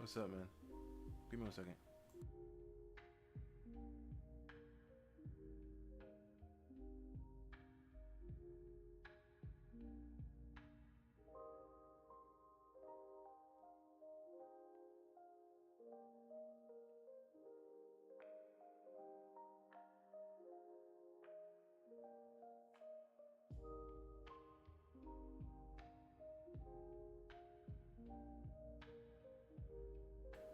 What's up, man? Give me 1 second.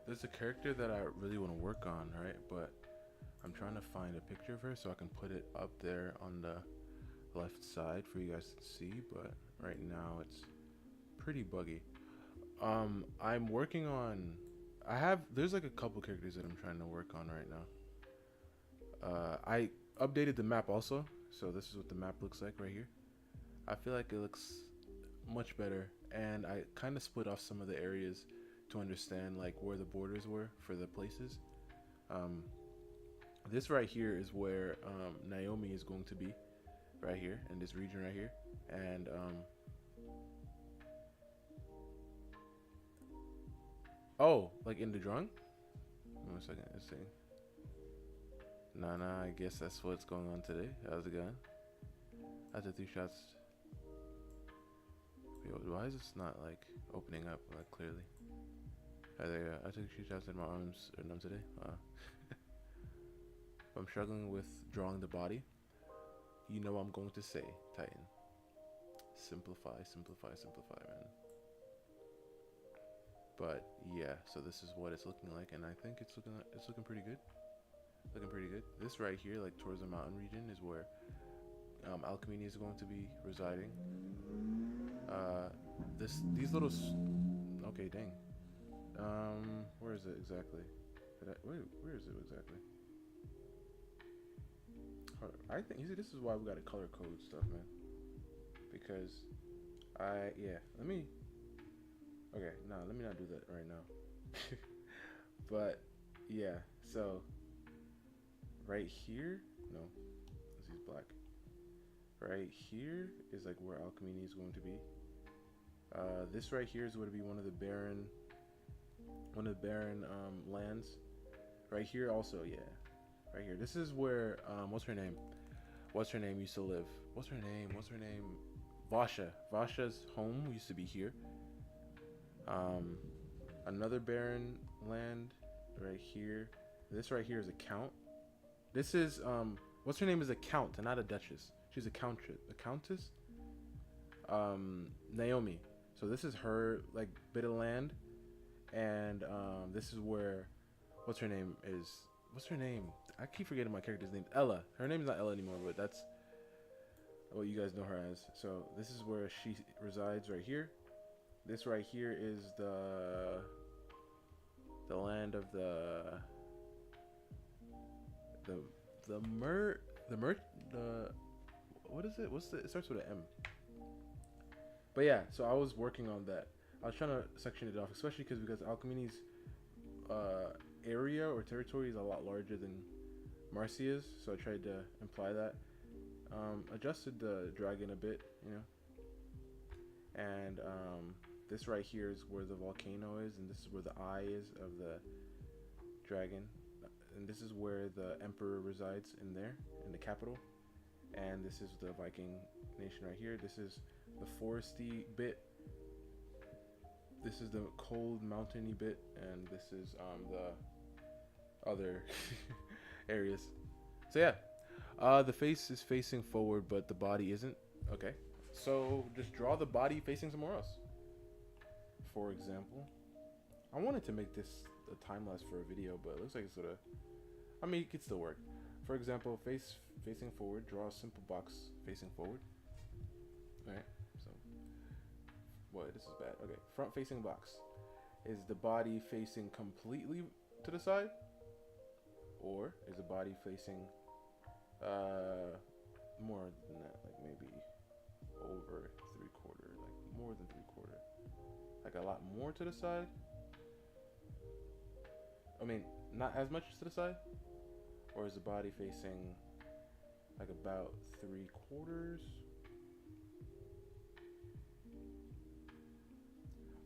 There's a character that I really want to work on, right? But I'm trying to find a picture of her so I can put it up there on the left side for you guys to see. But right now it's pretty buggy. I'm working on. There's like a couple characters that I'm trying to work on right now. I updated the map also, so this is what the map looks like right here. I feel like it looks much better, and I kind of split off some of the areas to understand like where the borders were for the places. Um, this right here is where Naomi is going to be, right here in this region right here, and oh, like in the drawing. 1 second, let's see. Nah, I guess that's what's going on today. How's it going? After 3 shots. Yo, why is this not like opening up like clearly? I took 3 shots and my arms are numb today. I'm struggling with drawing the body. You know I'm going to say, Titan. Simplify, man. But yeah, so this is what it's looking like, and I think it's looking pretty good. This right here, like towards the mountain region, is where Alchemy is going to be residing. These little. Okay, dang. Where is it exactly? Where is it exactly? I think you see, this is why we gotta color code stuff, man. Because let me. Okay, no, let me not do that right now. But yeah, so right here, no, this is black. Right here is like where Alchemy is going to be. This right here is going to be one of the barren lands. Right here also, yeah. Right here. This is where what's her name? What's her name used to live? What's her name? Vasha. Vasha's home used to be here. Another barren land right here. This right here is a count. This is what's her name is a count and not a duchess. She's a countess. A countess? Naomi. So this is her like bit of land, and this is where what's her name is. What's her name? I keep forgetting my character's name. Ella. Her name's not Ella anymore, but that's what you guys know her as. So this is where she resides right here. This right here is the land of the what is it? It starts with an M. But yeah, so I was working on that. I was trying to section it off, especially because Alchemy's area or territory is a lot larger than Marcia's, so I tried to imply that. Adjusted the dragon a bit, and this right here is where the volcano is, and this is where the eye is of the dragon, and this is where the emperor resides in the capital, and this is the Viking nation right here. This is the foresty bit, this is the cold mountainy bit, and this is the other areas. So yeah, the face is facing forward but the body isn't. Okay, so just draw the body facing somewhere else. For example, I wanted to make this a time lapse for a video, but it looks like it's gonna, I mean, it could still work. For example, facing forward, draw a simple box facing forward. Alright, so what, this is bad. Okay, front facing box. Is the body facing completely to the side, or is the body facing more than that, like maybe over 3/4, like more than 3/4, like a lot more to the side? I mean, not as much to the side, or is the body facing like about 3/4,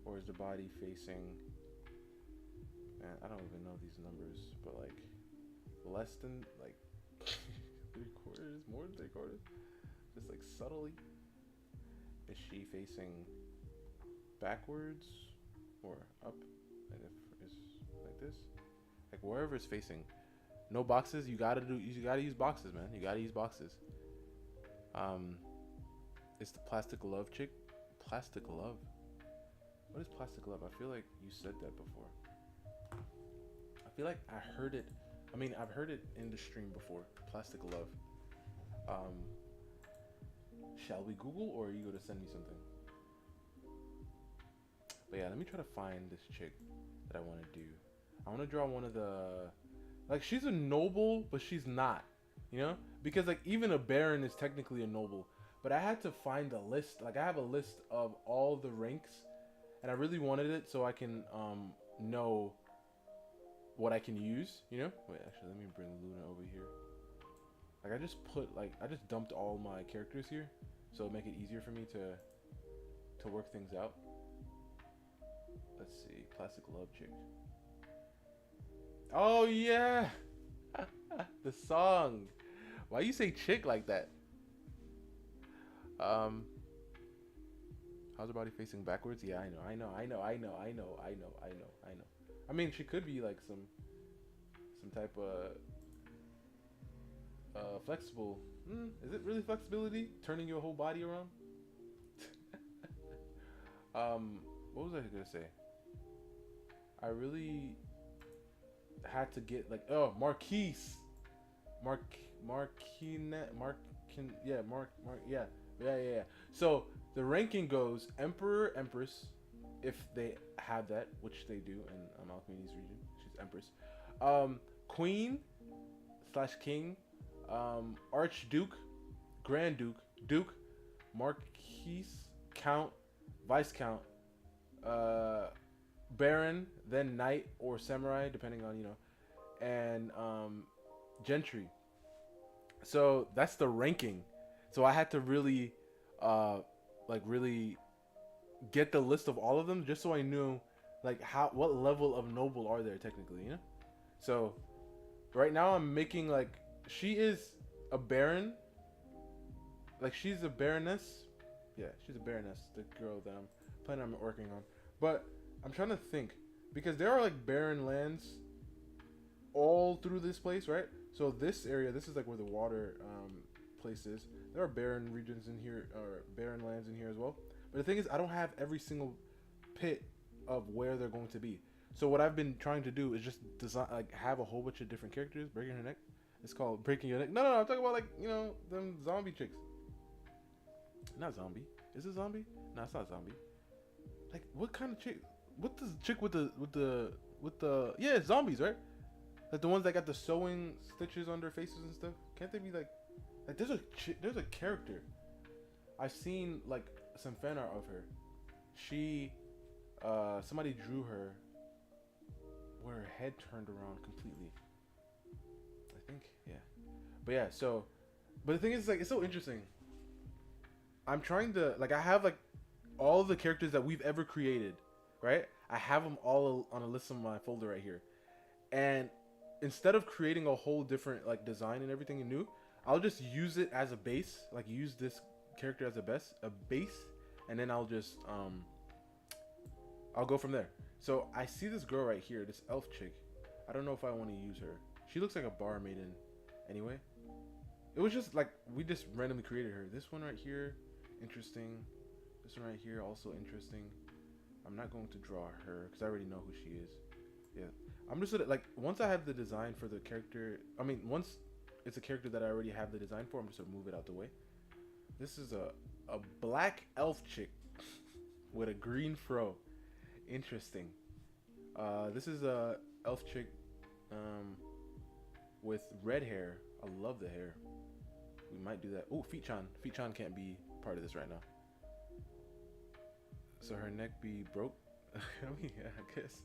or is the body facing Man, I don't even know these numbers, but like less than like 3/4, more than 3/4, just like subtly. Is she facing backwards or up? And if it's like this, like wherever it's facing, no boxes. You gotta use boxes, man. You gotta use boxes. Um, it's the plastic love chick. Plastic love. What is plastic love? I feel like you said that before. I feel like I heard it. I mean, I've heard it in the stream before. Plastic love. Um, shall we Google or are you gonna send me something? But yeah, let me try to find this chick that I want to do. I want to draw one of the, like, she's a noble, but she's not, you know? Because like even a baron is technically a noble. But I had to find a list. Like I have a list of all the ranks, and I really wanted it so I can know what I can use, you know? Wait, actually, let me bring Luna over here. Like I just dumped all my characters here, so it'll make it easier for me to work things out. Let's see, plastic love chick. Oh yeah, the song. Why you say chick like that? How's her body facing backwards? Yeah, I know. I mean, she could be like some type of flexible. Is it really flexibility? Turning your whole body around? What was I gonna say? I really had to get like Marquise, yeah. So the ranking goes Emperor, Empress, if they have that, which they do in Alchemy's region. She's Empress. Queen slash King, Archduke, Grand Duke, Duke, Marquise, Count, Viscount, Baron, then Knight or Samurai, depending on and Gentry. So that's the ranking. So I had to really, really get the list of all of them just so I knew, like what level of noble are there technically, So right now I'm making like she is a baron, like she's a baroness. Yeah, she's a baroness. The girl that I'm planning on working on, but I'm trying to think because there are like barren lands all through this place, right? So this area, this is like where the water place is. There are barren regions in here, or barren lands in here as well. But the thing is, I don't have every single pit of where they're going to be. So what I've been trying to do is just design, like, have a whole bunch of different characters. Breaking her neck. It's called breaking your neck. No, I'm talking about like them zombie chicks. Not zombie. Is it zombie? No, it's not zombie. Like what kind of chick? What the chick with the yeah, it's zombies, right? Like the ones that got the sewing stitches on their faces and stuff. Can't they be like there's a character. I've seen like some fan art of her. She somebody drew her where her head turned around completely. I think, yeah. But yeah, so but the thing is, like, it's so interesting. I'm trying to, like, I have like all the characters that we've ever created, right? I have them all on a list on my folder right here. And instead of creating a whole different like design and everything new, I'll just use it as a base, like use this character as a base, and then I'll just I'll go from there. So I see this girl right here, this elf chick. I don't know if I want to use her. She looks like a bar maiden anyway. It was just like we just randomly created her. This one right here, interesting. This one right here, also interesting. I'm not going to draw her because I already know who she is. Yeah, I'm just gonna, like, once I have the design for the character, I mean once it's a character that I already have the design for, I'm just gonna move it out the way. This is a black elf chick with a green fro. Interesting. This is a elf chick with red hair. I love the hair. We might do that. Oh, Feet-chan. Feet-chan can't be part of this right now. So her neck be broke. I mean, yeah, I guess.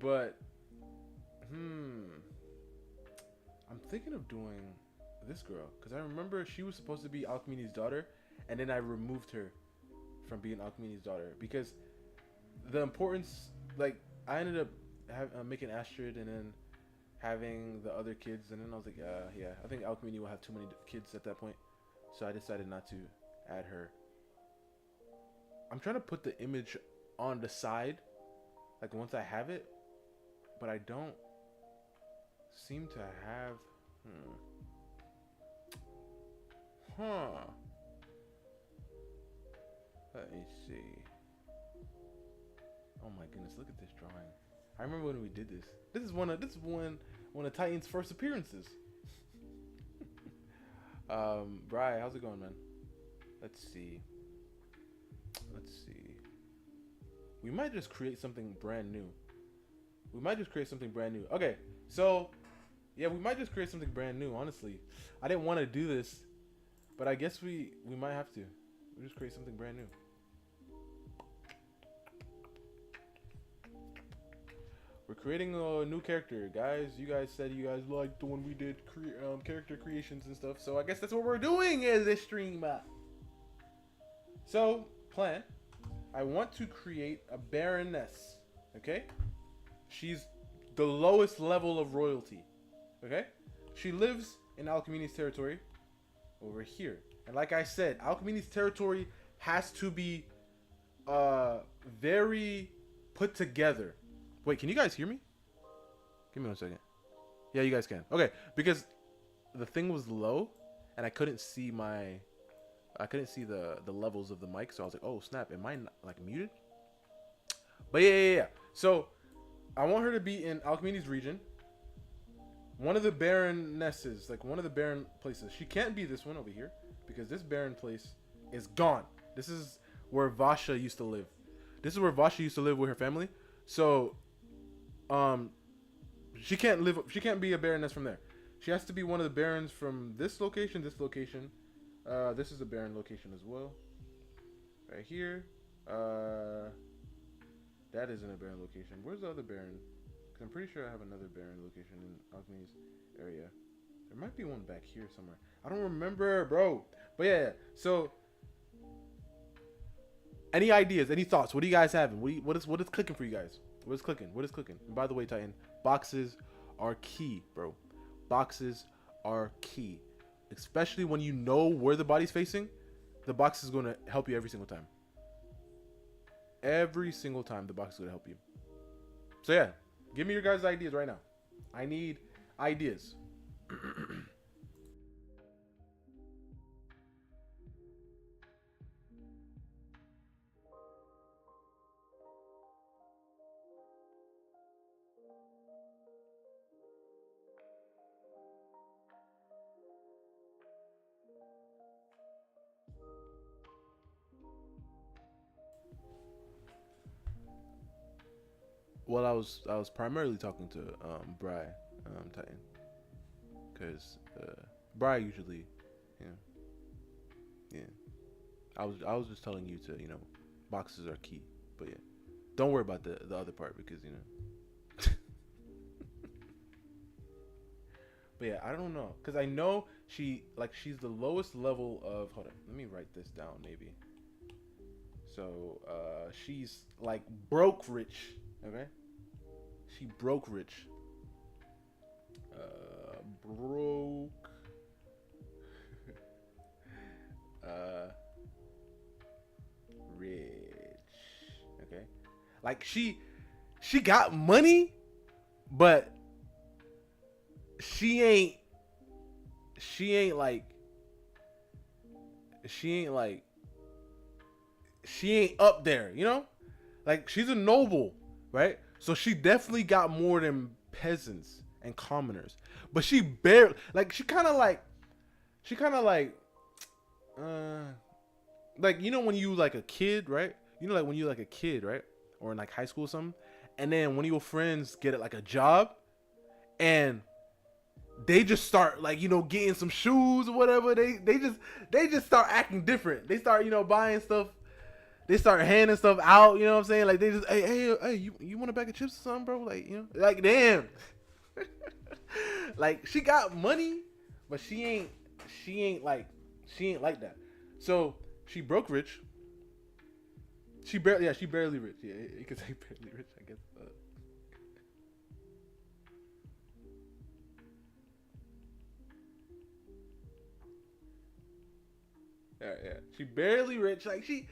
But I'm thinking of doing this girl because I remember she was supposed to be Alkmene's daughter, and then I removed her from being Alkmene's daughter because the importance like I ended up making Astrid and then having the other kids, and then I was like, yeah, I think Alchemy will have too many kids at that point, so I decided not to add her. I'm trying to put the image on the side, like once I have it, but I don't seem to have. Huh. Let me see. Oh my goodness! Look at this drawing. I remember when we did this. This is one of Titan's first appearances. Bri, how's it going, man? Let's see. We might just create something brand new. Okay, so yeah, we might just create something brand new. Honestly, I didn't want to do this, but I guess we might have to. We'll just create something brand new. We're creating a new character, guys. You guys said you guys liked the one we did character creations and stuff, so I guess that's what we're doing as this stream. So, plan. I want to create a Baroness, okay? She's the lowest level of royalty, okay? She lives in Alchemini's territory over here. And like I said, Alchemini's territory has to be very put together. Wait, can you guys hear me? Give me 1 second. Yeah, you guys can. Okay, because the thing was low and I couldn't see the levels of the mic, so I was like, oh snap, am I like muted? But yeah. So I want her to be in Alchemini's region. One of the Baronesses, like one of the Baron places. She can't be this one over here because this Baron place is gone. This is where Vasha used to live. This is where Vasha used to live with her family. So she can't be a Baroness from there. She has to be one of the Barons from this location. This is a Baron location as well. Right here. That isn't a Baron location. Where's the other Baron? Because I'm pretty sure I have another Baron location in Alchemy's area. There might be one back here somewhere. I don't remember, bro. But yeah. So, any ideas? Any thoughts? What do you guys have? What is clicking for you guys? What is clicking? And by the way, Titan, boxes are key, bro. Boxes are key. Especially when you know where the body's facing, the box is going to help you every single time. Every single time, the box is going to help you. So yeah, give me your guys' ideas right now. I need ideas. Well, I was primarily talking to Bri, Titan, because Bri usually, yeah. I was just telling you to, boxes are key, but yeah, don't worry about the other part because But yeah, I don't know, because I know she's the lowest level of. Hold on, let me write this down maybe. So she's like broke rich. Okay, she broke rich. Broke. Rich. Okay, like she got money, but she ain't up there, like she's a noble, right? So she definitely got more than peasants and commoners, but she barely, like, she kind of like when you like a kid, right? Like when you like a kid, right? Or in like high school or something, and then one of your friends get like a job and they just start like, getting some shoes or whatever. They just start acting different. They start, buying stuff. They start handing stuff out. You know what I'm saying? Like they just, hey, you want a bag of chips or something, bro? Like, like damn. Like she got money, but she ain't like that. So she broke rich. she barely rich. Yeah, you could say barely rich, I guess. Yeah, she barely rich. Like she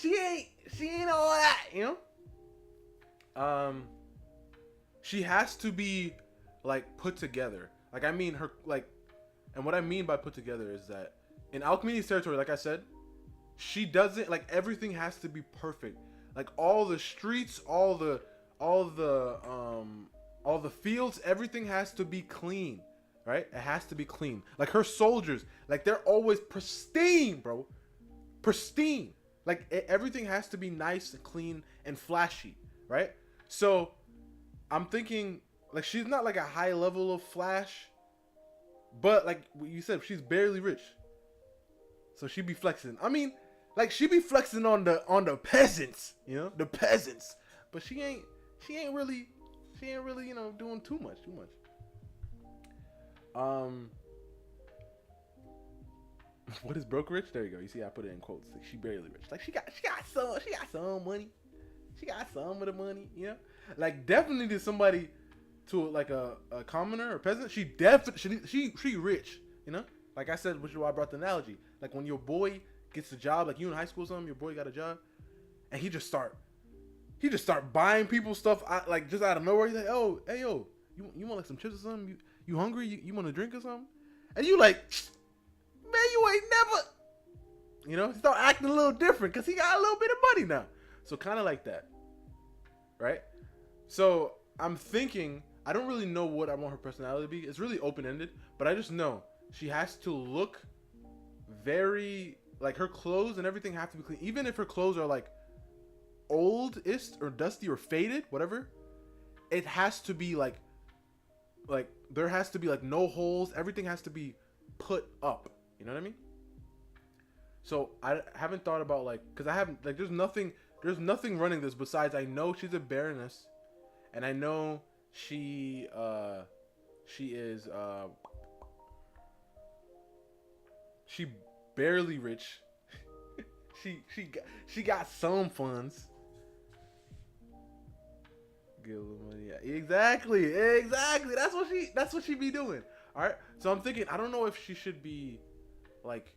ain't all that, you know. She has to be like put together. Like I mean her like, and what I mean by put together is that in Alchemy's territory, like I said, she doesn't like everything has to be perfect. Like all the streets, all the all the fields, everything has to be clean, right? It has to be clean. Like her soldiers, like they're always pristine, bro. Pristine. Like everything has to be nice and clean and flashy, right? So I'm thinking like she's not like a high level of flash, but like you said, she's barely rich. So she be flexing. I mean, like she be flexing on the peasants, you know, the peasants. But she ain't really you know doing too much. Um, what is broke rich? There you go. You see, I put it in quotes. Like she barely rich. Like she got some money. She got some of the money, you know. Like definitely to somebody, to like a commoner or peasant, she definitely she rich, you know. Like I said, which is why I brought the analogy. Like when your boy gets a job, like you in high school or something, your boy got a job, and he just start buying people stuff like just out of nowhere. He's like, oh, hey yo, you want like some chips or something? You hungry? You want a drink or something? And you like, man, you ain't never, you know, start acting a little different because he got a little bit of money now. So kind of like that, right? So I'm thinking, I don't really know what I want her personality to be. It's really open ended, but I just know she has to look very like her clothes and everything have to be clean, even if her clothes are like oldest or dusty or faded, whatever. It has to be like there has to be like no holes. Everything has to be put up. You know what I mean? So I haven't thought about like, because I haven't like there's nothing running this besides I know she's a baroness, and I know she is she barely rich. she got some funds. Get a little money. Yeah, exactly. That's what she be doing. All right. So I'm thinking I don't know if she should be like,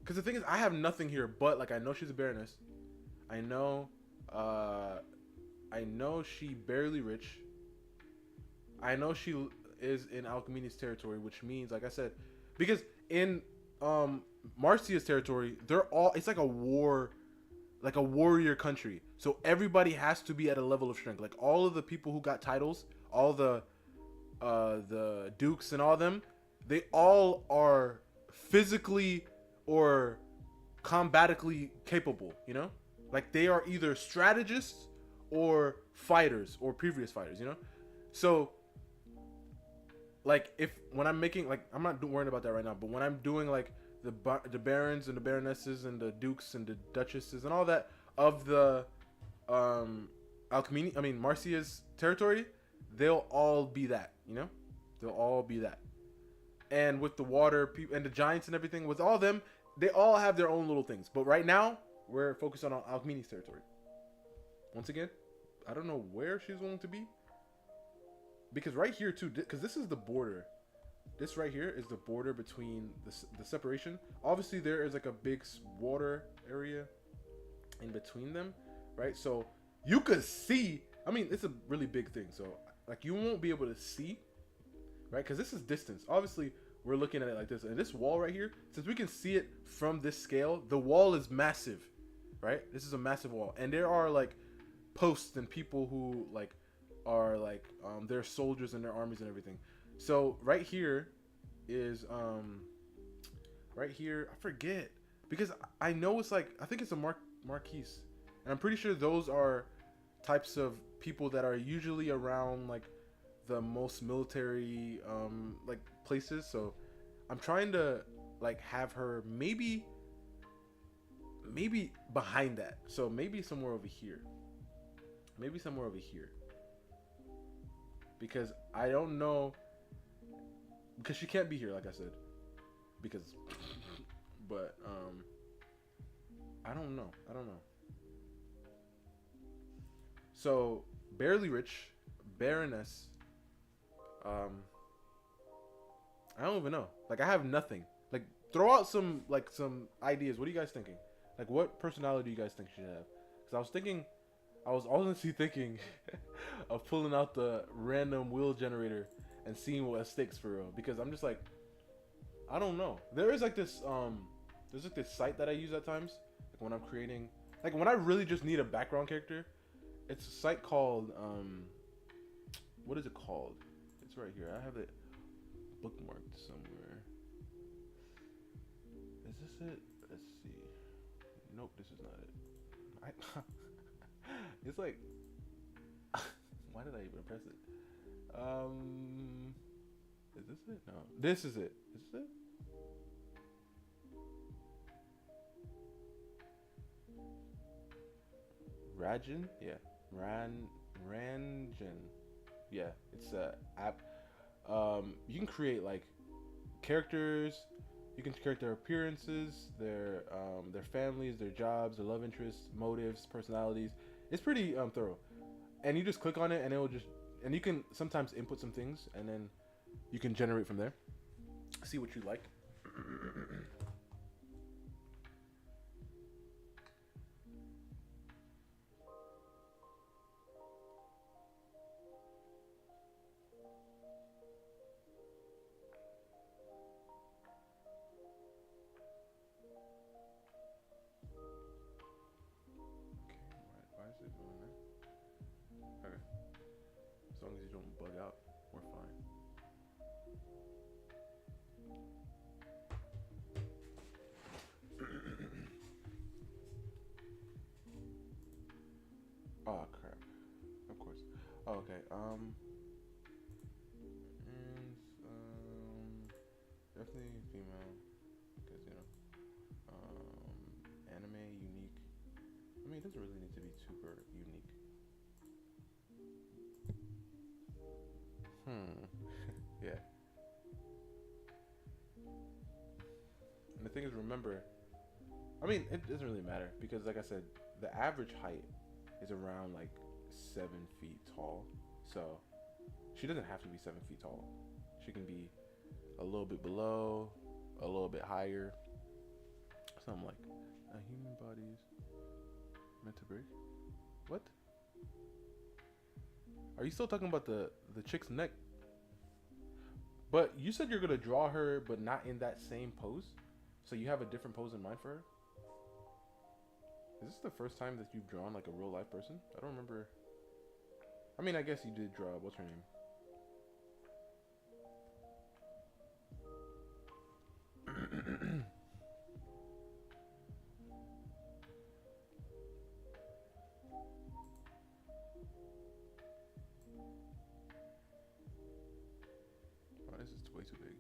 because the thing is I have nothing here, but like I know she's a baroness. I know she barely rich. I know she is in Alchemini's territory, which means, like I said, because in Marcia's territory, they're all, it's like a warrior country. So everybody has to be at a level of strength. Like all of the people who got titles, all the dukes and all them, they all are physically or combatically capable, you know? Like they are either strategists or fighters or previous fighters, you know? So like when I'm making, like I'm not worrying about that right now, but when I'm doing like the barons and the baronesses and the dukes and the duchesses and all that of the Marcia's territory, they'll all be that, you know? They'll all be that. And with the water people and the giants and everything, with all them, they all have their own little things. But right now, we're focused on Alcmini's territory. Once again, I don't know where she's going to be. Because right here too, because this is the border. This right here is the border between the separation. Obviously, there is like a big water area in between them, right? So you could see, I mean, it's a really big thing. So like you won't be able to see, right? Because this is distance. Obviously, we're looking at it like this. And this wall right here, since we can see it from this scale, the wall is massive, right? This is a massive wall. And there are like posts and people who like are like they're soldiers in their armies and everything. So right here is right here, I forget, because I know it's like, I think it's a marquise, and I'm pretty sure those are types of people that are usually around like the most military like places. So I'm trying to like have her maybe behind that, so maybe somewhere over here, because I don't know, because she can't be here, like I said, because but I don't know. So barely rich, baroness. Um, I don't even know. Like I have nothing. Like throw out some ideas. What are you guys thinking? Like what personality do you guys think she should have? Because I was honestly thinking of pulling out the random wheel generator and seeing what sticks for real. Because I'm just like, I don't know. There is like this there's like this site that I use at times, like when I'm creating, like when I really just need a background character. It's a site called what is it called? It's right here. I have it bookmarked somewhere. Is this it? Let's see. Nope, this is not it. It's like, why did I even press it? Is this it? No, this is it. Is this it? Rajin? Yeah, Ranjan. Yeah, it's a app. You can create like characters. You can create their appearances, their families, their jobs, their love interests, motives, personalities. It's pretty thorough. And you just click on it, and it will just, and you can sometimes input some things, and then you can generate from there. See what you like. Okay, why is it doing that? Okay, as long as you don't bug out, we're fine. Oh crap! Of course. Oh, okay. And definitely female, because anime unique. I mean, it doesn't really need to be super unique. Yeah. And the thing is, remember, I mean, it doesn't really matter because, like I said, the average height is around like 7 feet tall. So she doesn't have to be 7 feet tall. She can be a little bit below, a little bit higher. Something like a human body is meant to break. What? Are you still talking about the chick's neck? But you said you're gonna draw her, but not in that same pose. So you have a different pose in mind for her. Is this the first time that you've drawn like a real life person? I don't remember. I mean, I guess you did draw. What's her name? Oh, this is way too big.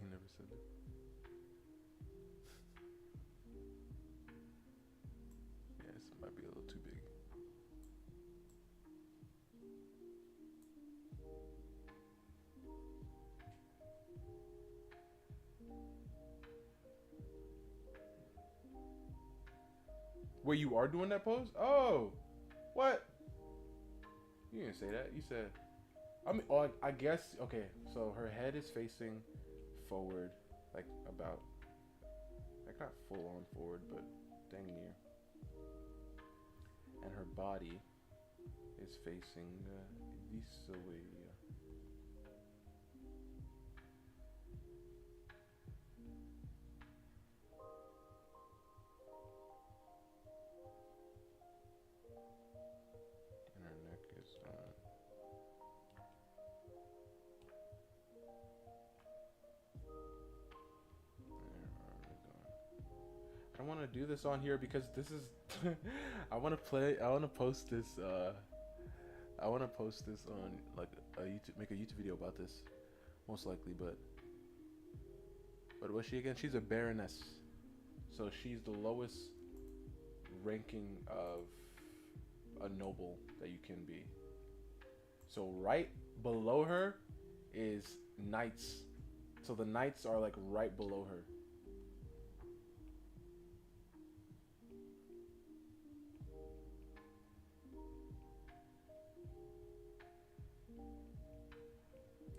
He never said that. Yeah, this might be a little too big. Wait, you are doing that pose? Oh, what? You didn't say that. You said, I mean, oh, I guess, okay, so her head is facing forward, like about, like not full on forward, but dang near. And her body is facing this way. And her neck is I don't want to do this on here because this is I want to play, I want to post this I want to post this on like a YouTube, make a YouTube video about this most likely, but what's she again? She's a baroness. So she's the lowest ranking of a noble that you can be. So right below her is knights. So the knights are like right below her.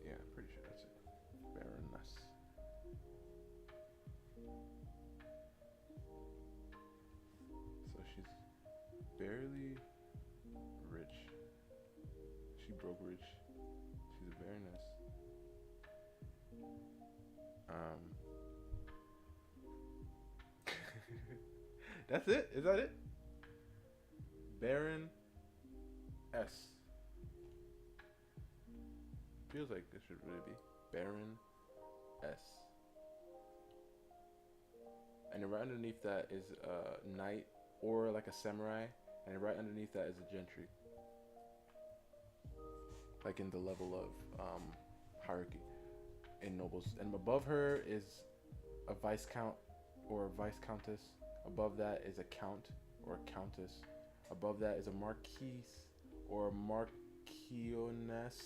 Yeah, pretty sure that's it. Baroness. So she's barely rich. She broke rich. She's a baroness. Um, that's it. Is that it? Baron S. Feels like this should really be Baron S. And then right underneath that is a knight or like a samurai, and right underneath that is a gentry. Like in the level of hierarchy in nobles. And above her is a viscount or a viscountess. Above that is a count or a countess. Above that is a marquise or a marquioness.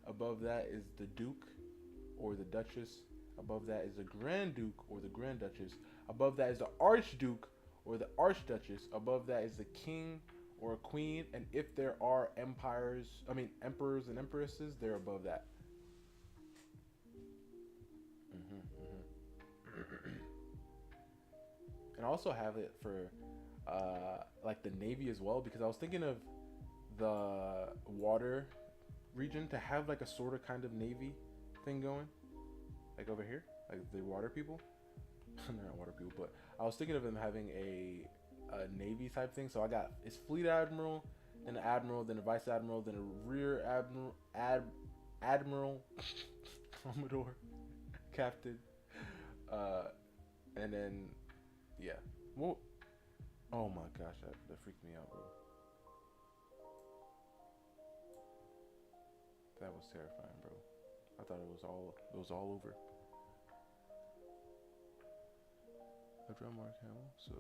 Above that is the duke or the duchess. Above that is the grand duke or the grand duchess. Above that is the archduke or the archduchess. Above that is the king or a queen. And if there are emperors and empresses, they're above that. And I also have it for like the navy as well, because I was thinking of the water region to have like a sort of kind of navy thing going, like over here, like the water people. They're not water people, but I was thinking of them having a navy type thing. So I got it's fleet admiral, then an admiral, then a vice admiral, then a rear admiral, commodore, captain, and then yeah. Well, oh my gosh, that freaked me out, bro. That was terrifying, bro. I thought it was all over. I draw Mark Hamill, so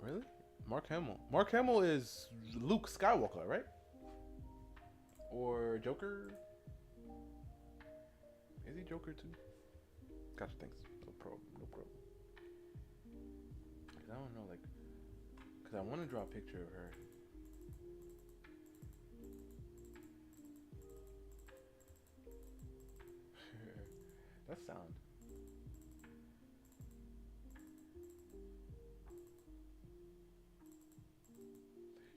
really? Mark Hamill. Mark Hamill is Luke Skywalker, right? Or Joker? Is he Joker too? Gotcha, thanks. No problem. Cause I don't know, like, cause I want to draw a picture of her. That sound.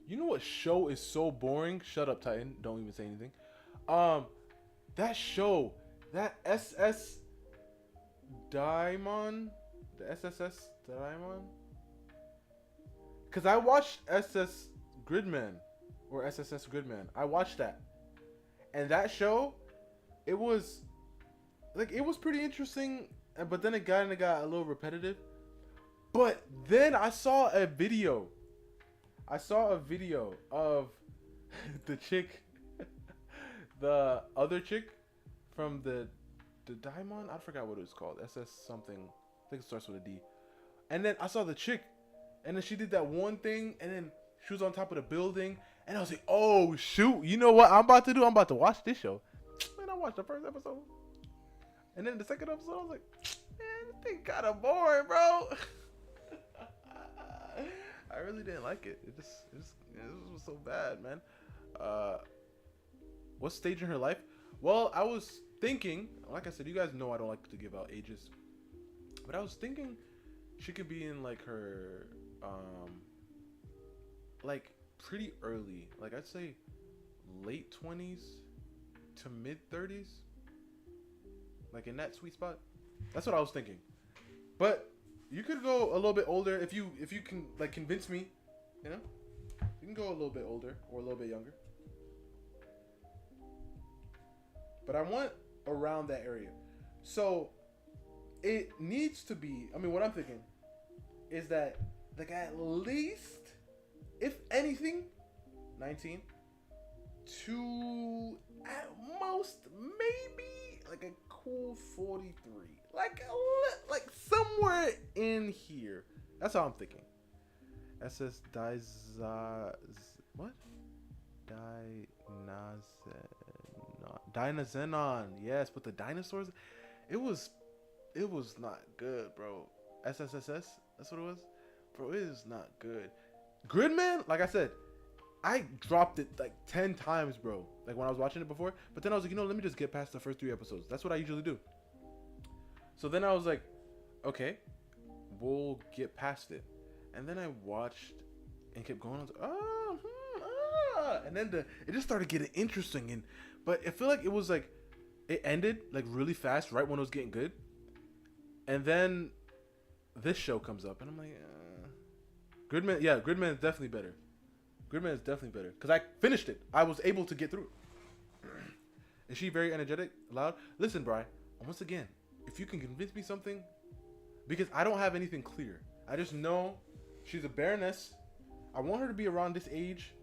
You know what show is so boring? Shut up, Titan. Don't even say anything. That show, that SS Daimon, the SSS Daimon. Cause I watched SS Gridman or SSS Gridman. I watched that, and that show, it was pretty interesting. But then it got a little repetitive. But then I saw a video. Of the chick, the other chick from the Daimon. I forgot what it was called. SS something. I think it starts with a D. And then I saw the chick, and then she did that one thing, and then she was on top of the building, and I was like, oh shoot, you know what I'm about to do? I'm about to watch this show. Man, I watched the first episode, and then the second episode, I was like, man, this thing kind of boring, bro. I really didn't like it. It was so bad, man. What stage in her life? Well, I was thinking, like I said, you guys know I don't like to give out ages, but I was thinking she could be in like her, like pretty early, like I'd say late 20s to mid 30s, like in that sweet spot. That's what I was thinking, but you could go a little bit older if you can like convince me, you know. You can go a little bit older or a little bit younger. But I want around that area. So it needs to be, I mean, what I'm thinking is that like at least, if anything, 19 to at most maybe like a cool 43. Like somewhere in here. That's how I'm thinking. SS Diza, what? Dynazenon. Yes, but the dinosaurs, it was it was not good, bro. SSSS, that's what it was, bro. It is not good. Gridman, like I said, I dropped it like 10 times, bro. Like when I was watching it before, but then I was like, let me just get past the first 3 episodes. That's what I usually do. So then I was like, okay, we'll get past it. And then I watched and kept going. I was like, and then it just started getting interesting. But I feel like it was like it ended like really fast right when it was getting good. And then this show comes up, and I'm like, Gridman. Yeah, Gridman is definitely better. Gridman is definitely better because I finished it. I was able to get through it. Is she very energetic, loud? Listen, Bri. Once again, if you can convince me something, because I don't have anything clear. I just know she's a baroness. I want her to be around this age,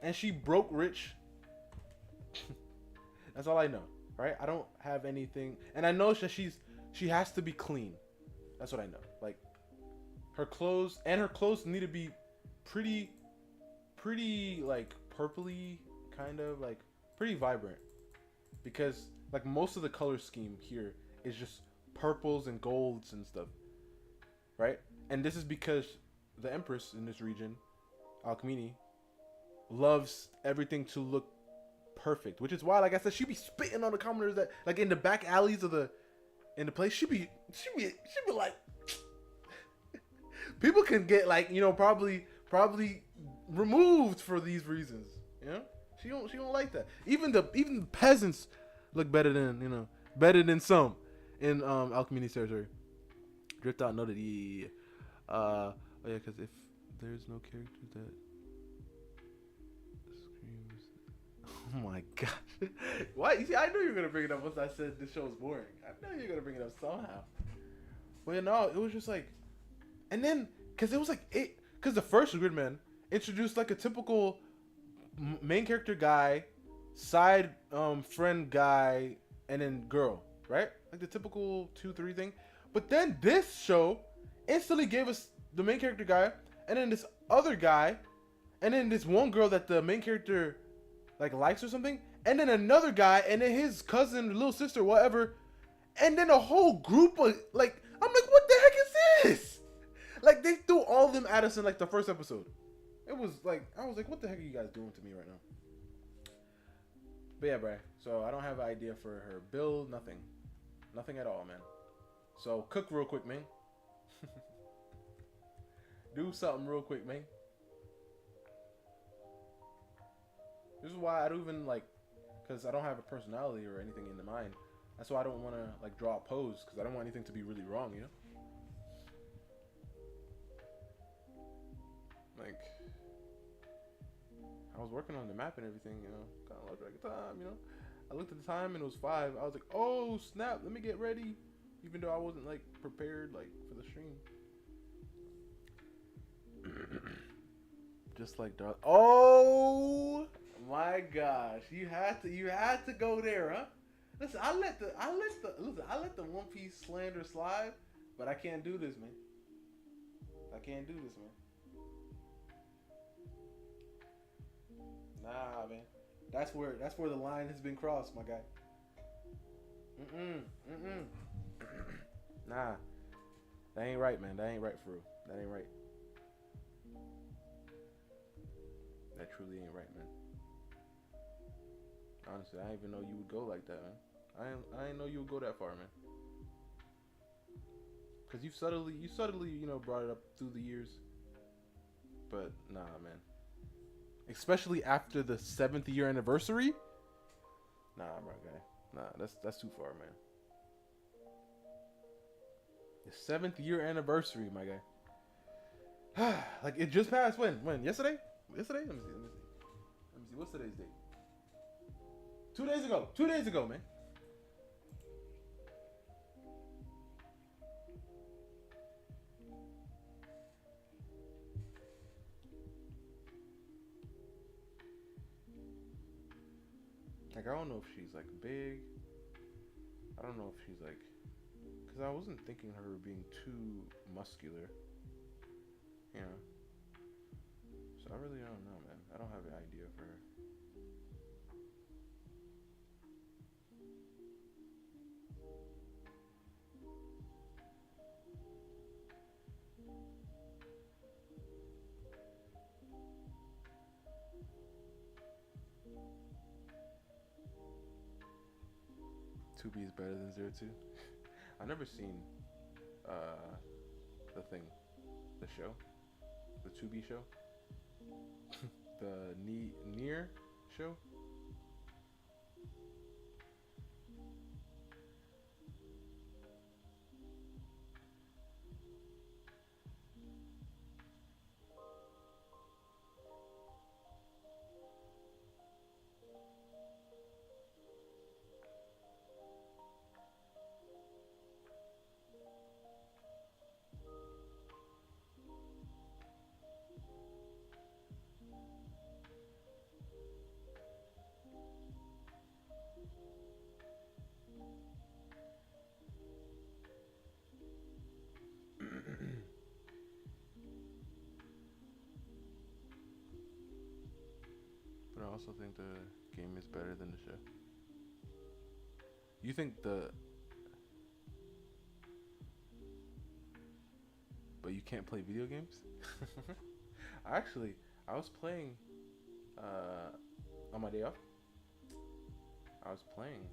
and she broke rich. That's all I know, right? I don't have anything, and I know that she has to be clean. That's what I know. Like her clothes need to be pretty like purpley, kind of like pretty vibrant, because like most of the color scheme here is just purples and golds and stuff, right? And this is because the Empress in this region, Alchemy, loves everything to look perfect, which is why, like I said, she be spitting on the commoners that like in the back alleys of the place. She be like, people can get like, probably removed for these reasons. She don't like that. Even the peasants look better than some in Alchemy's territory. Drift out noted. Yeah. Oh yeah, because if there's no character that screams, oh my gosh, why? You see, I knew you were gonna bring it up once I said this show was boring. I knew you were gonna bring it up somehow. But no, it was just like, and then because it was like because the first Gridman introduced like a typical main character guy, side friend guy, and then girl, right? Like the typical 2-3 thing. But then this show instantly gave us the main character guy, and then this other guy, and then this one girl that the main character like likes or something, and then another guy, and then his cousin, little sister, whatever, and then a whole group of like, I'm like, what the heck is this? Like they threw all of them at us in like the first episode. It was like, I was like, what the heck are you guys doing to me right now? But yeah, bruh. So I don't have an idea for her build, nothing at all, man. So cook real quick, man. Do something real quick, man. This is why I don't even like, because I don't have a personality or anything in the mind. That's why I don't want to like draw a pose, because I don't want anything to be really wrong, Like, I was working on the map and everything, kind of lost track of time, I looked at the time and it was 5. I was like, oh snap, let me get ready, even though I wasn't like prepared like for the stream. Just like Darth. Oh my gosh, you had to go there, huh? Listen, I let the One Piece slander slide, but I can't do this, man. I can't do this, man. Nah, man. That's where the line has been crossed, my guy. Nah. That ain't right, man. That ain't right for real. That ain't right. That truly ain't right, man. Honestly, I didn't even know you would go like that, man. I didn't know you would go that far, man. Cause you subtly, brought it up through the years. But nah, man. Especially after the 7th year anniversary. Nah, my guy. Nah, that's too far, man. The 7th year anniversary, my guy. Like it just passed when? Yesterday? Yesterday? Let me see. What's today's date? 2 days ago. 2 days ago, man. Like, I don't know if she's like big. I don't know if she's like, because I wasn't thinking of her being too muscular. So I really don't know, man. I don't have an idea for her. 2B is better than 02. I've never seen uh, the thing, the show, the 2B show, the Near show. But I also think the game is better than the show. You think but you can't play video games? Actually, I was playing on my day off. I was playing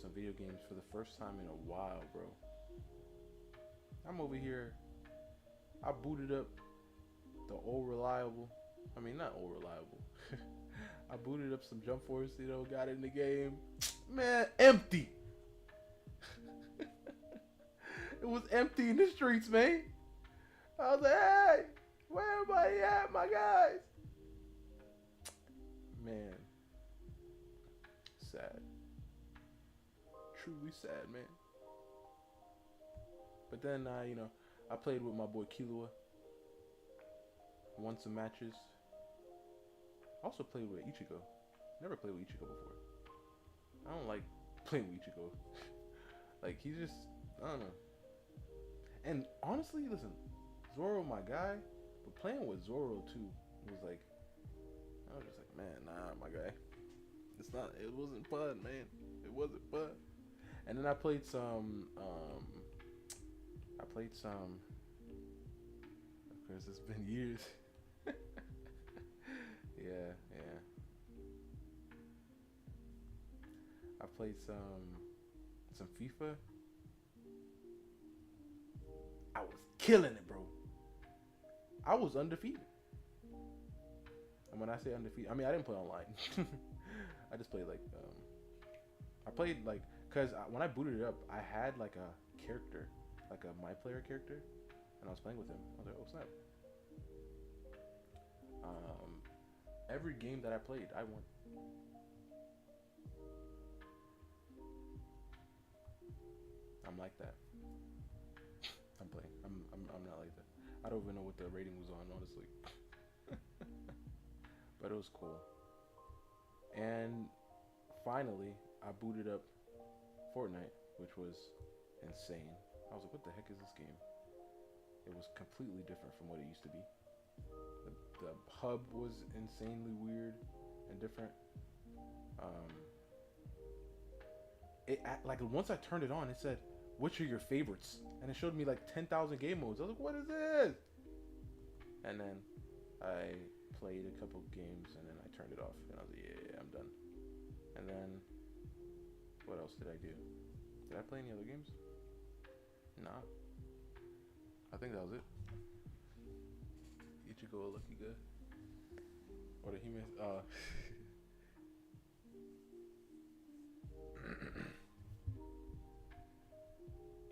some video games for the first time in a while, bro. I'm over here. I booted up the old reliable. I mean, not old reliable. I booted up some Jump Force, got in the game. Man, empty. It was empty in the streets, man. I was like, hey, where everybody at, my guys? Man. Sad. Truly sad, man. But then, I played with my boy Killua. Won some matches. Also played with Ichigo. Never played with Ichigo before. I don't like playing with Ichigo. Like, he's just, I don't know. And honestly, listen, Zoro my guy, but playing with Zoro too was like, I was just like, man, nah, my guy. It wasn't fun, man. It wasn't fun. And then I played some, of course, it's been years. Yeah. I played some FIFA. I was killing it, bro. I was undefeated. And when I say undefeated, I mean I didn't play online. I just played I played cause when I booted it up, I had like a character, like a my player character, and I was playing with him. I was like, oh snap. Every game that I played, I won. I'm like that. I'm playing. I'm not like that. I don't even know what the rating was on, honestly. But it was cool. And finally, I booted up Fortnite, which was insane. I was like, what the heck is this game? It was completely different from what it used to be. The hub was insanely weird and different. Once I turned it on, it said, which are your favorites? And it showed me like 10,000 game modes. I was like, what is this? And then I played a couple games and then I turned it off. And I was like, yeah, I'm done. And then, what else did I do? Did I play any other games? Nah. I think that was it. Ichigo, lucky good. Or did he miss?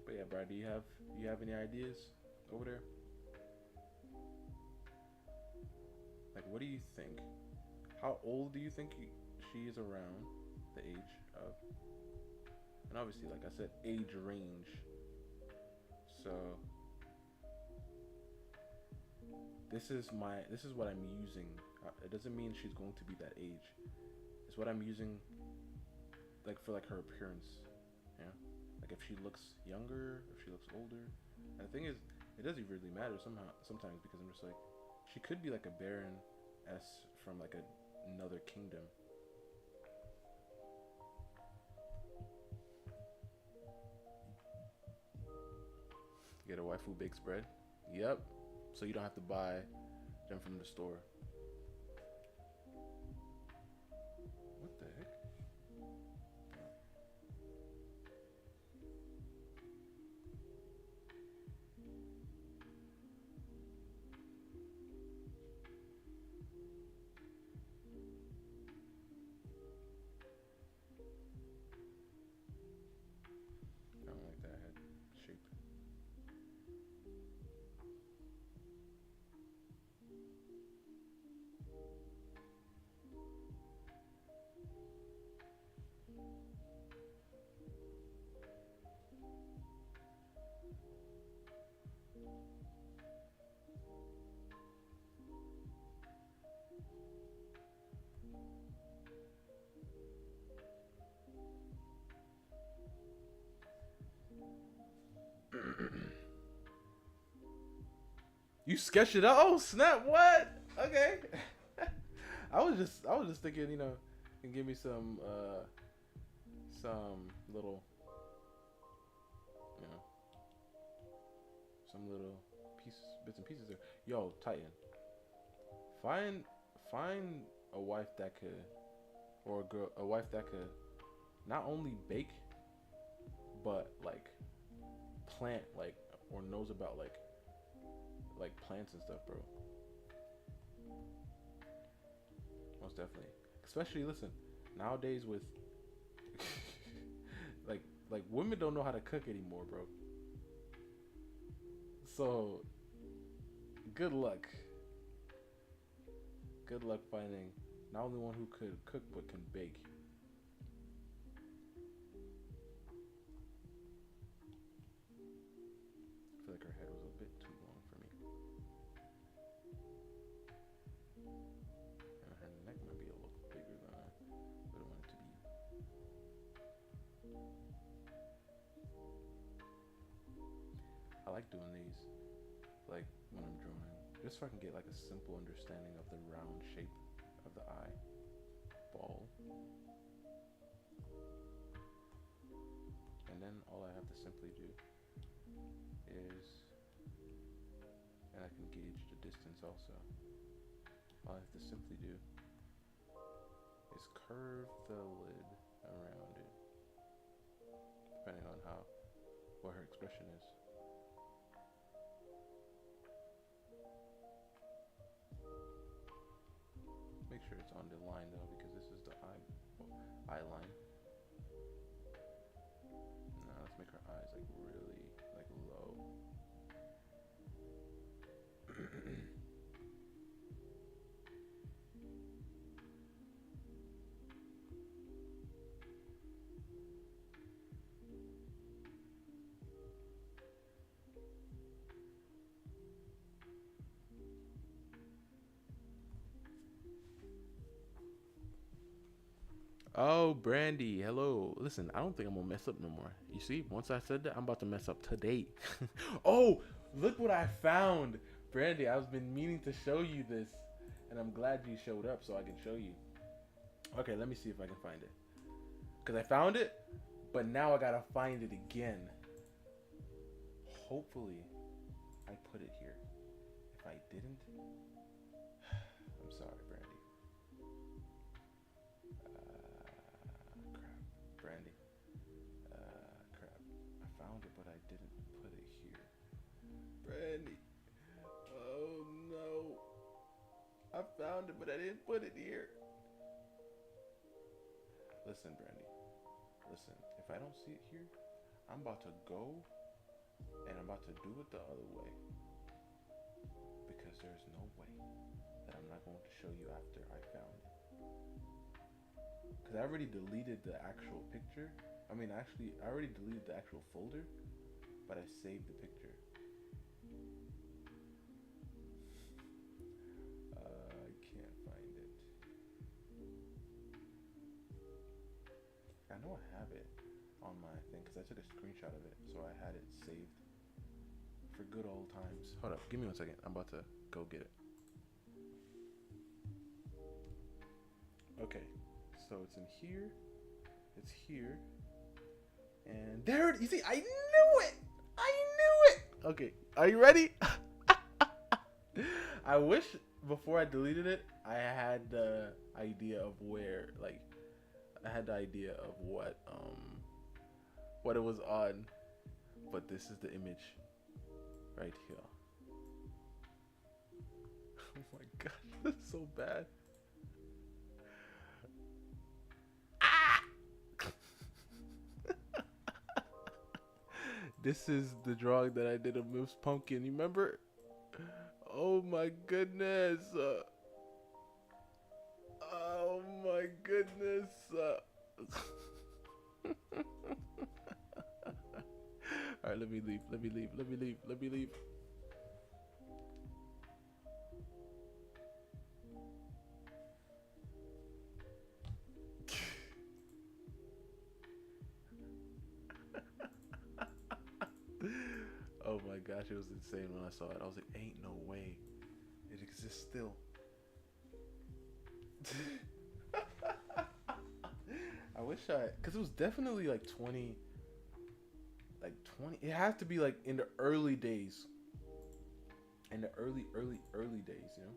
But yeah, Brad, do you have any ideas over there? Like, what do you think? How old do you think she is around the age of? And obviously, like I said, age range. So this is what I'm using. It doesn't mean she's going to be that age. It's what I'm using, like for like her appearance. Yeah, like if she looks younger, if she looks older. And the thing is, it doesn't really matter sometimes because I'm just like, she could be like a Baroness from like another kingdom. Get a waifu baked bread. Yep. So you don't have to buy than from the store. What the heck? I don't like that head shape. You sketched it out. Oh snap! What? Okay. I was just thinking, and give me some little, you know, some little bits and pieces there. Yo, Titan, find find a wife that could, or a wife that could, not only bake, but like plant, like, or knows about like plants and stuff, bro. Most definitely. Especially, listen, nowadays with like women don't know how to cook anymore, bro. So good luck. Good luck finding not only one who could cook but can bake. I feel like her head was a bit too long for me. And her neck might be a little bigger than I would want it to be. I like doing these, like when I'm drawing, just so I can get like a simple understanding of the round shape of the eye ball. And then all I have to simply do is, and I can gauge the distance also, all I have to simply do is curve the lid around it, depending on what her expression is. Make sure it's on the line though, because this is the eye line. Now let's make her eyes like really like low. Oh, Brandy, hello. Listen, I don't think I'm gonna mess up no more. You see, once I said that, I'm about to mess up today. Oh, look what I found. Brandy, I've been meaning to show you this, and I'm glad you showed up so I can show you. Okay, let me see if I can find it. Because I found it, but now I gotta find it again. Hopefully, I put it here. If I didn't, I'm sorry, Brandy. Brandy. Crap. I found it, but I didn't put it here. Brandy. Oh no. I found it, but I didn't put it here. Listen, Brandy. Listen, if I don't see it here, I'm about to go and I'm about to do it the other way. Because there's no way that I'm not going to show you after I found it. Because I already deleted the actual picture. I already deleted the actual folder, but I saved the picture. I can't find it. I know I have it on my thing because I took a screenshot of it, so I had it saved for good old times. Hold up, give me 1 second. I'm about to go get it. Okay. So it's in here, it's here, and there it is. You see, I knew it! I knew it! Okay, are you ready? I wish before I deleted it, I had the idea of where, like, I had the idea of what it was on, but this is the image right here. Oh my god, that's so bad. Ah! This is the drawing that I did of Miss Pumpkin. You remember? Oh my goodness. Oh my goodness. All right, let me leave. Let me leave. Let me leave. Let me leave. Oh my gosh, it was insane when I saw it. I was like, ain't no way. It exists still. I wish because it was definitely like 20, it has to be like in the early days. In the early days, you know?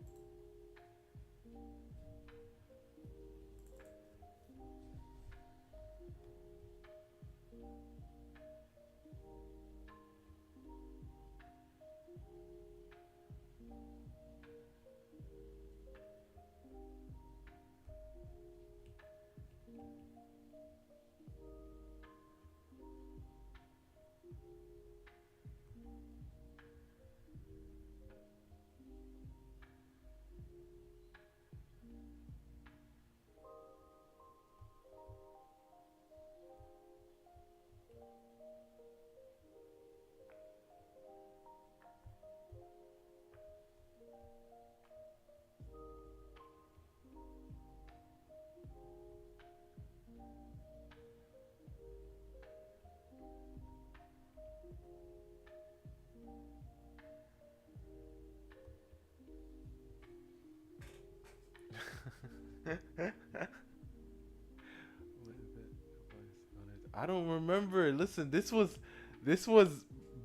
I don't remember. Listen, this was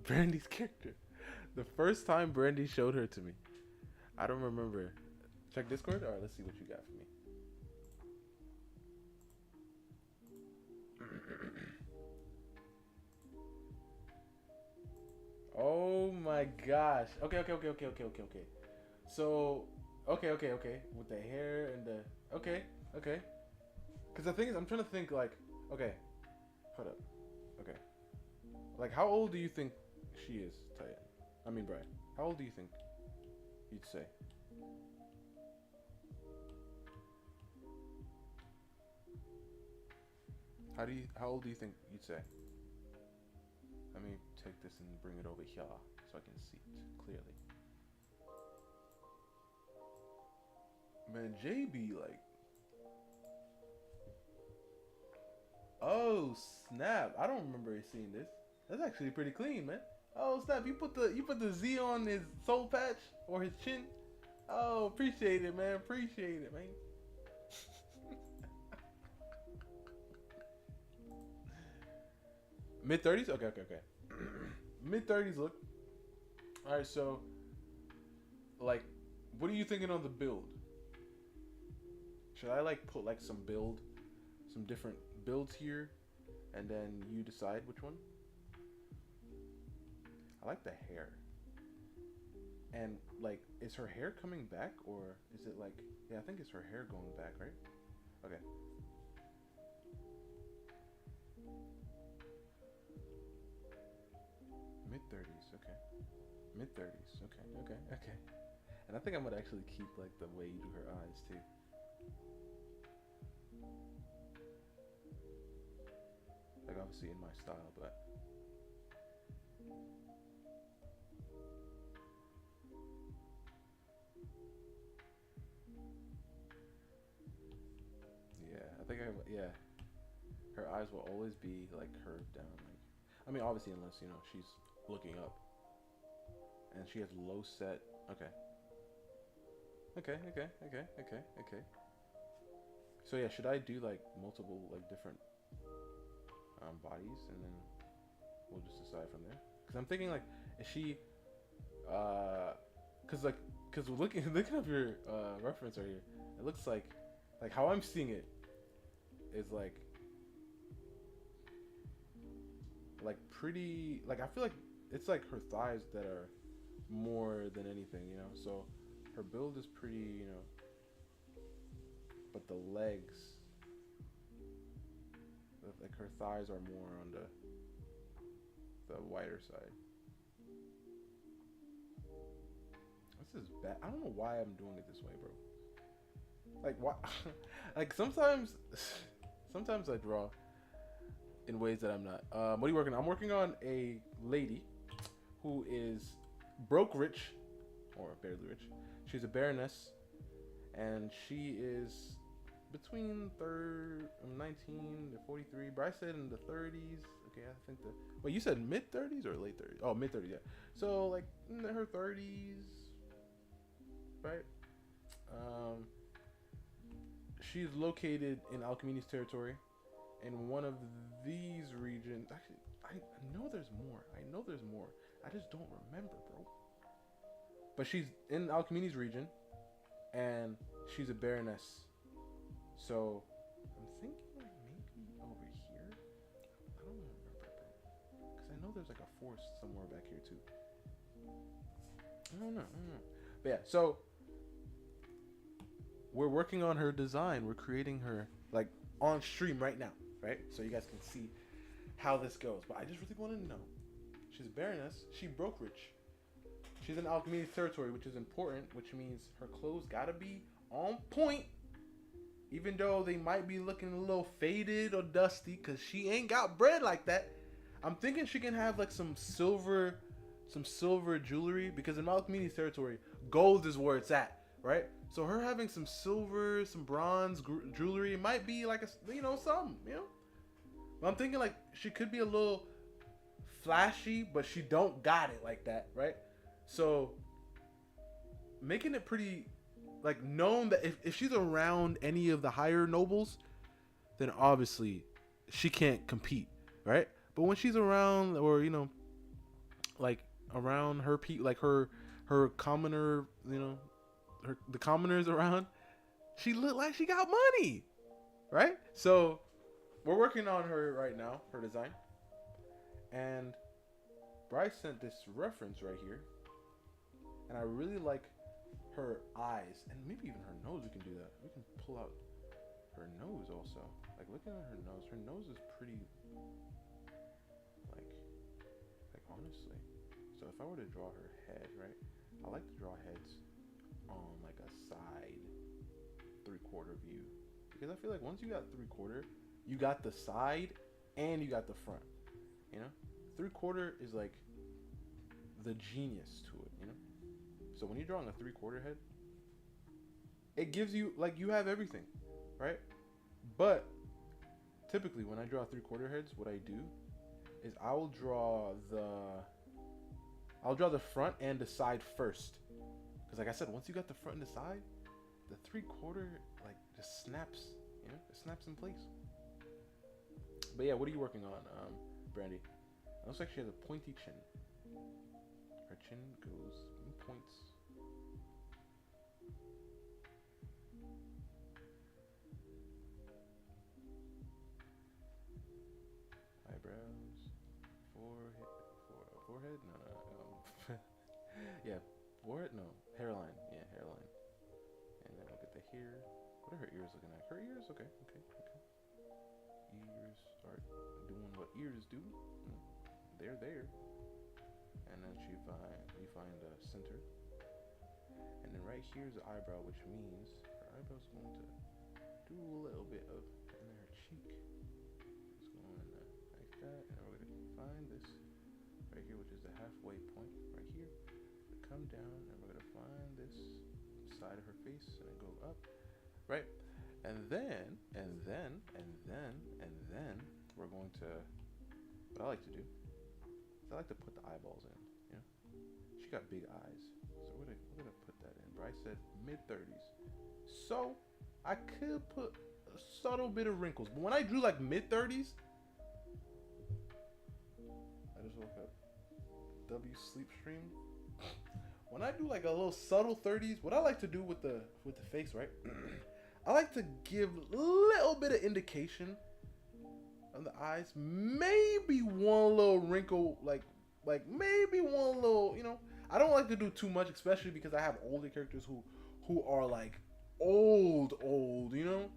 Brandy's character. The first time Brandy showed her to me. I don't remember. Check Discord. All right, let's see what you got for me. Oh my gosh. Okay. So, okay. With the hair and the okay. Because the thing is, I'm trying to think like, okay, hold up, okay, like how old do you think she is, Titan? I mean, Brian. How old do you think you'd say? How old do you think you'd say? Let me take this and bring it over here so I can see it clearly. Man, JB like, oh snap! I don't remember seeing this. That's actually pretty clean, man. Oh snap! You put the Z on his soul patch or his chin. Oh, appreciate it, man. Appreciate it, man. Mid 30s? Okay. Mid 30s look. All right, so like what are you thinking on the build? Should I like put like some different builds here and then you decide which one? I like the hair. And like is her hair coming back or is it like, yeah, I think it's her hair going back, right? Okay. Mid 30s, okay. Mid 30s, okay. And I think I might actually keep like the way you do her eyes too. Like obviously in my style, but yeah, yeah. Her eyes will always be like curved down. Like, I mean, obviously unless you know she's looking up, and she has low set. Okay. Okay. So yeah, should I do like multiple like different bodies and then we'll just decide from there? Because I'm thinking like, is she, cause like, because looking up your reference right here, it looks like how I'm seeing it is like pretty, like I feel like it's like her thighs that are more than anything, you know. So her build is pretty, you know, but the legs, like her thighs are more on the wider side. This is bad. I don't know why I'm doing it this way, bro. Like why? Like sometimes I draw in ways that I'm not. What are you working on? I'm working on a lady who is broke rich, or barely rich. She's a baroness, and she is between 19 to 43. But I said in the 30s. Okay, I think the. Wait, you said mid 30s or late 30s? Oh, mid 30s. Yeah. So like in her 30s, right? She's located in Alchemini's territory, in one of these regions. Actually, I know there's more. I just don't remember, bro. But she's in Alchemini's region, and she's a baroness. So I'm thinking maybe over here. I don't remember, bro. Because I know there's like a forest somewhere back here too. I don't know. But yeah, so we're working on her design. We're creating her like on stream right now, right? So you guys can see how this goes. But I just really want to know. She's a baroness. She broke rich. She's in Alchemini's territory, which is important, which means her clothes gotta be on point. Even though they might be looking a little faded or dusty, because she ain't got bread like that. I'm thinking she can have like some silver jewelry, because in Alchemini's territory, gold is where it's at, right? So her having some silver, some bronze jewelry, it might be like something, you know. But I'm thinking like she could be a little flashy, but she don't got it like that, right? So making it pretty like known that if she's around any of the higher nobles, then obviously she can't compete, right? But when she's around, or like around her like her commoner, the commoners around, she look like she got money, right? So we're working on her right now, her design, and Bryce sent this reference right here, and I really like her eyes, and maybe even her nose. We can do that. We can pull out her nose also. Like looking at her nose is pretty like honestly. So if I were to draw her head, right? I like to draw heads on like a side 3/4 view, because I feel like once you got 3/4, you got the side and you got the front. 3/4 is like the genius to it, So when you're drawing a 3/4 head, it gives you like you have everything, right? But typically when I draw 3/4 heads, what I do is I'll draw the front and the side first, because like I said, once you got the front and the side, the 3/4 like just snaps, it snaps in place. But yeah, what are you working on, Brandy? It looks like she has a pointy chin. Her chin goes in points. Eyebrows, forehead. No. Yeah, forehead. No, hairline. Yeah, hairline. And then look at the hair. What are her ears looking like? Her ears, okay. Ears are doing what ears do. They're there. And then you find the center. And then right here is the eyebrow, which means her eyebrow's going to do a little bit of, and then her cheek is going like that. And we're going to find this right here, which is the halfway point right here. We come down, and we're going to find this side of her face, and then go up, right? And then we're going to, what I like to do is I like to put the eyeballs in, She got big eyes, so we're gonna put that in. Bryce said mid-30s, so I could put a subtle bit of wrinkles. But when I drew like mid-30s, I just woke up. W sleep stream. when I do like a little subtle 30s, what I like to do with the face, right? I like to give a little bit of indication on the eyes, maybe one little wrinkle, like maybe one little, you know. I don't like to do too much, especially because I have older characters who are like old, you know,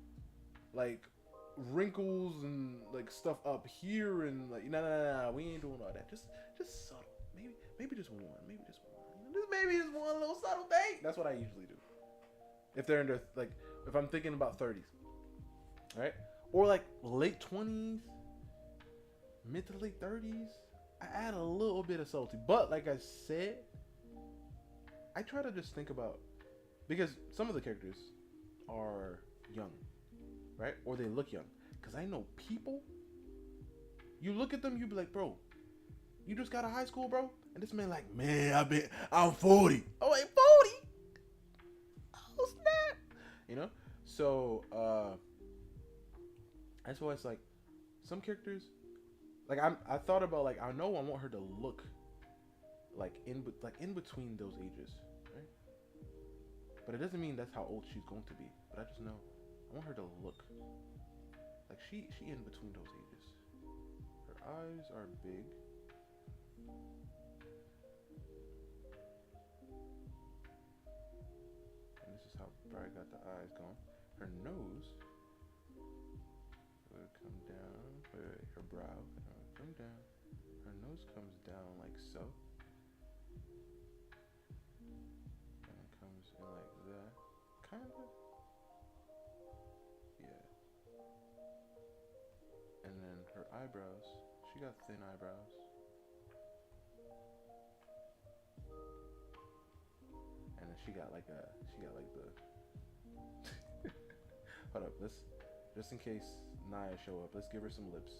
like wrinkles and like stuff up here and like nah, we ain't doing all that. Just subtle, maybe just one, maybe just one little subtle thing. That's what I usually do. If they're in their like, if I'm thinking about 30s, right, or like late 20s, mid to late 30s, I add a little bit of subtlety. But like I said, I try to just think about, because some of the characters are young, right? Or they look young. Because I know people, you look at them, you be like, bro, you just got out of high school, bro? And this man like, man, I'm 40. Oh, wait, 40? Oh, snap. You know? So, that's why it's like, some characters, like I thought about, like, I know I want her to look like in between those ages, right? But it doesn't mean that's how old she's going to be. But I just know I want her to look like she in between those ages. Her eyes are big. And this is how I got the eyes going. Her nose would come down. Wait, her brow would come down. Her nose comes down like so. And it comes in like that. Kinda. Yeah. And then her eyebrows. She got thin eyebrows. And then she got like the hold up, let's, just in case Naya show up, let's give her some lips.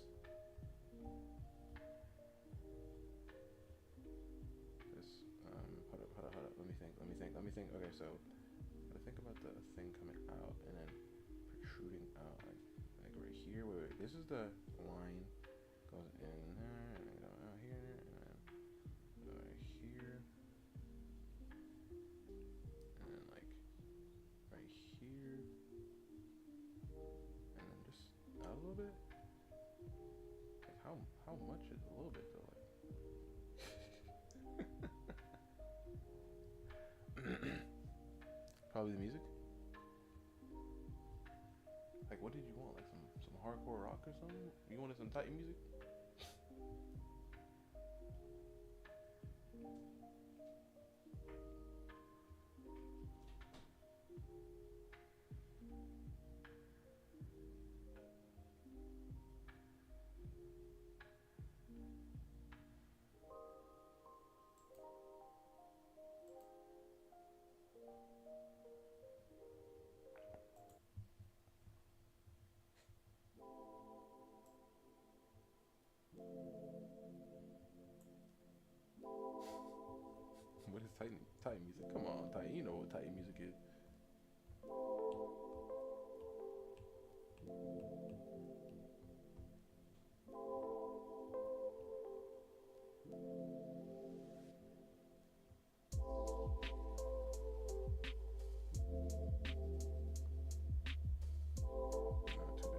This hold up, let me think. Okay, so I think about the thing coming out and then protruding out like right here. Wait, this is the line, goes in there and then go out here and then right here. And then like right here, and then just out a little bit. Like how much is a little bit though? Like probably the music. Like what did you want? Like some hardcore rock or something? You wanted some Titan music? What is Titan music? Come on, Titan. You know what Titan music is. Not too big.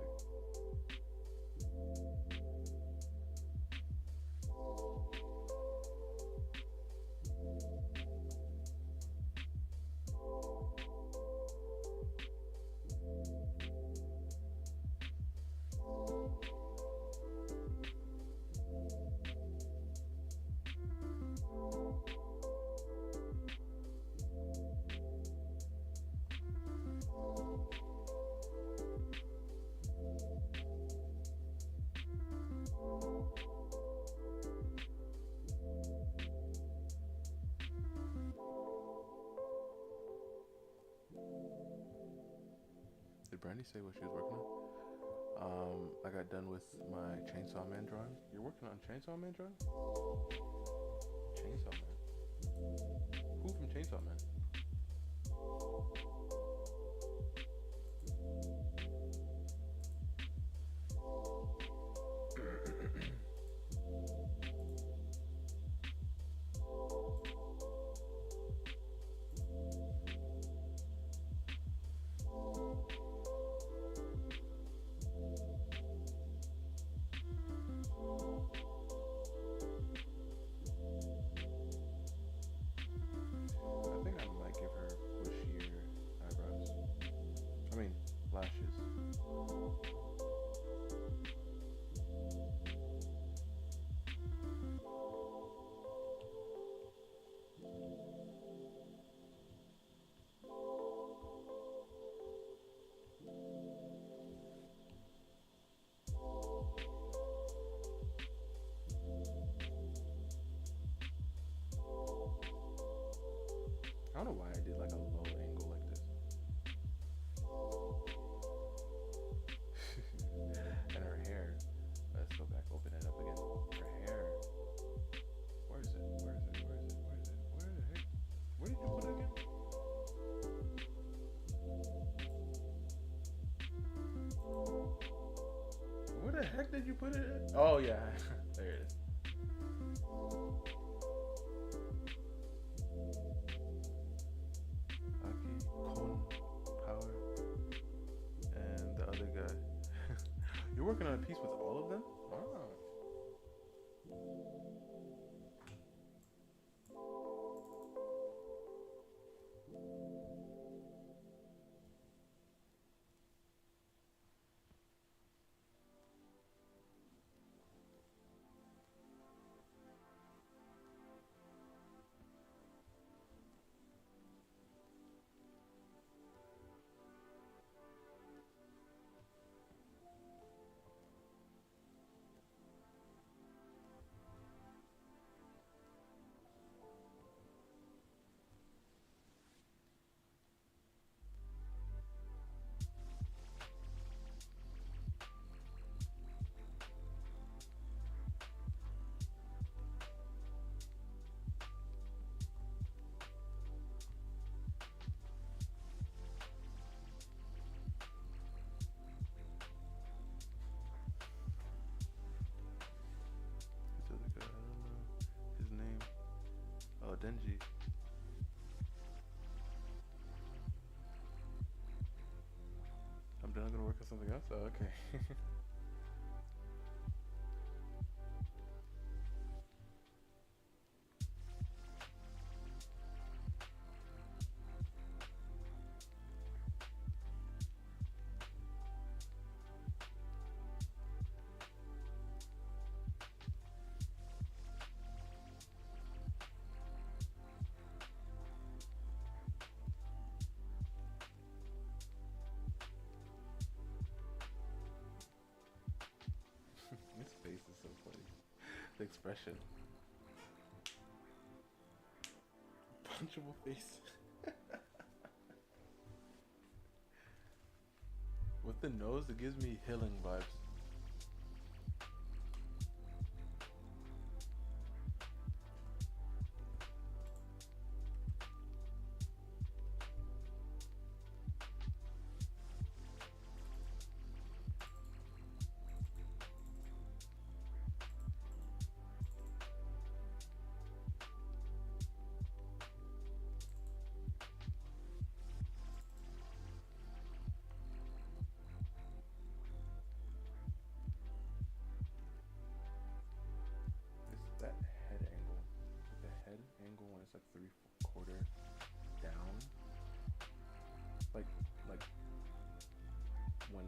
Did Brandy say what she was working on? I got done with my Chainsaw Man drawing. You're working on Chainsaw Man drawing? Chainsaw Man. Who from Chainsaw Man? I don't know why I did like a low angle like this. And her hair. Let's go back, open it up again. Her hair. Where is it? Where is it? Where is it? Where is it? Where the heck? Where did you put it again? Where the heck did you put it? Oh yeah, there it is. Aki, Kon, Power, and the other guy. You're working on a piece with all of them? Oh. This other guy, I don't know his name. Oh, Denji. I'm done. I'm gonna work on something else. Oh, okay. His face is so funny. The expression. Punchable face. With the nose, it gives me healing vibes. That head angle, the head angle when it's like 3/4 down, like when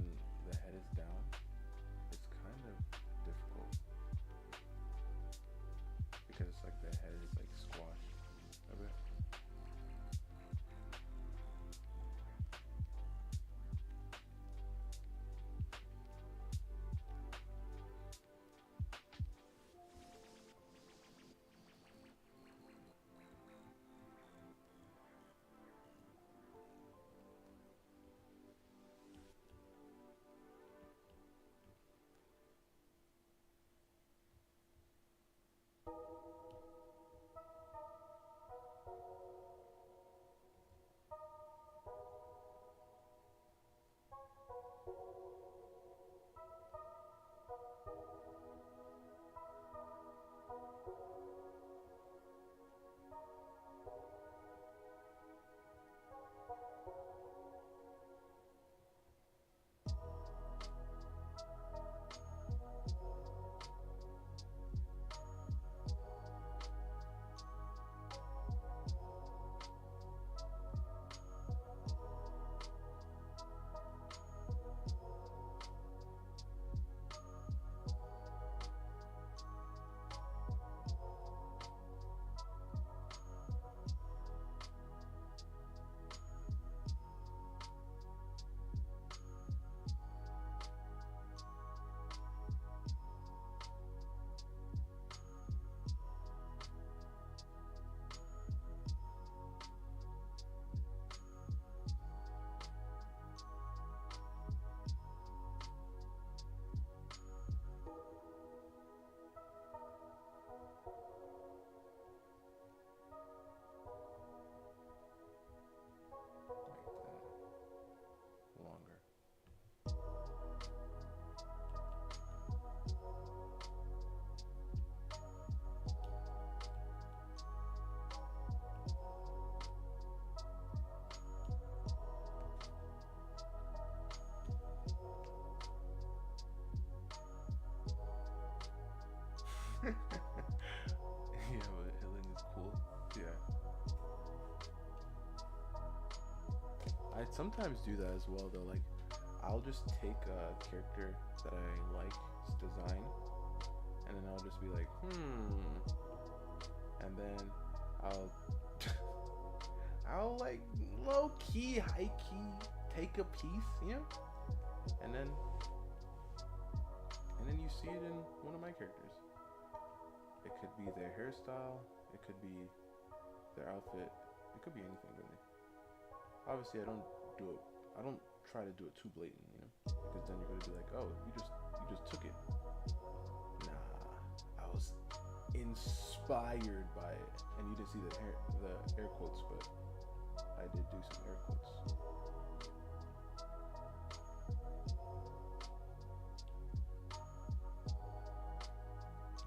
the head is down, it's kind of difficult because it's like the head is like squashed a bit. I sometimes do that as well though. Like, I'll just take a character that I like its design, and then I'll just be like, and then I'll I'll like low key, high key take a piece, you know, and then you see it in one of my characters. It could be their hairstyle, it could be their outfit, it could be anything really. Obviously, I don't try to do it too blatant, you know, because then you're gonna be like, oh, you just took it. Nah, I was inspired by it, and you didn't see the air quotes, but I did do some air quotes.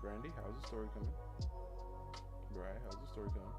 Brandy, how's the story coming? Bri, how's the story going?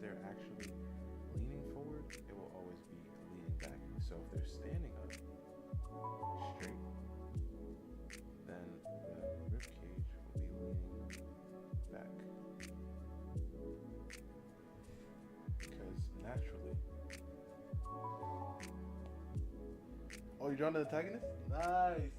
They're actually leaning forward, it will always be leaning back. So if they're standing up straight, then the rib cage will be leaning back. Because naturally. Oh, you're drawing the antagonist? Nice.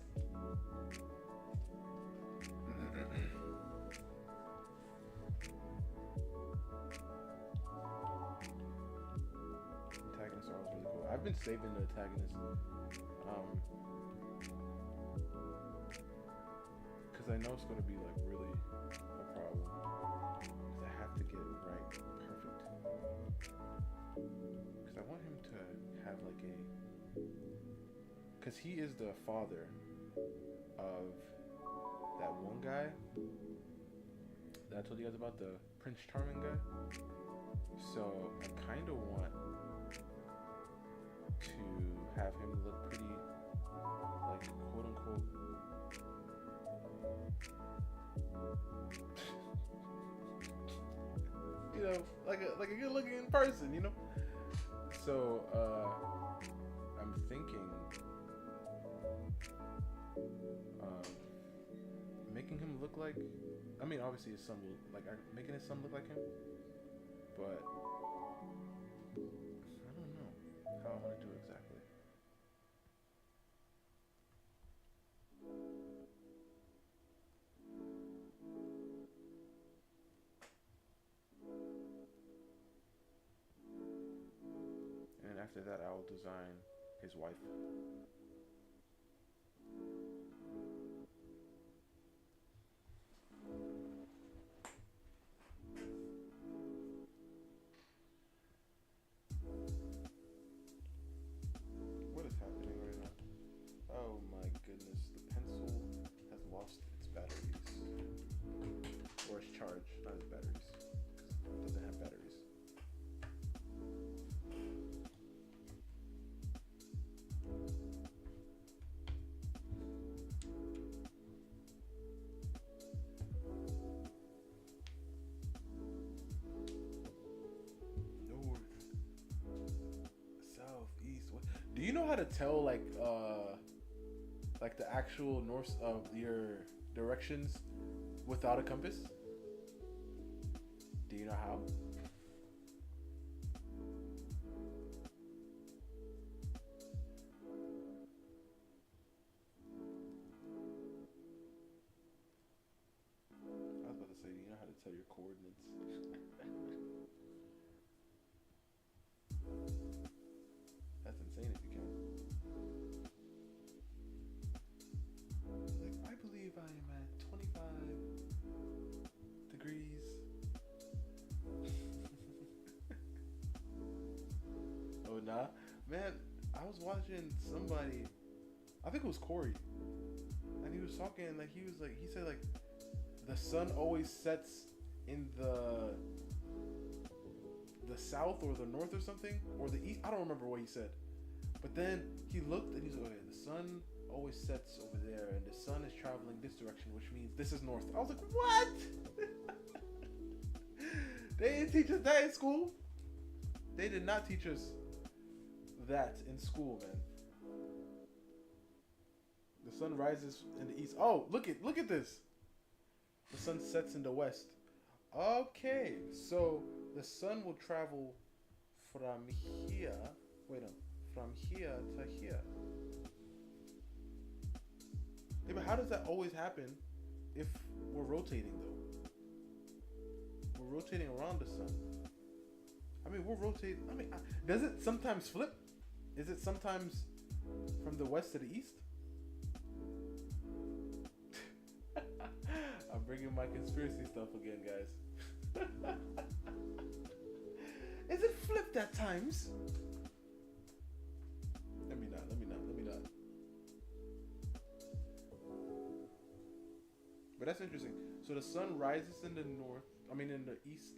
I've been saving the antagonist, because I know it's going to be like really a problem, because I have to get it right perfect, because I want him to have like because he is the father of that one guy that I told you guys about, the Prince Charming guy. So I kind of want to have him look pretty, like, quote unquote, you know, like a good looking person, you know. So I'm thinking making him look like, I mean, obviously his son will, like, making his son look like him, but I don't know how I want to do it exactly. And after that, I will design his wife. What is happening right now? Oh my goodness, the pencil has lost its batteries. Or its charge, not its batteries. It doesn't have batteries. Do you know how to tell like the actual north of your directions without a compass? Do you know how? I was about to say, do you know how to tell your coordinates? That's insane if you can. Like, I believe I am at 25 degrees. Oh, nah. Man, I was watching somebody, I think it was Corey, and he was talking, like, he said, like, the sun always sets in the south or the north or something, or the east. I don't remember what he said. But then he looked and he's like, okay, the sun always sets over there, and the sun is traveling this direction, which means this is north. I was like, what? They didn't teach us that in school. They did not teach us that in school, man. The sun rises in the east. Oh, look at this. The sun sets in the west. Okay, so the sun will travel from here. Wait a minute. From here to here. Yeah, but how does that always happen if we're rotating, though? We're rotating around the sun. I mean, we're rotating. I mean, does it sometimes flip? Is it sometimes from the west to the east? I'm bringing my conspiracy stuff again, guys. Is it flipped at times? Let me not. But that's interesting. So the sun rises in the north. I mean, in the east.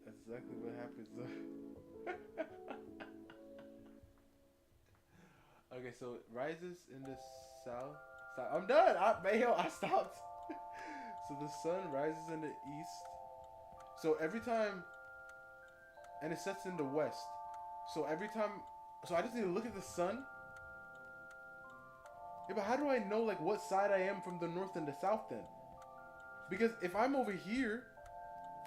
That's exactly what happens. Okay, so it rises in the south. I'm done. I stopped. So the sun rises in the east. So every time, and it sets in the west. So every time, so I just need to look at the sun. Yeah, but how do I know like what side I am from the north and the south then? Because if I'm over here,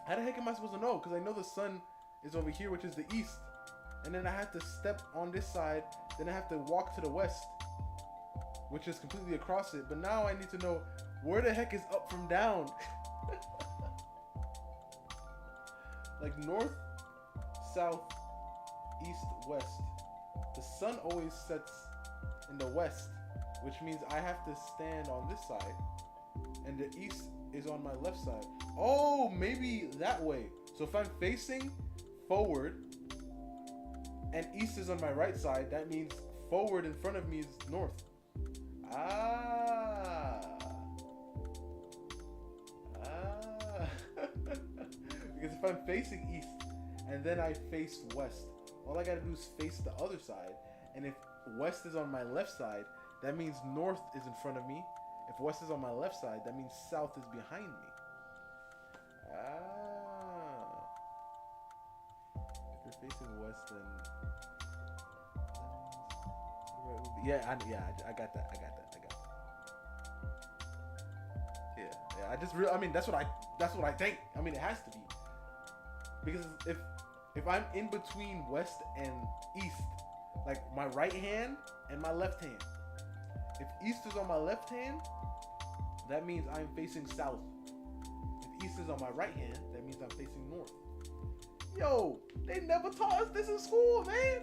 how the heck am I supposed to know? Because I know the sun is over here, which is the east. And then I have to step on this side. Then I have to walk to the west, which is completely across it. But now I need to know where the heck is up from down. Like north, south, east, west. The sun always sets in the west, which means I have to stand on this side, and the east is on my left side. Oh, maybe that way. So if I'm facing forward and east is on my right side, that means forward in front of me is north. Because if I'm facing east and then I face west, all I gotta do is face the other side. And if west is on my left side, that means north is in front of me. If west is on my left side, that means south is behind me. If you're facing west, then I got that. Yeah. I mean, that's what I think. I mean, it has to be, because if I'm in between west and east, like my right hand and my left hand, if east is on my left hand, that means I'm facing south. If east is on my right hand, that means I'm facing north. Yo, they never taught us this in school, man.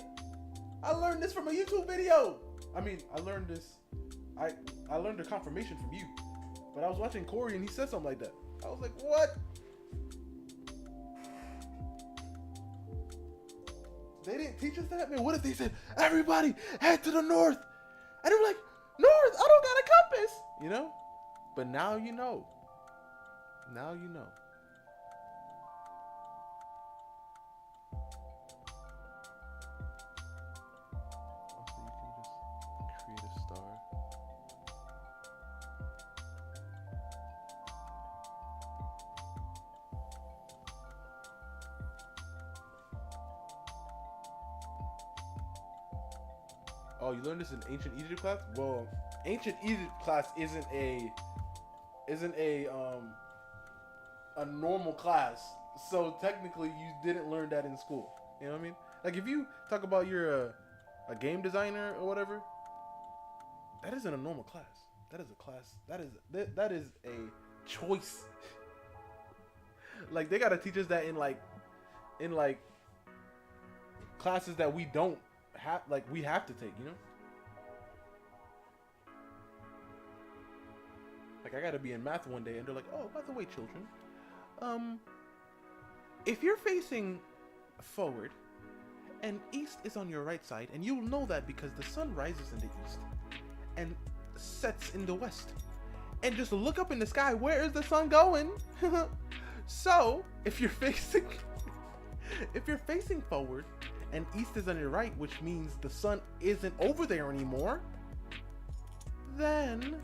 I learned this from a YouTube video. I mean, I learned this. I learned the confirmation from you. But I was watching Corey and he said something like that. I was like, what? They didn't teach us that? Man, what if they said, everybody head to the north? And they were like, north? I don't got a compass. You know? But now you know. Now you know. Also, you can just create a star. Oh, you learned this in ancient Egypt class? Well, ancient Egypt class isn't a normal class. So technically, you didn't learn that in school. You know what I mean? Like if you talk about you're a game designer or whatever, that isn't a normal class. That is a class. That is a choice. Like they gotta teach us that in classes that we don't have, like we have to take. You know? Like I gotta be in math one day, and they're like, "Oh, by the way, children, if you're facing forward, and east is on your right side, and you'll know that because the sun rises in the east and sets in the west. And just look up in the sky, where is the sun going? So, if you're facing forward and east is on your right, which means the sun isn't over there anymore, then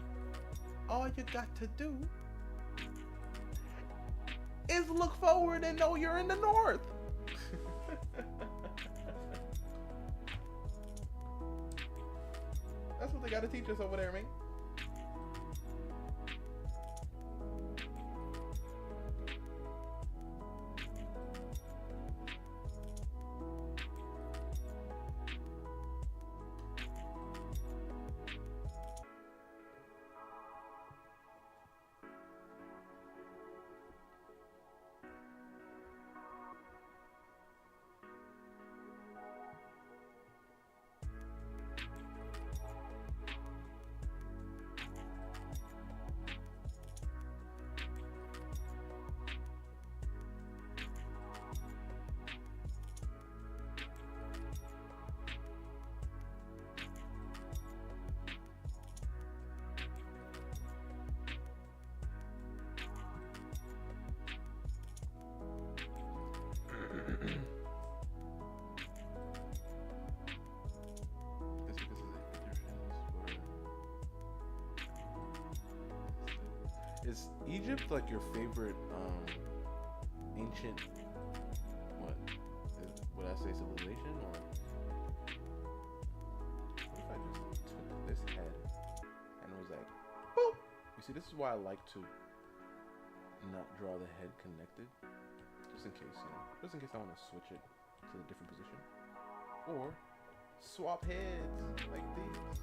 all you got to do is look forward and know you're in the north." That's what they gotta teach us over there, man. Is Egypt like your favorite ancient would I say civilization, or what if I just took this head and was like boop? You see, this is why I like to not draw the head connected, just in case, just in case I want to switch it to a different position or swap heads like these.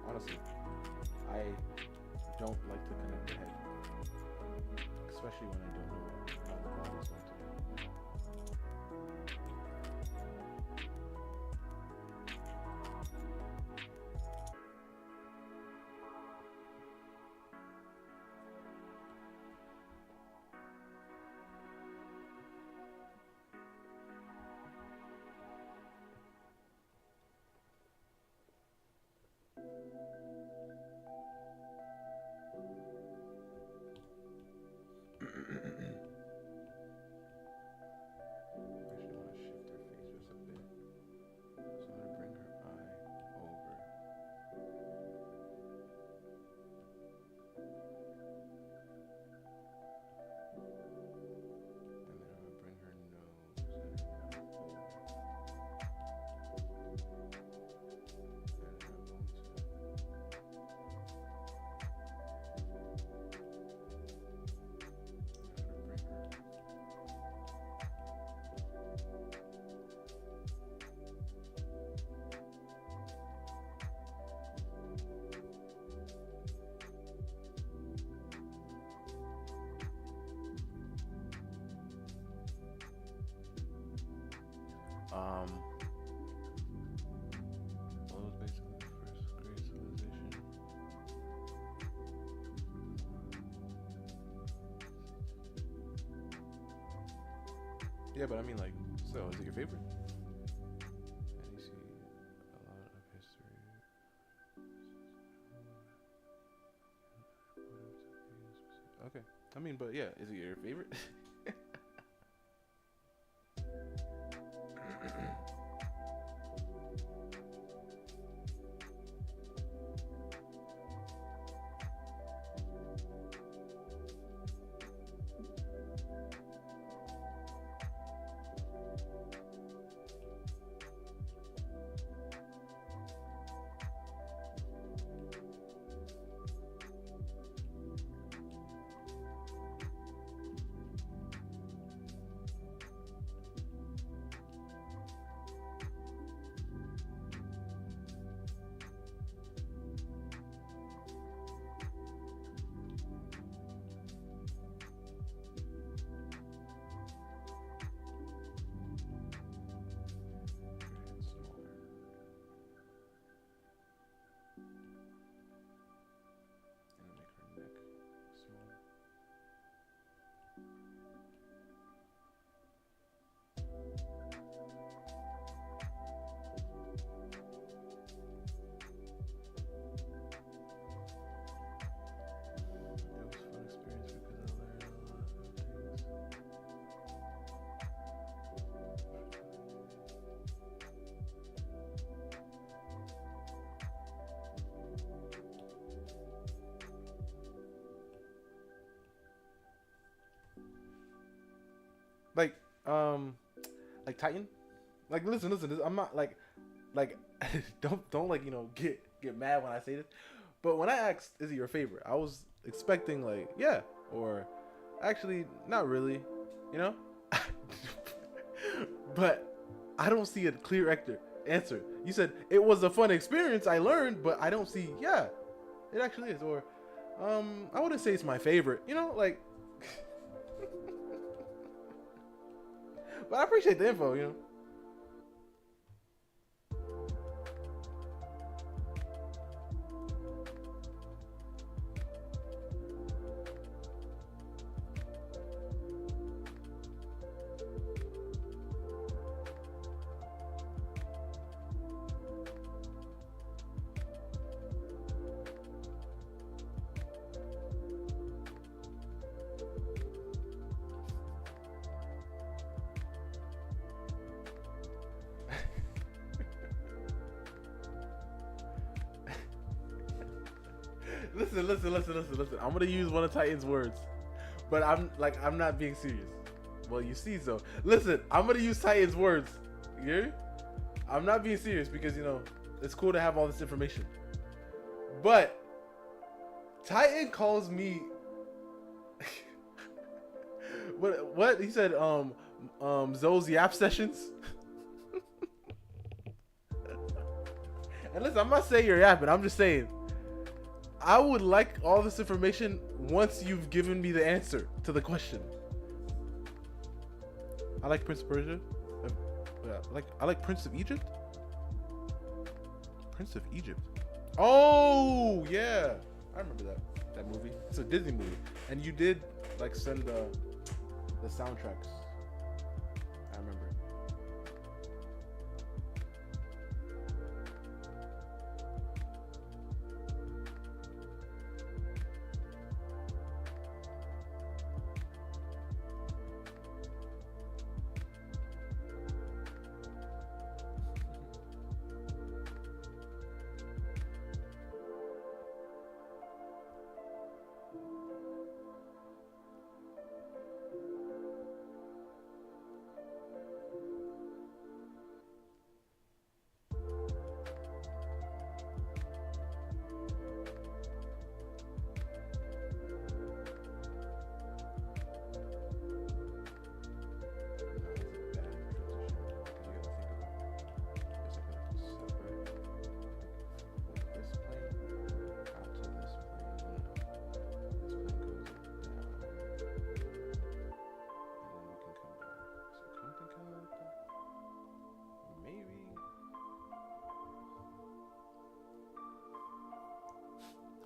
Honestly, I don't like to connect the head, especially when I don't know how the body is going to be. Well, it was basically the first great civilization. Yeah, but I mean, like, so is it your favorite? And you see a lot of history. Okay, I mean, but yeah, is it your favorite? Like like Titan. Like listen. I'm not like don't like get mad when I say this. But when I asked, is it your favorite? I was expecting like yeah or actually not really, you know. But I don't see a clear answer. You said it was a fun experience. I learned, but I don't see. Yeah, it actually is. Or, I wouldn't say it's my favorite. You know, like. But I appreciate the info. You know. Listen. I'm gonna use one of Titan's words, but I'm not being serious. Well, you see, so listen. I'm gonna use Titan's words. You hear me? I'm not being serious because it's cool to have all this information. But Titan calls me. What he said? Zoe's Yap sessions. And listen, I'm not saying you're yapping. I'm just saying. I would like all this information once you've given me the answer to the question. I like Prince of Persia. I like Prince of Egypt. Prince of Egypt. Oh yeah, I remember that movie. It's a Disney movie, and you did like send the soundtracks. I remember.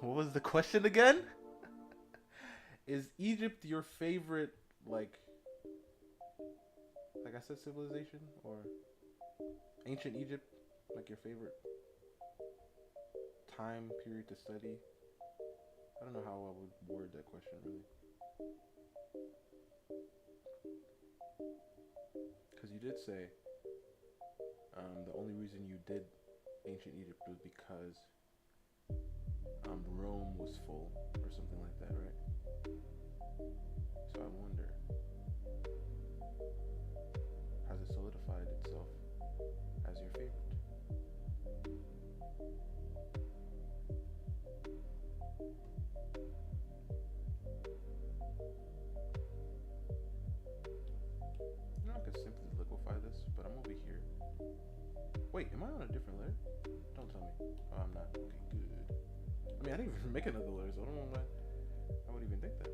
What was the question again? Is Egypt your favorite, like I said, civilization? Or ancient Egypt, like your favorite time period to study? I don't know how I would word that question, really. Because you did say the only reason you did ancient Egypt was because Rome was full or something like that, right? So I wonder, has it solidified itself as your favorite? You know, I could simply liquefy this, but I'm over here. Wait, am I on a different layer? Don't tell me. Oh, I'm not. Okay, good. I mean, I didn't even make another layer, so I don't know why I would even think that.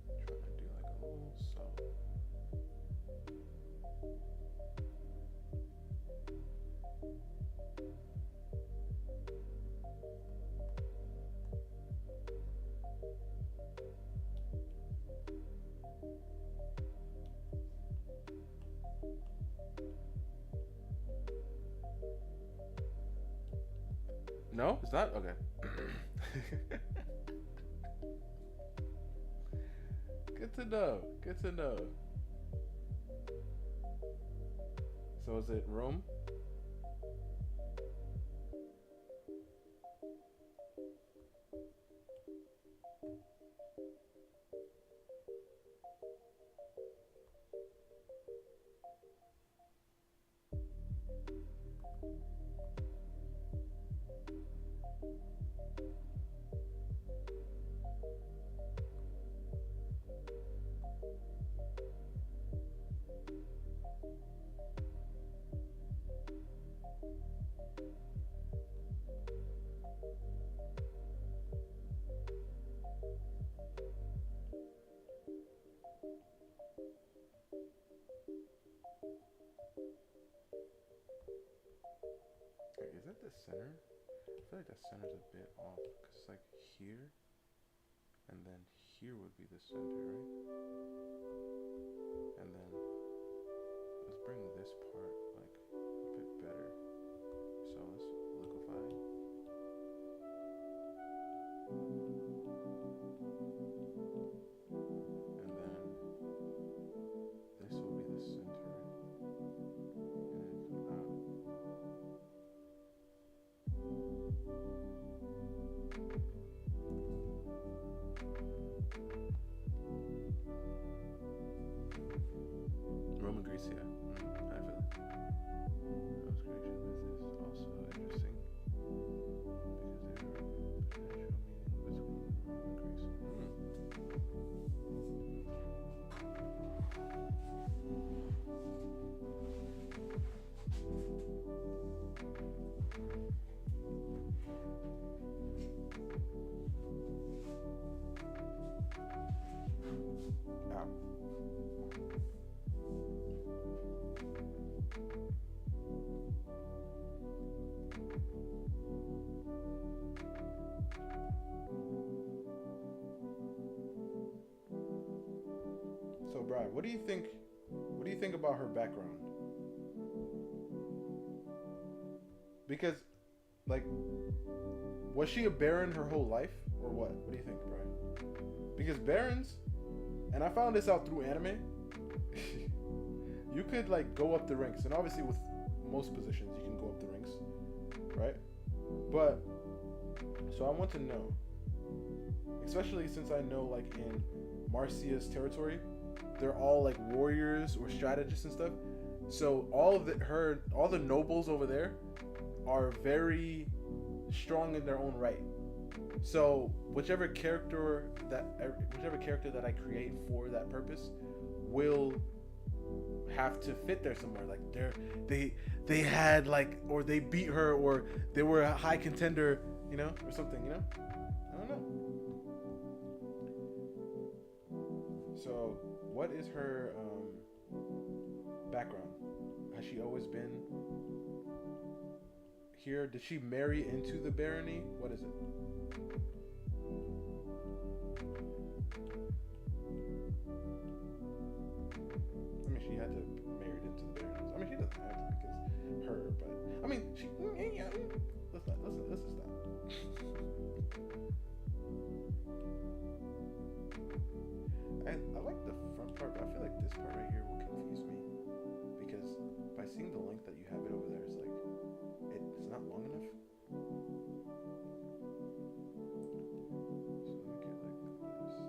Trying to do like a little solid. No, it's not. Okay. Good to know. Good to know. So is it Rome? Wait, is that the center? I feel like that center's a bit off because it's like here, and then here would be the center, right? And then let's bring this part like a bit better. So let's liquefy. And then this will be the center. And then come out. Roman Greece, yeah. I feel it. Rome's creation myth is also interesting because they were a potential meeting between Rome and Greece. Ow. So, Brian, what do you think? What do you think about her background? Because, like, was she a baron her whole life, or what? What do you think, Brian? Because barons, and I found this out through anime, you could like go up the ranks, and obviously with most positions you can go up the ranks, right? But so I want to know, especially since I know like in Marcia's territory, they're all like warriors or strategists and stuff. So all the nobles over there are very strong in their own right. So whichever character that I create for that purpose will have to fit there somewhere. Like they had like, or they beat her, or they were a high contender, you know, or something, you know. I don't know. So what is her background? Has she always been here? Did she marry into the barony? What is it? I mean, she had to marry into the baronies. I mean, she doesn't have to because her, but I mean, she. Yeah, let's just stop. I like the front part, but I feel like this part right here will confuse me because by seeing the length that you have it over there, it's like it's not long enough. So let me get like this.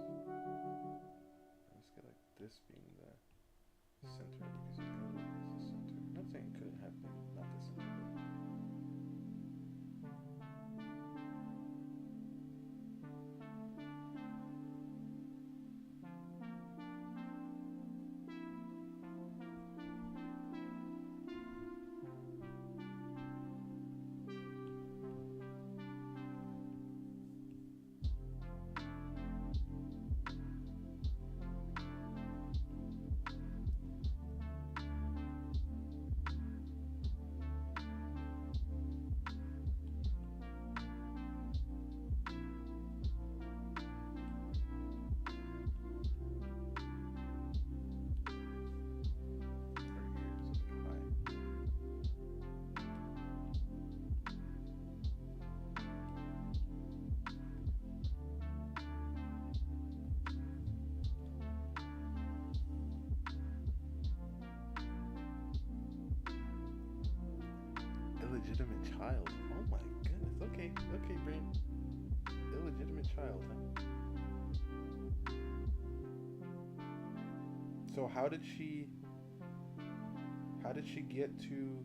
Let's get like this being the center because you got it as the center. I'm not saying it couldn't have been not the center, but illegitimate child. Oh my goodness. Okay, okay, brain. Illegitimate child, huh? So how did she get to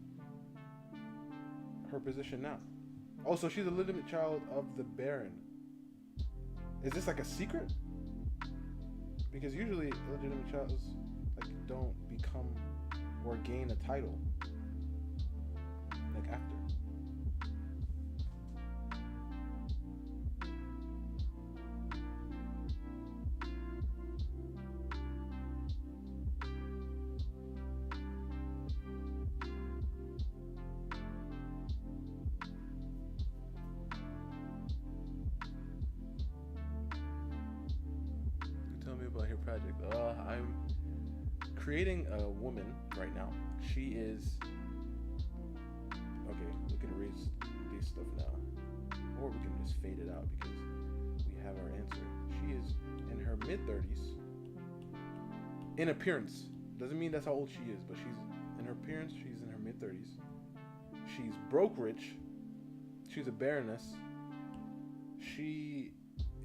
her position now? Oh, so she's a legitimate child of the Baron. Is this like a secret? Because usually illegitimate childs like don't become or gain a title like after. Tell me about your project. I'm creating a woman right now. She is okay. We can erase this stuff now, or we can just fade it out because we have our answer. She is in her mid-30s. In appearance, doesn't mean that's how old she is, but she's in her appearance. She's in her mid-30s. She's broke rich. She's a baroness. She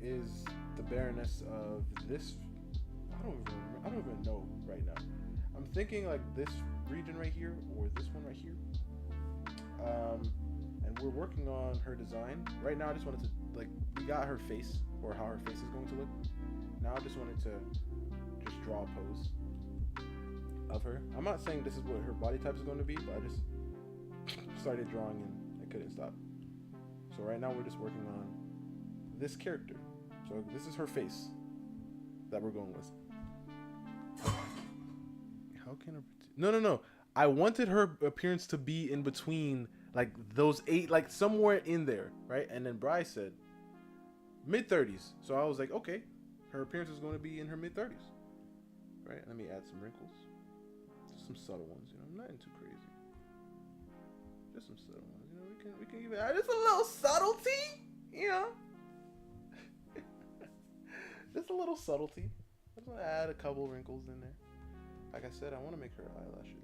is the baroness of this. I don't even know right now. I'm thinking like this region right here or this one right here. And we're working on her design. Right now I just wanted to like, we got her face or how her face is going to look. Now I just wanted to just draw a pose of her. I'm not saying this is what her body type is going to be, but I just started drawing and I couldn't stop. So right now we're just working on this character. So this is her face that we're going with. How can her... No. I wanted her appearance to be in between, like, those 8, like, somewhere in there, right? And then Bryce said mid-30s. So I was like, okay, her appearance is going to be in her mid-30s, right? Let me add some wrinkles. Just some subtle ones, you know, nothing too crazy. Just some subtle ones, you know, we can even add just a little subtlety, you know? Just a little subtlety. I'm going to add a couple wrinkles in there. Like I said, I want to make her eyelashes.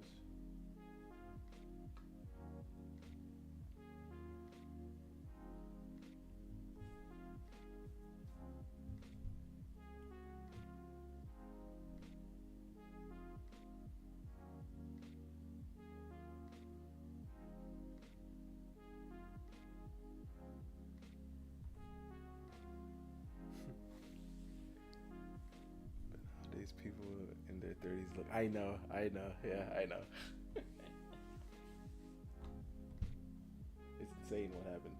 People in their 30s look. I know. Yeah, I know. It's insane what happened.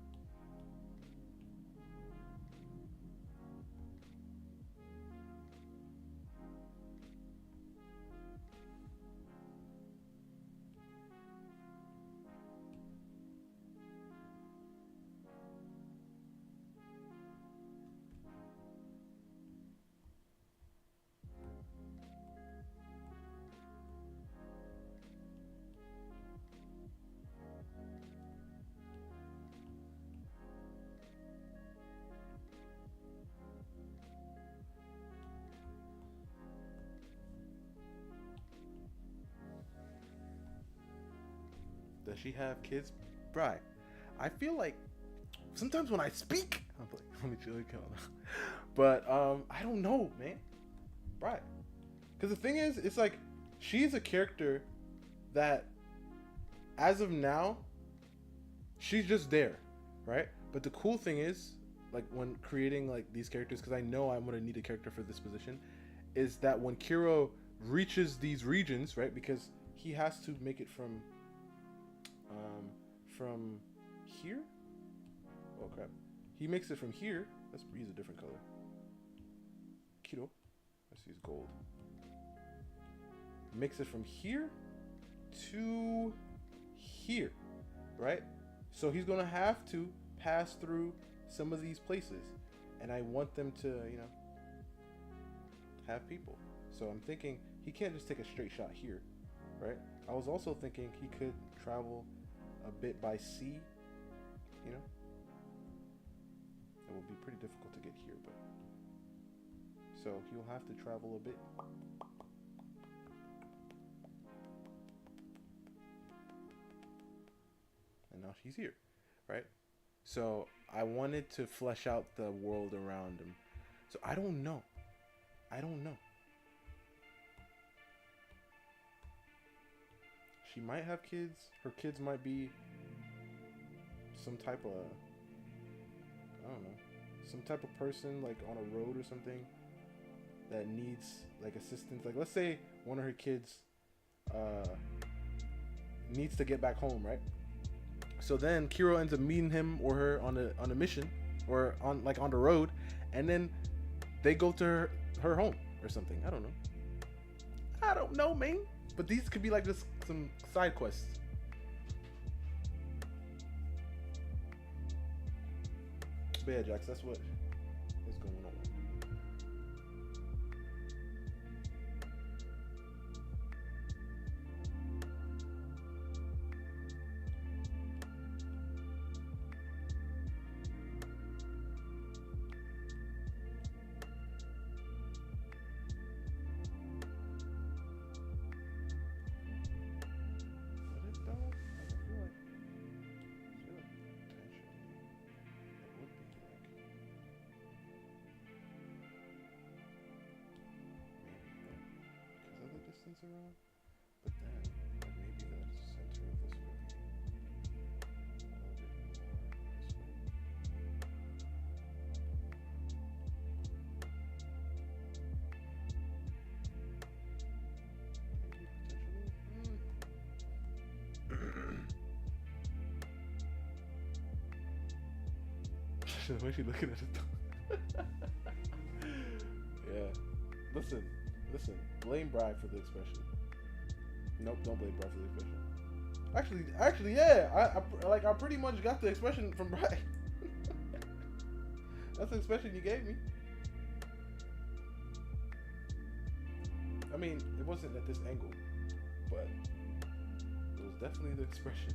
Does she have kids? Bri, I feel like sometimes when I speak, I'm like, let me chill. But I don't know, man. Bri, because the thing is, it's like she's a character that, as of now, she's just there, right? But the cool thing is, like when creating like these characters, because I know I'm gonna need a character for this position, is that when Kiro reaches these regions, right? Because he has to make it from here. Oh crap! He makes it from here. Let's use a different color. Kiro, let's use gold. Makes it from here to here, right? So he's gonna have to pass through some of these places, and I want them to, you know, have people. So I'm thinking he can't just take a straight shot here, right? I was also thinking he could travel a bit by sea, you know. It will be pretty difficult to get here, but so he'll have to travel a bit. And now he's here, right? So I wanted to flesh out the world around him. So I don't know. I don't know. She might have kids. Her kids might be some type of, I don't know, some type of person like on a road or something that needs like assistance. Like let's say one of her kids needs to get back home, right? So then Kiro ends up meeting him or her on a mission or on the road, and then they go to her home or something. I don't know, man. But these could be like just some side quests. But yeah, Jax, that's what is going on. Around, but then like maybe the center of this would be a little bit more this way. Maybe potentially. Why is she looking at it? Yeah. Listen. Blame Bri for the expression. Nope, don't blame Bri for the expression. Actually, yeah. I pretty much got the expression from Bri. That's the expression you gave me. I mean, it wasn't at this angle, but it was definitely the expression.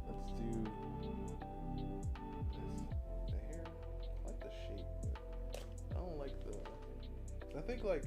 Let's do this. The hair, I like the shape, but I don't like the. I think like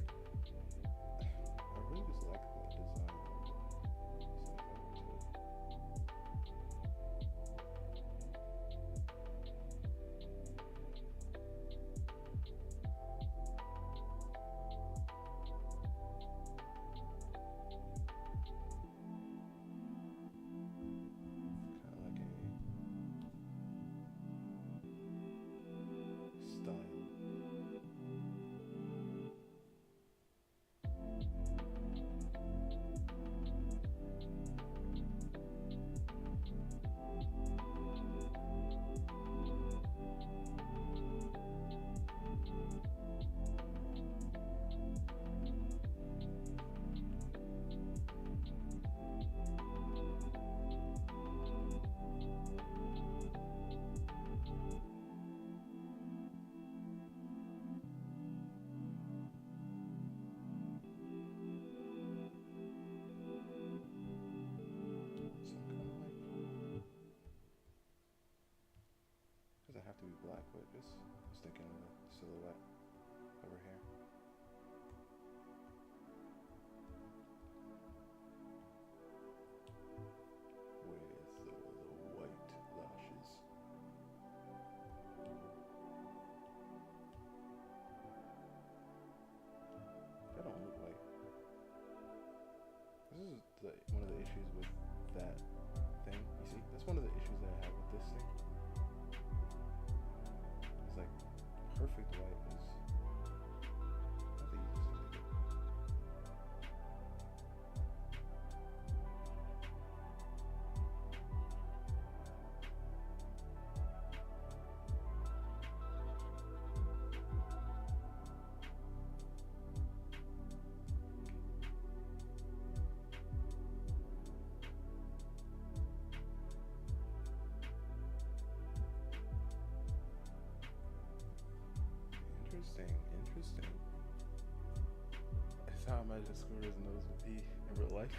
how I imagine Squirtle's nose would be in real life.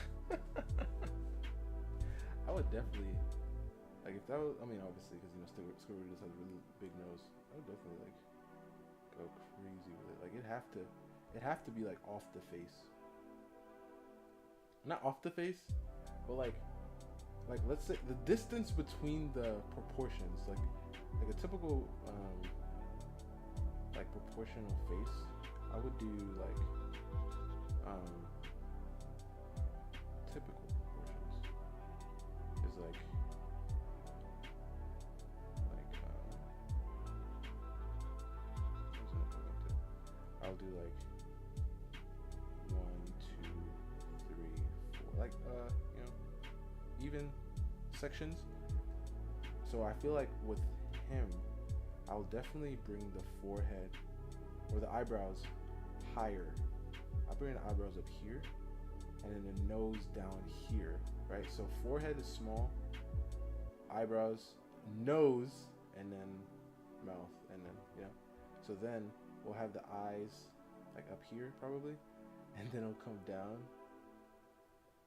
I would definitely, like, if that was, I mean, obviously, because, you know, Squirtle just has a really big nose. I would definitely, like, go crazy with it. Like, it'd have to be, like, off the face. Not off the face, but, like, let's say the distance between the proportions, like a typical, like, proportional face, I would do, like, typical proportions is like I'll do like 1, 2, 3, 4, like you know, even sections. So I feel like with him, I'll definitely bring the forehead or the eyebrows higher. I'll bring the eyebrows up here, and then the nose down here, right? So forehead is small, eyebrows, nose, and then mouth, and then, you know. So then we'll have the eyes like up here probably, and then it'll come down,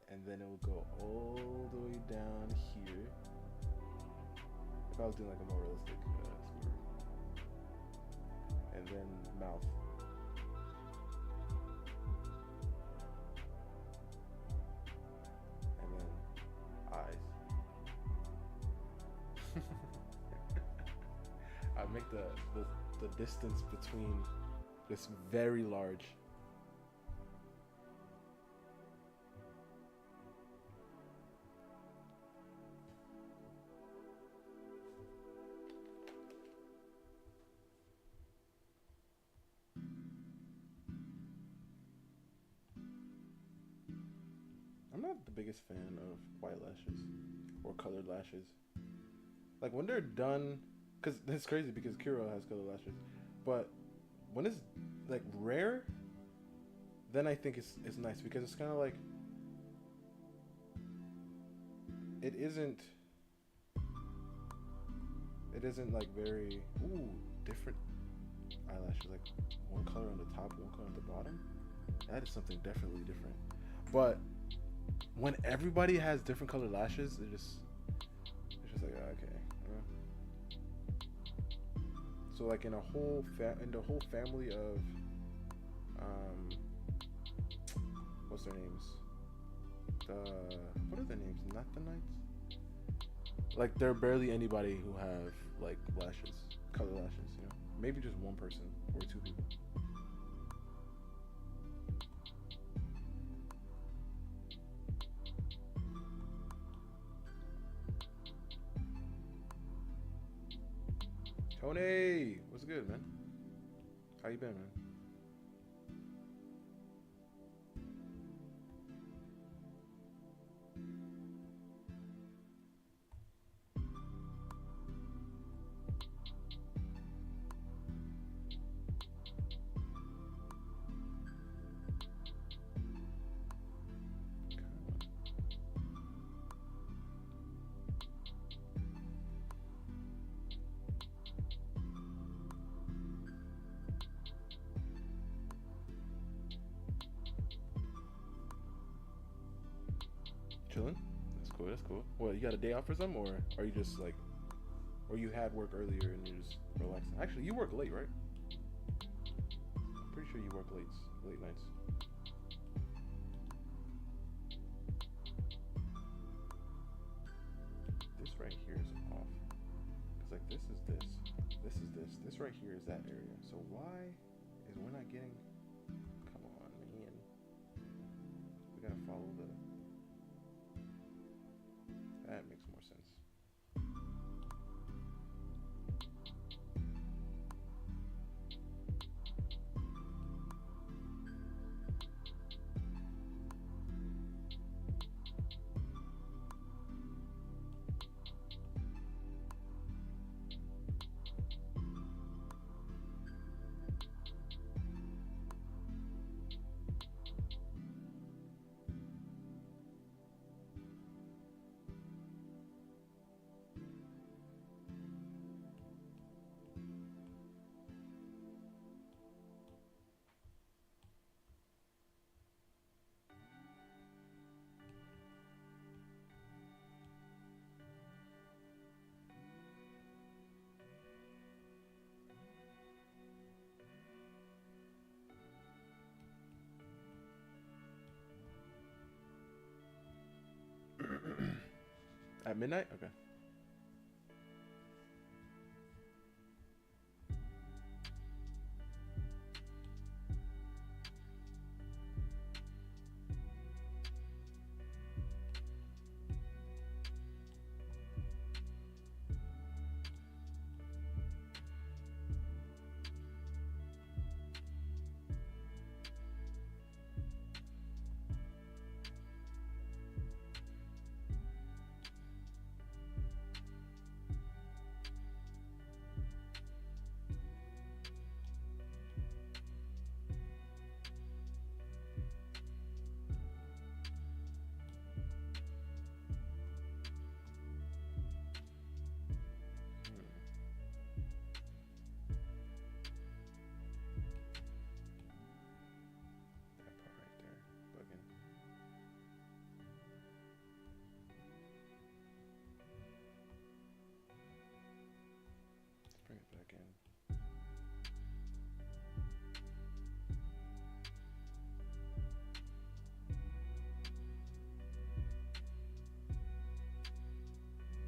and then it will go all the way down here. If I was doing like a more realistic Squirtle. And then mouth. And then eyes. I make the distance between this very large. I'm not the biggest fan of white lashes or colored lashes. Like when they're done, because it's crazy because Kiro has colored lashes, but when it's like rare, then I think it's nice because it's kind of like it isn't like very different eyelashes, like one color on the top, one color on the bottom. That is something definitely different. But when everybody has different colored lashes, it's just like, okay. So like in the whole family of what's their names? What are their names? Not the Knights. Like there are barely anybody who have like lashes, color lashes. You know, maybe just one person or two people. Tony, what's good, man? How you been, man? Chilling? That's cool, that's cool. What, you got a day off or something? Or are you just like, or you had work earlier and you're just relaxing? Actually, you work late, right? I'm pretty sure you work late nights. This right here is off. Because like this is this. This is this. This right here is that area. So why is we're not getting, come on, man. We gotta follow the, that makes more sense. At midnight? Okay. That part right there. Bugging. Let's bring it back in.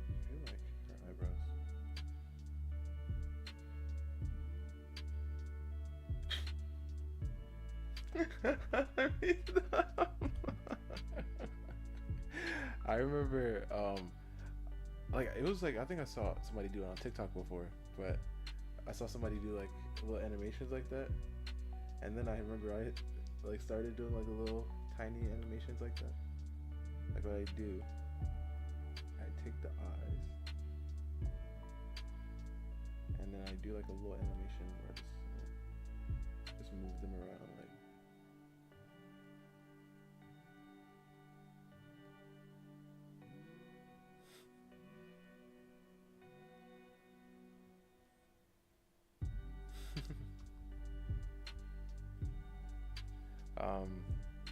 I feel like her eyebrows. I remember, like it was like I think I saw somebody do it on TikTok before, but I saw somebody do like little animations like that, and then I remember I like started doing like the little tiny animations like that. Like what I do, I take the eyes, and then I do like a little animation where I just move them around like.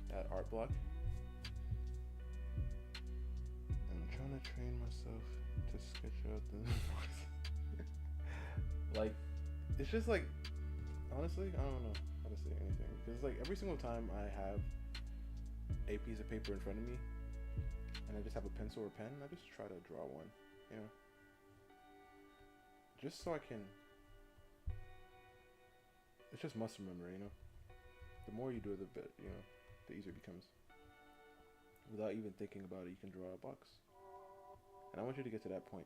That art block. And I'm trying to train myself to sketch out the like, it's just like, honestly, I don't know how to say anything. Because like every single time I have a piece of paper in front of me and I just have a pencil or pen, I just try to draw one, you know? Just so I can, it's just muscle memory, you know? The more you do it, the better, you know, the easier it becomes. Without even thinking about it, you can draw a box. And I want you to get to that point,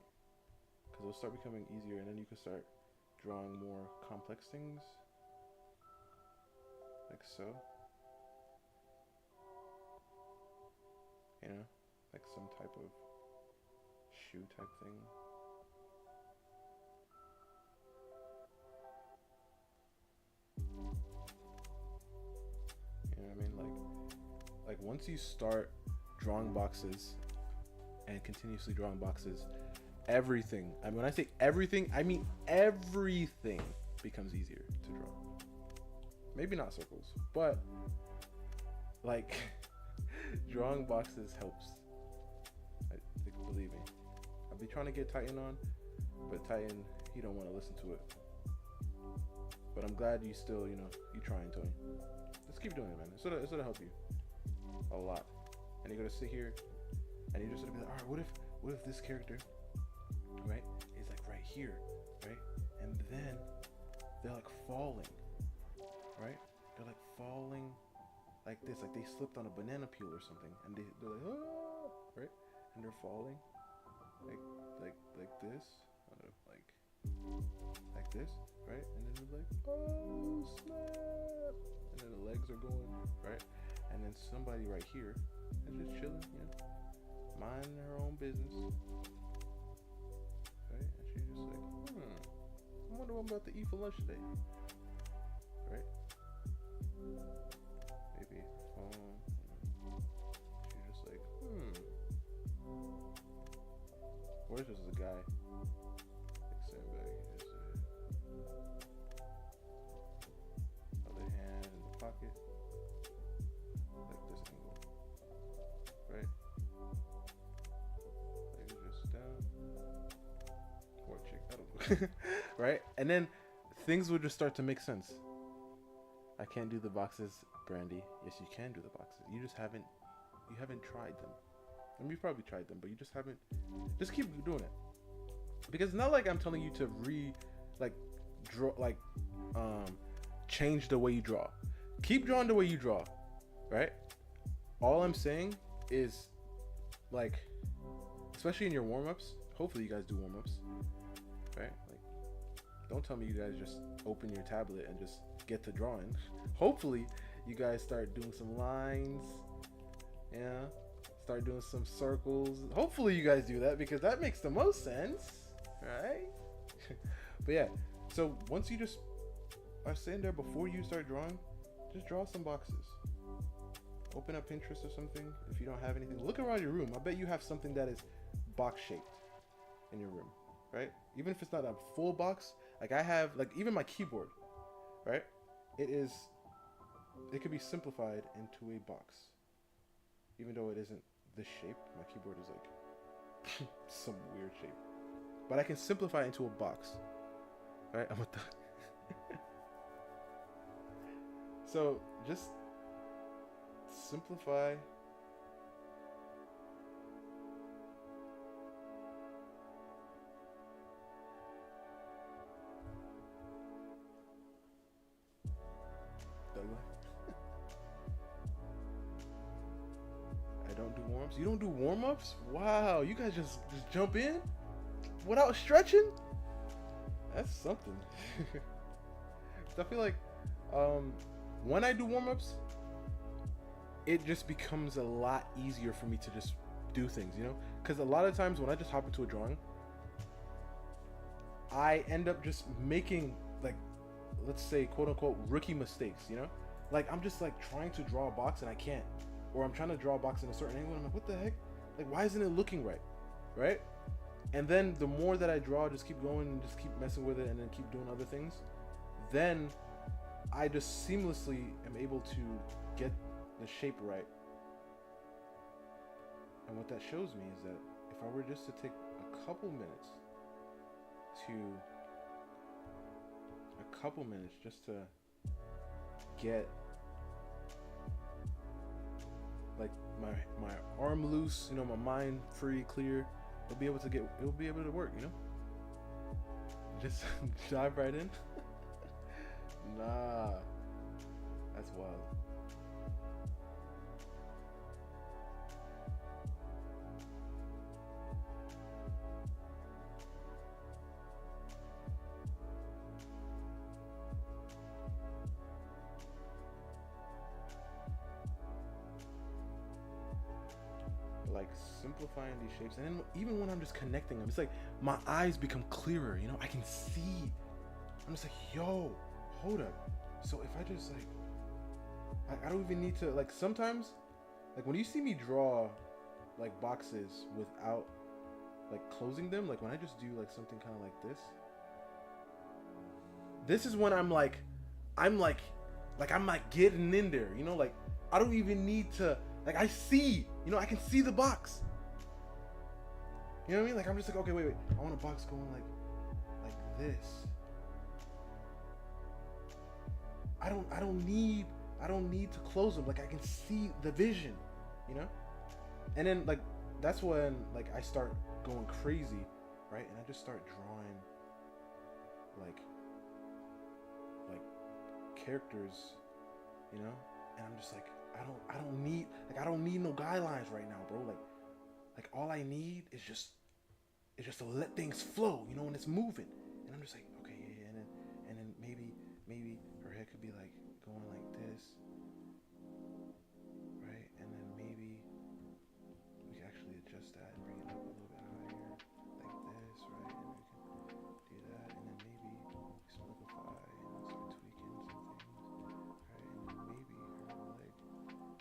because it'll start becoming easier, and then you can start drawing more complex things, like so. You know, like some type of shoe type thing. You know what I mean? Like once you start drawing boxes and continuously drawing boxes, everything, I mean, when I say everything, I mean everything becomes easier to draw. Maybe not circles, but like drawing boxes helps. Believe me. I'll be trying to get Titan on, but Titan, he don't want to listen to it. But I'm glad you still, you know, you trying, Tony. Let's keep doing it, man. It's gonna help you a lot. And you're gonna sit here and you're just gonna be like, all right, what if this character, right, is like right here, right? And then they're like falling, right? They're like falling like this, like they slipped on a banana peel or something, and they're like, oh, right? And they're falling like this, like this, right? And then they're like, oh snap! And then the legs are going, right? And then somebody right here is just chilling, you know, minding her own business, right? And she's just like, I wonder what I'm about to eat for lunch today, right? Maybe phone. She's just like, What if this is a guy? Like sitting back, he just other hand in the pocket, like this angle, right? Legs just down, or chick, I don't know, right? And then things would just start to make sense. I can't do the boxes, Brandy. Yes, you can do the boxes. You just haven't tried them. I mean, you've probably tried them, but you just haven't. Just keep doing it, because it's not like I'm telling you to draw, change the way you draw. Keep drawing the way you draw, right? All I'm saying is, like, especially in your warm-ups. Hopefully, you guys do warm-ups, right? Like, don't tell me you guys just open your tablet and just get to drawing. Hopefully, you guys start doing some lines. Yeah. Start doing some circles. Hopefully you guys do that, because that makes the most sense, right? But yeah, so once you just are sitting there, before you start drawing, just draw some boxes. Open up Pinterest or something. If you don't have anything, look around your room. I bet you have something that is box shaped in your room, right? Even if it's not a full box, like I have, like even my keyboard, right? It could be simplified into a box, even though it isn't this shape. My keyboard is like some weird shape, but I can simplify it into a box, right? I'm a duck. So just simplify. I don't do warm-ups. You don't do warm-ups? Wow, you guys just jump in without stretching? That's something. I feel like when I do warm-ups, it just becomes a lot easier for me to just do things, you know? Because a lot of times when I just hop into a drawing, I end up just making, like, let's say, quote-unquote, rookie mistakes, you know? Like, I'm just, like, trying to draw a box and I can't. Or I'm trying to draw a box in a certain angle and I'm like, what the heck? Like, why isn't it looking right? Right? And then the more that I draw, just keep going and just keep messing with it and then keep doing other things, then I just seamlessly am able to get the shape right. And what that shows me is that if I were just to take a couple minutes just to get like my arm loose, you know, my mind free, clear, it'll be able to work, you know? Just dive right in. Nah, that's wild. Like simplifying these shapes, and then even when I'm just connecting them, it's like my eyes become clearer, you know? I can see. I'm just like, yo, hold up. So if I just like, I don't even need to, like, sometimes, like when you see me draw like boxes without like closing them, like when I just do like something kind of like this is when I'm like getting in there, you know? Like I don't even need to, like, I see, you know, I can see the box. You know what I mean? Like I'm just like, okay, wait, I want a box going like this. I don't need to close them. Like I can see the vision, you know? And then like that's when like I start going crazy, right? And I just start drawing like characters, you know? And I'm just like, I don't need no guidelines right now, bro. Like all I need is just to let things flow, you know, when it's moving. And I'm just like, okay, yeah, and then maybe her head could be like going like this, right? And then maybe we can actually adjust that and bring it up a little bit higher, like this, right? And we can do that, and then maybe simplify and start tweaking some things, right? And then maybe her leg,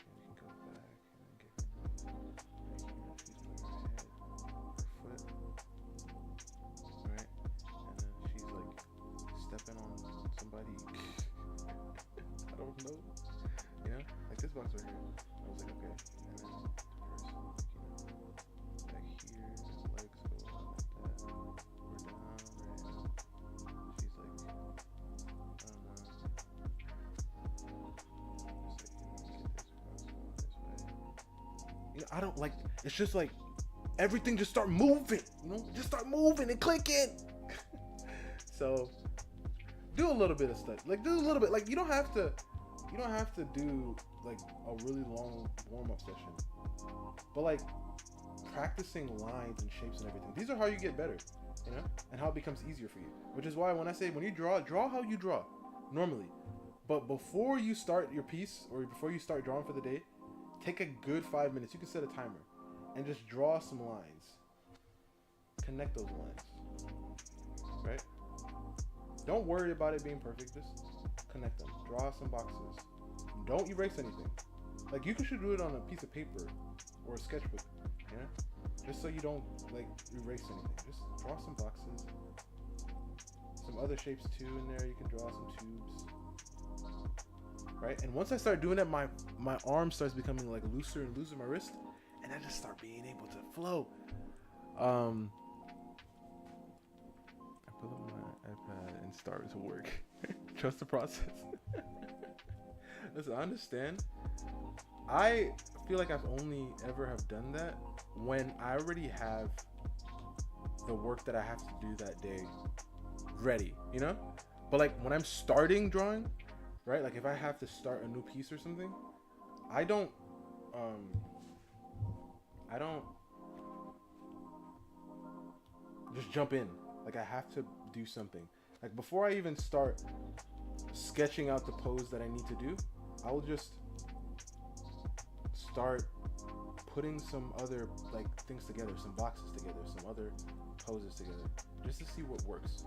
and we can go back and then give her another, right? You know, she's doing her head, her foot, right? And then she's like stepping on somebody. I don't know, you know, like this box right here. I was like, okay, and then person, like, you know, back here, his legs go on like that. We're down, right? She's like, I don't know. Just like, you know, get this box going this way. You know, I don't like. it's just like everything just start moving, you know, just start moving and clicking. So do a little bit of stuff, like do a little bit, like you don't have to do like a really long warm-up session, but like practicing lines and shapes and everything, these are how you get better, you know, and how it becomes easier for you. Which is why when I say, when you draw how you draw normally, but before you start your piece or before you start drawing for the day, take a good 5 minutes. You can set a timer and just draw some lines, connect those lines, right? Don't worry about it being perfect, just connect them, draw some boxes, don't erase anything. Like you should do it on a piece of paper or a sketchbook, you know, just so you don't like erase anything. Just draw some boxes, some other shapes too in there. You can draw some tubes, right? And once I start doing that, my arm starts becoming like looser and looser, my wrist, and I just start being able to flow. I pull up my iPad and start to work. Trust the process. Listen, I understand. I feel like I've only ever have done that when I already have the work that I have to do that day ready, you know? But like when I'm starting drawing, right? Like if I have to start a new piece or something, I don't just jump in. Like I have to do something. Like before I even start sketching out the pose that I need to do, I will just start putting some other like things together, some boxes together, some other poses together, just to see what works.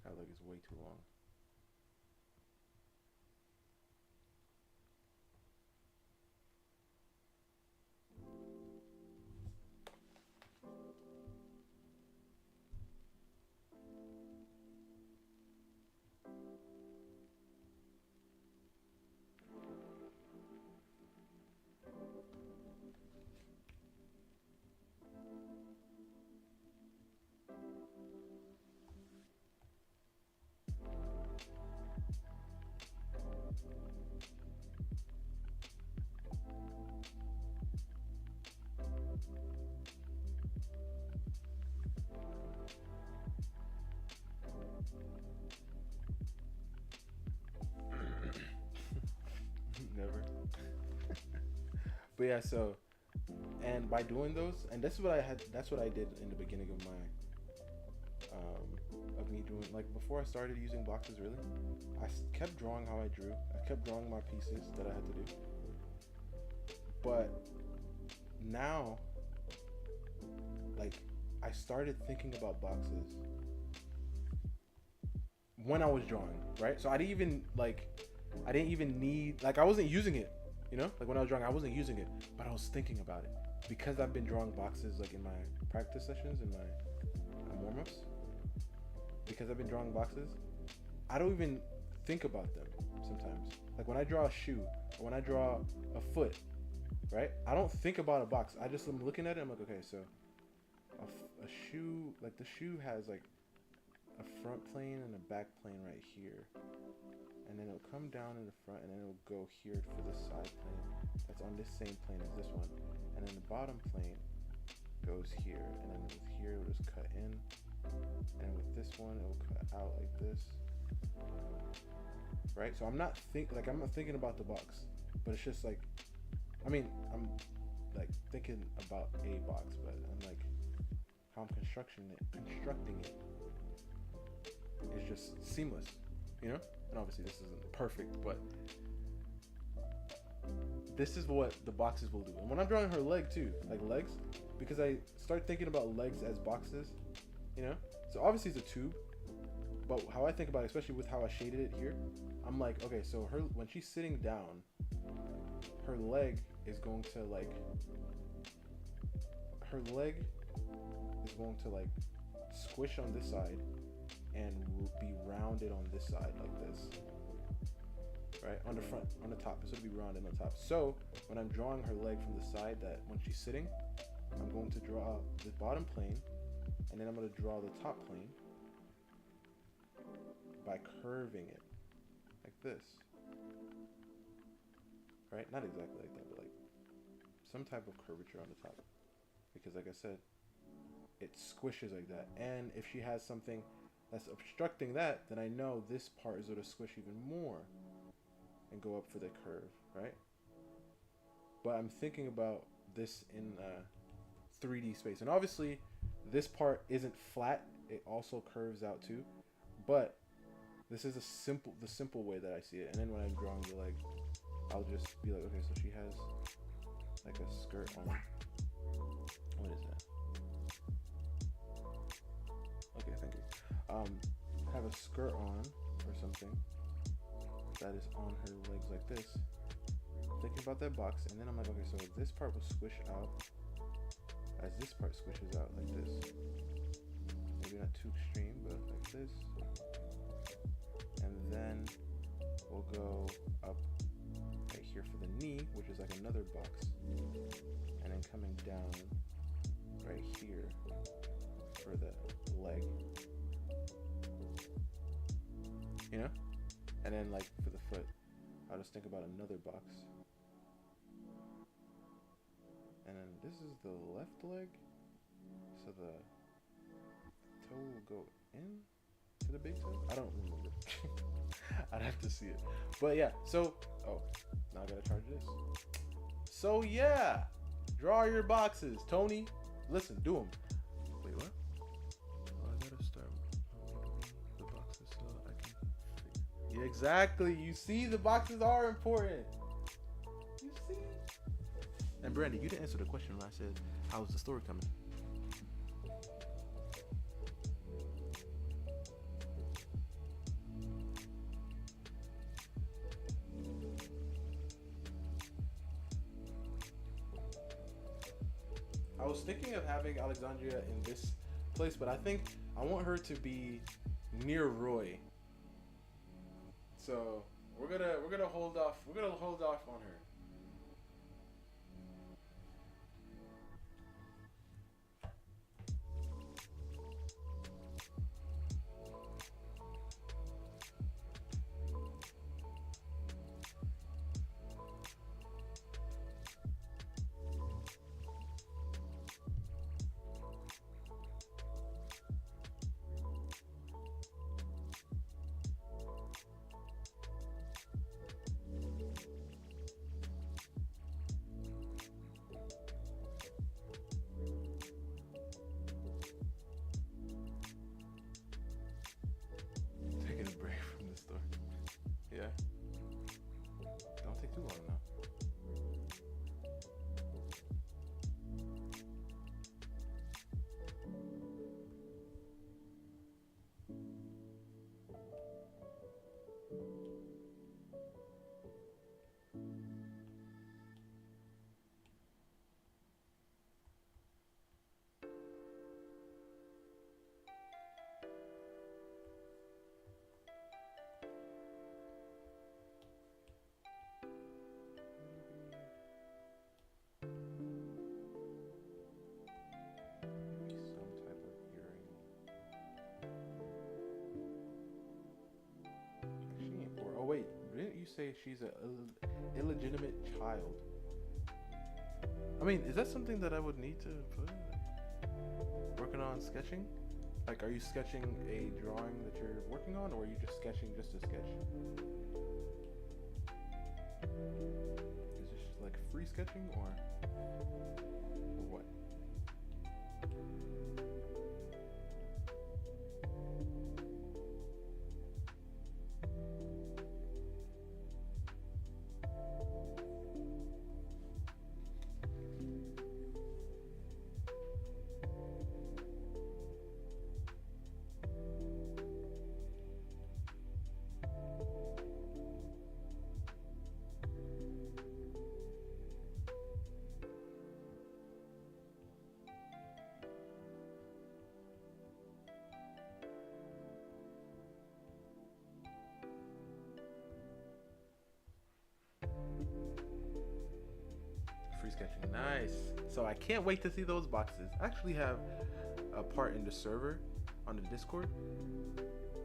That leg is way too long. Never. But yeah, so, and by doing those, and that's what I did in the beginning of my of me doing, like before I started using boxes, really I kept drawing how I drew. I kept drawing my pieces that I had to do. But now, like, I started thinking about boxes when I was drawing, right? So I didn't even need, like, I wasn't using it, you know? Like when I was drawing, I wasn't using it, but I was thinking about it. Because I've been drawing boxes like in my practice sessions, in my warm-ups, because I've been drawing boxes, I don't even think about them sometimes. Like when I draw a shoe, or when I draw a foot, right? I don't think about a box. I just am looking at it, I'm like, okay, so a shoe, like the shoe has like a front plane and a back plane right here. And then it'll come down in the front, and then it'll go here for this side plane that's on this same plane as this one. And then the bottom plane goes here, and then with here it'll just cut in, and with this one it'll cut out like this, right? So I'm not thinking about the box, but it's just like, I mean, I'm like thinking about a box, but I'm like, how I'm constructing it is just seamless, you know? And obviously this isn't perfect, but this is what the boxes will do. And when I'm drawing her leg too, like legs, because I start thinking about legs as boxes, you know? So obviously it's a tube, but how I think about it, especially with how I shaded it here, I'm like, okay, so when she's sitting down, her leg is going to like, her leg is going to like squish on this side and be rounded on this side like this, right? On the front, on the top, so it'll be rounded on the top. So when I'm drawing her leg from the side, that when she's sitting, I'm going to draw the bottom plane, and then I'm going to draw the top plane by curving it like this, right? Not exactly like that, but like some type of curvature on the top, because like I said, it squishes like that. And if she has something that's obstructing that, then I know this part is going to squish even more and go up for the curve, right? But I'm thinking about this in 3D space, and obviously this part isn't flat, it also curves out too, but this is the simple way that I see it. And then when I'm drawing the leg, I'll just be like, okay, so she has like a skirt on. What is that? Okay, thank you. Have a skirt on or something that is on her legs like this. Thinking about that box, and then I'm like, okay, so this part will squish out as this part squishes out like this. Maybe not too extreme, but like this. And then we'll go up right here for the knee, which is like another box. And then coming down right here for the leg. You know? And then like for the foot, I'll just think about another box. And then this is the left leg. So the toe will go in to the big toe. I don't remember. I'd have to see it. But yeah, so, oh, now I gotta charge this. So yeah, draw your boxes, Tony. Listen, do them. Wait, what? Oh, I gotta start the boxes so I can figure. Yeah, exactly. You see, the boxes are important. You see? And Brandy, you didn't answer the question when I said, how's the story coming? I was thinking of having Alexandria in this place, but I think I want her to be near Roy. So we're gonna hold off. We're gonna hold off on her. Taking a break from the story. Yeah. Don't take too long now. Some type of earring. She ain't poor. Oh wait, didn't you say she's a illegitimate child? I mean, is that something that I would need to put? Working on sketching? Like, are you sketching a drawing that you're working on, or are you just sketching just to sketch? Is this like free sketching, or what? Nice. So I can't wait to see those boxes. I actually have a part in the server on the Discord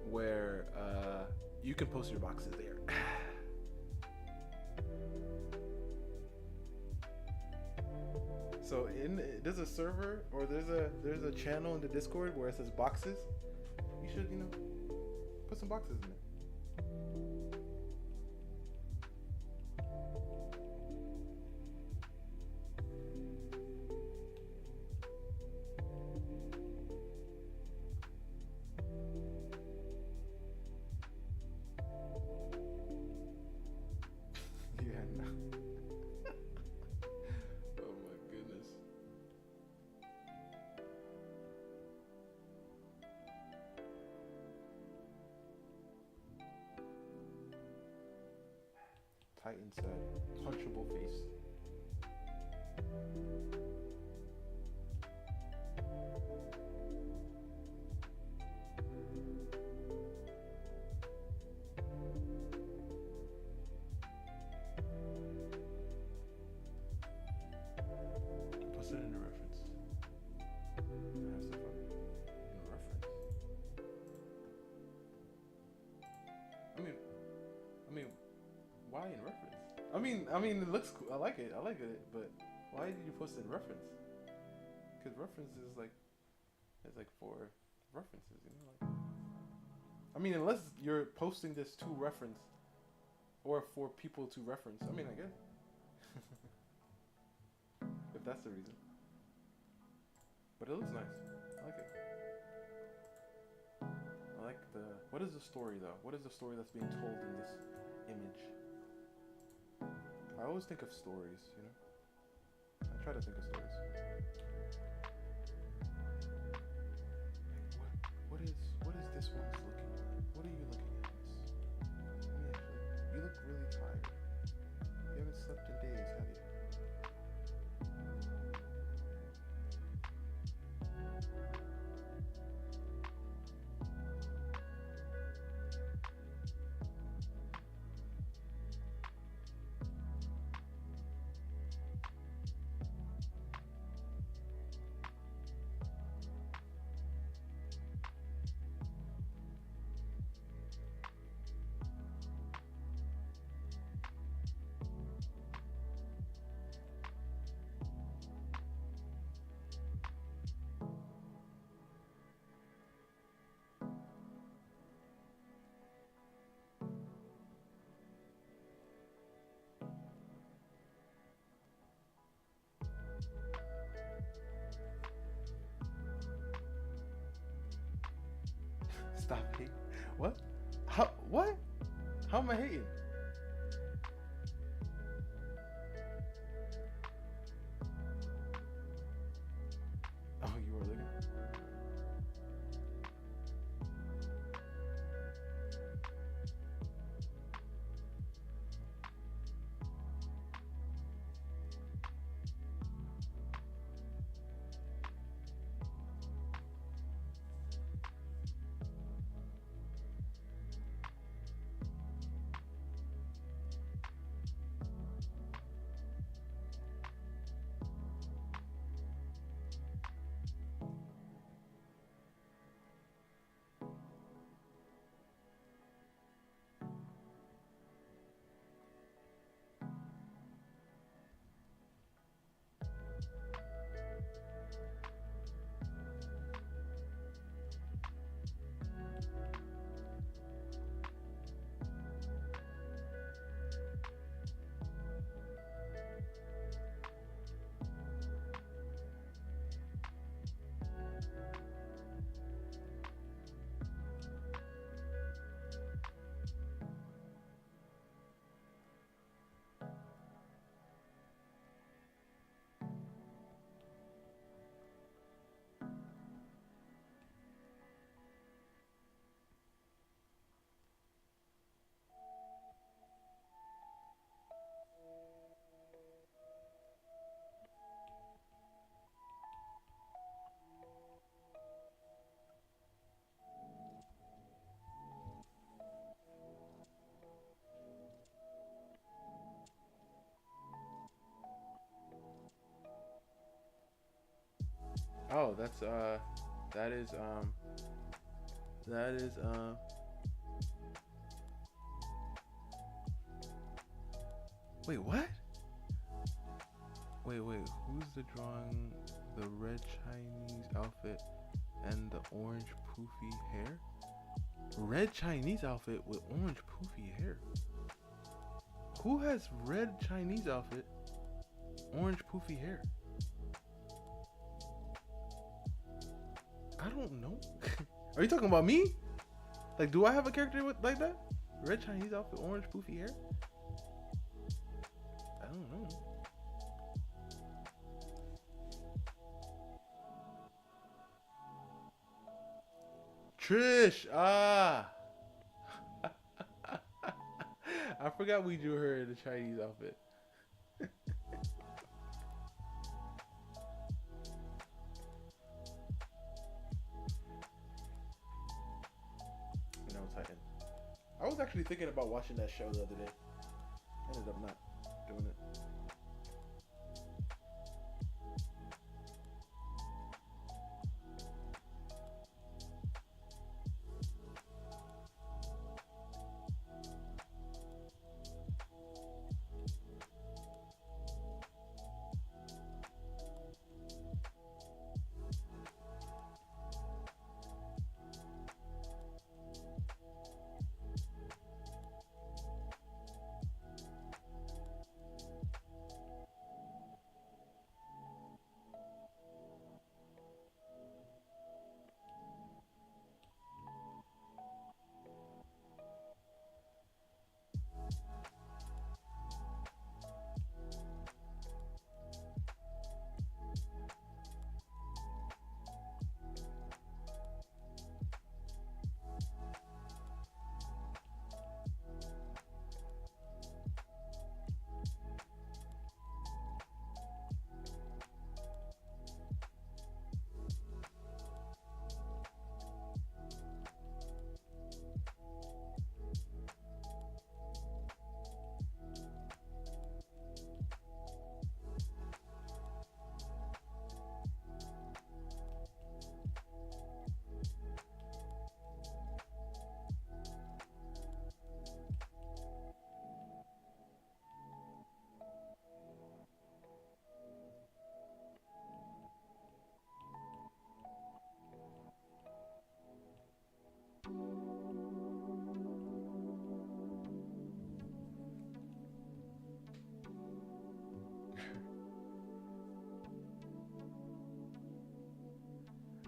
where you can post your boxes there. So there's a server or there's a channel in the Discord where it says boxes. You should, put some boxes in there. Yeah, no. Oh my goodness. Titan said, punchable face. Post it in a reference. That's the fuck. In a reference. I mean, why in reference? I mean, it looks cool. I like it, but why did you post it in reference? Because reference is like, it's like for references, like. I mean, unless you're posting this to reference, or for people to reference. I mean, I guess. If that's the reason. But it looks nice. I like it. I like the... What is the story, though? What is the story that's being told in this image? I always think of stories, I try to think of stories. What is this one's looking at? What are you looking at, miss? You look really tired. You haven't slept in days, have you? Stop hating. What? How? What? How am I hating? Oh, you were looking? that is wait, what? Wait, who's the drawing? The red Chinese outfit and the orange poofy hair? Red Chinese outfit with orange poofy hair. Who has red Chinese outfit, orange poofy hair? I don't know. Are you talking about me? Like, do I have a character with like that? Red Chinese outfit, orange poofy hair? I don't know. Trish! Ah! I forgot we drew her in the Chinese outfit. No, Titan. I was actually thinking about watching that show the other day. I ended up not doing it.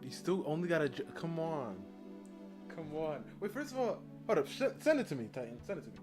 You still only gotta. Come on. Come on. Wait, first of all, hold up. Send it to me, Titan. Send it to me.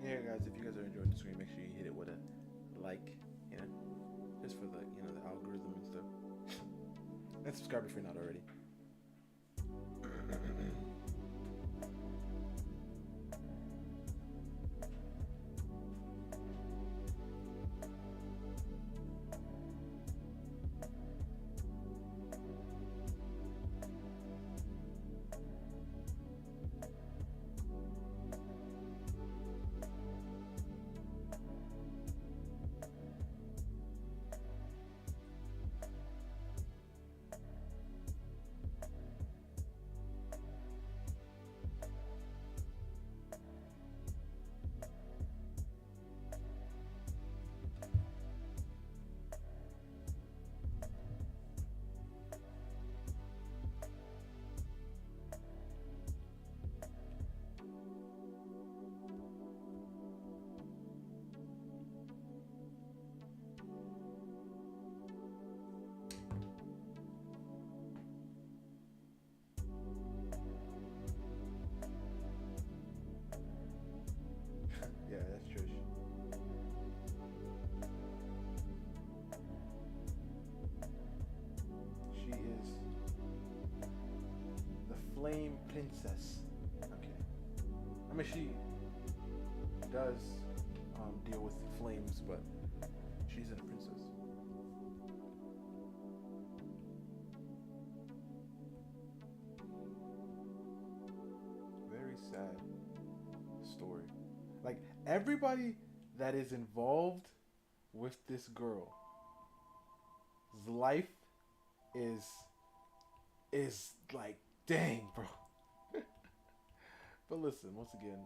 Yeah, guys, if you guys are enjoying the stream, make sure you hit it with a like, you know, just for the, you know, the algorithm and stuff. And subscribe if you're not already. I mean, she does deal with flames, but she's a princess. Very sad story. Like, everybody that is involved with this girl's life is like, dang, bro. But listen, once again,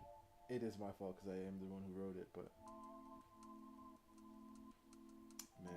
it is my fault because I am the one who wrote it, but man.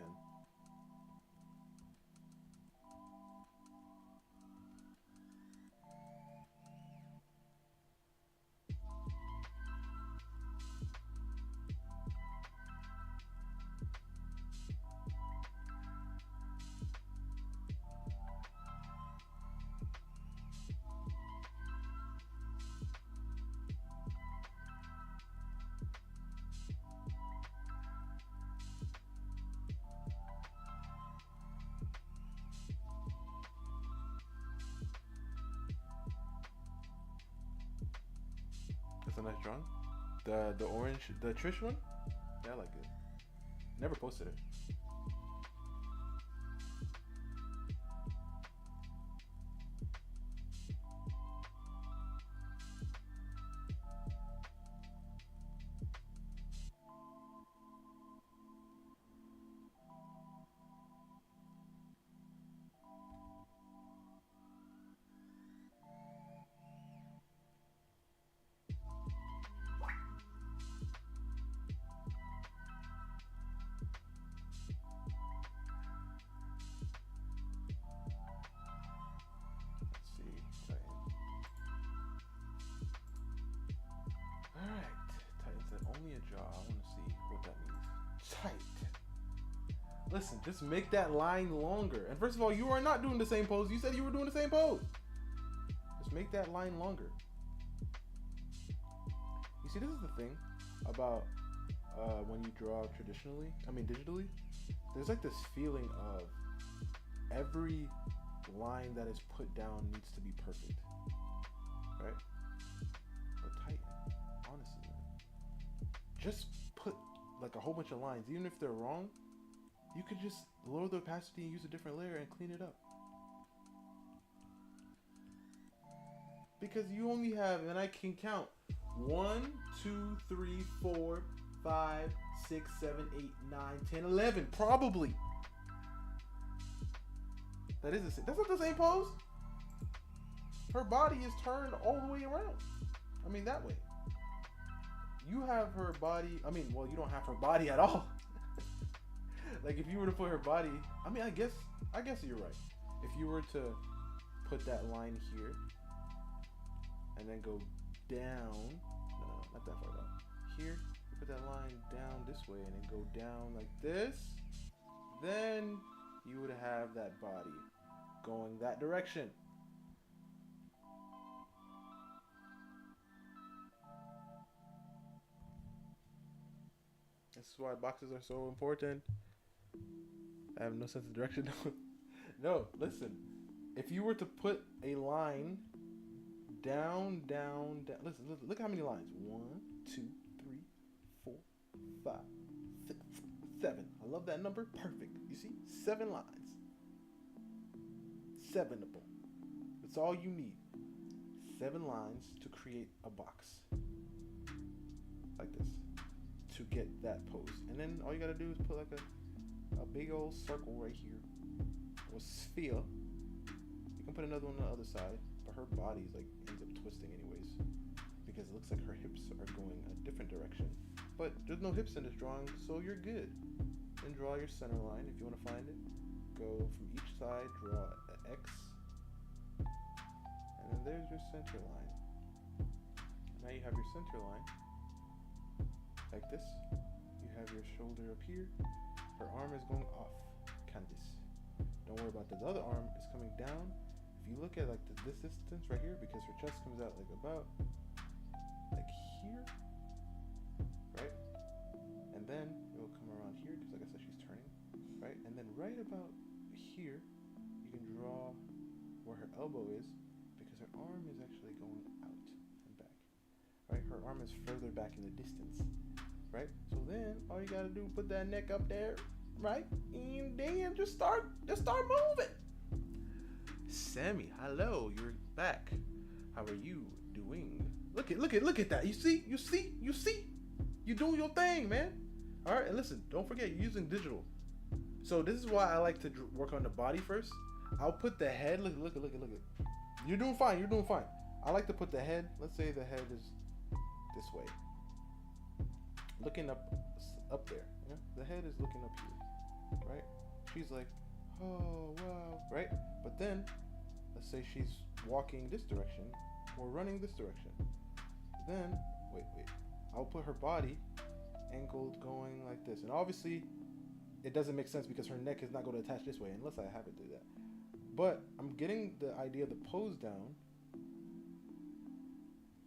That's a nice drawing. The orange, the Trish one? Yeah, I like it. Never posted it. Let's see. Alright. Titan said only a jaw. I want to see what that means. Tight. Listen, just make that line longer. And first of all, you are not doing the same pose. You said you were doing the same pose. Just make that line longer. You see, this is the thing about when you draw digitally. There's like this feeling of every line that is put down needs to be perfect, right? But Titan, honestly, man, just put like a whole bunch of lines, even if they're wrong. You could just lower the opacity and use a different layer and clean it up. Because you only have, and I can count, 1, 2, 3, 4, 5, 6, 7, 8, 9, 10, 11, probably. That is the same. That's not the same pose. Her body is turned all the way around. I mean, that way. You have her body, well, you don't have her body at all. Like, if you were to put her body, I guess you're right. If you were to put that line here and then go down, no, not that far down. Here, you put that line down this way and then go down like this, then you would have that body going that direction. This is why boxes are so important. I have no sense of direction. No, listen. If you were to put a line down, listen, look how many lines. 1, 2, 3, 4, 5, 6, 7. I love that number. Perfect. You see? 7 lines. 7 of them. That's all you need. 7 lines to create a box. Like this. To get that pose. And then all you gotta do is put like a big old circle right here, or sphere. You can put another one on the other side, but her body's like ends up twisting anyways, because it looks like her hips are going a different direction. But there's no hips in this drawing, so you're good. Then draw your center line if you want to find it. Go from each side, draw an X, and then there's your center line. Now you have your center line like this. You have your shoulder up here. Her arm is going off canvas. Don't worry about this. The other arm is coming down. If you look at like this distance right here, because her chest comes out like about like here, right? And then it will come around here because like I said, she's turning, right? And then right about here, you can draw where her elbow is, because her arm is actually going out and back, right? Her arm is further back in the distance, right? So then all you gotta do, put that neck up there, right? And then just start moving. Sammy, hello, you're back. How are you doing? Look at that. You see? You doing your thing, man. All right, and listen, don't forget you're using digital. So this is why I like to work on the body first. I'll put the head. Look. You're doing fine. I like to put the head. Let's say the head is this way, looking up there. You know? The head is looking up here, right? She's like, oh wow, right? But then, let's say she's walking this direction or running this direction. Then, wait. I'll put her body angled going like this, and obviously, it doesn't make sense because her neck is not going to attach this way unless I have it do that. But I'm getting the idea of the pose down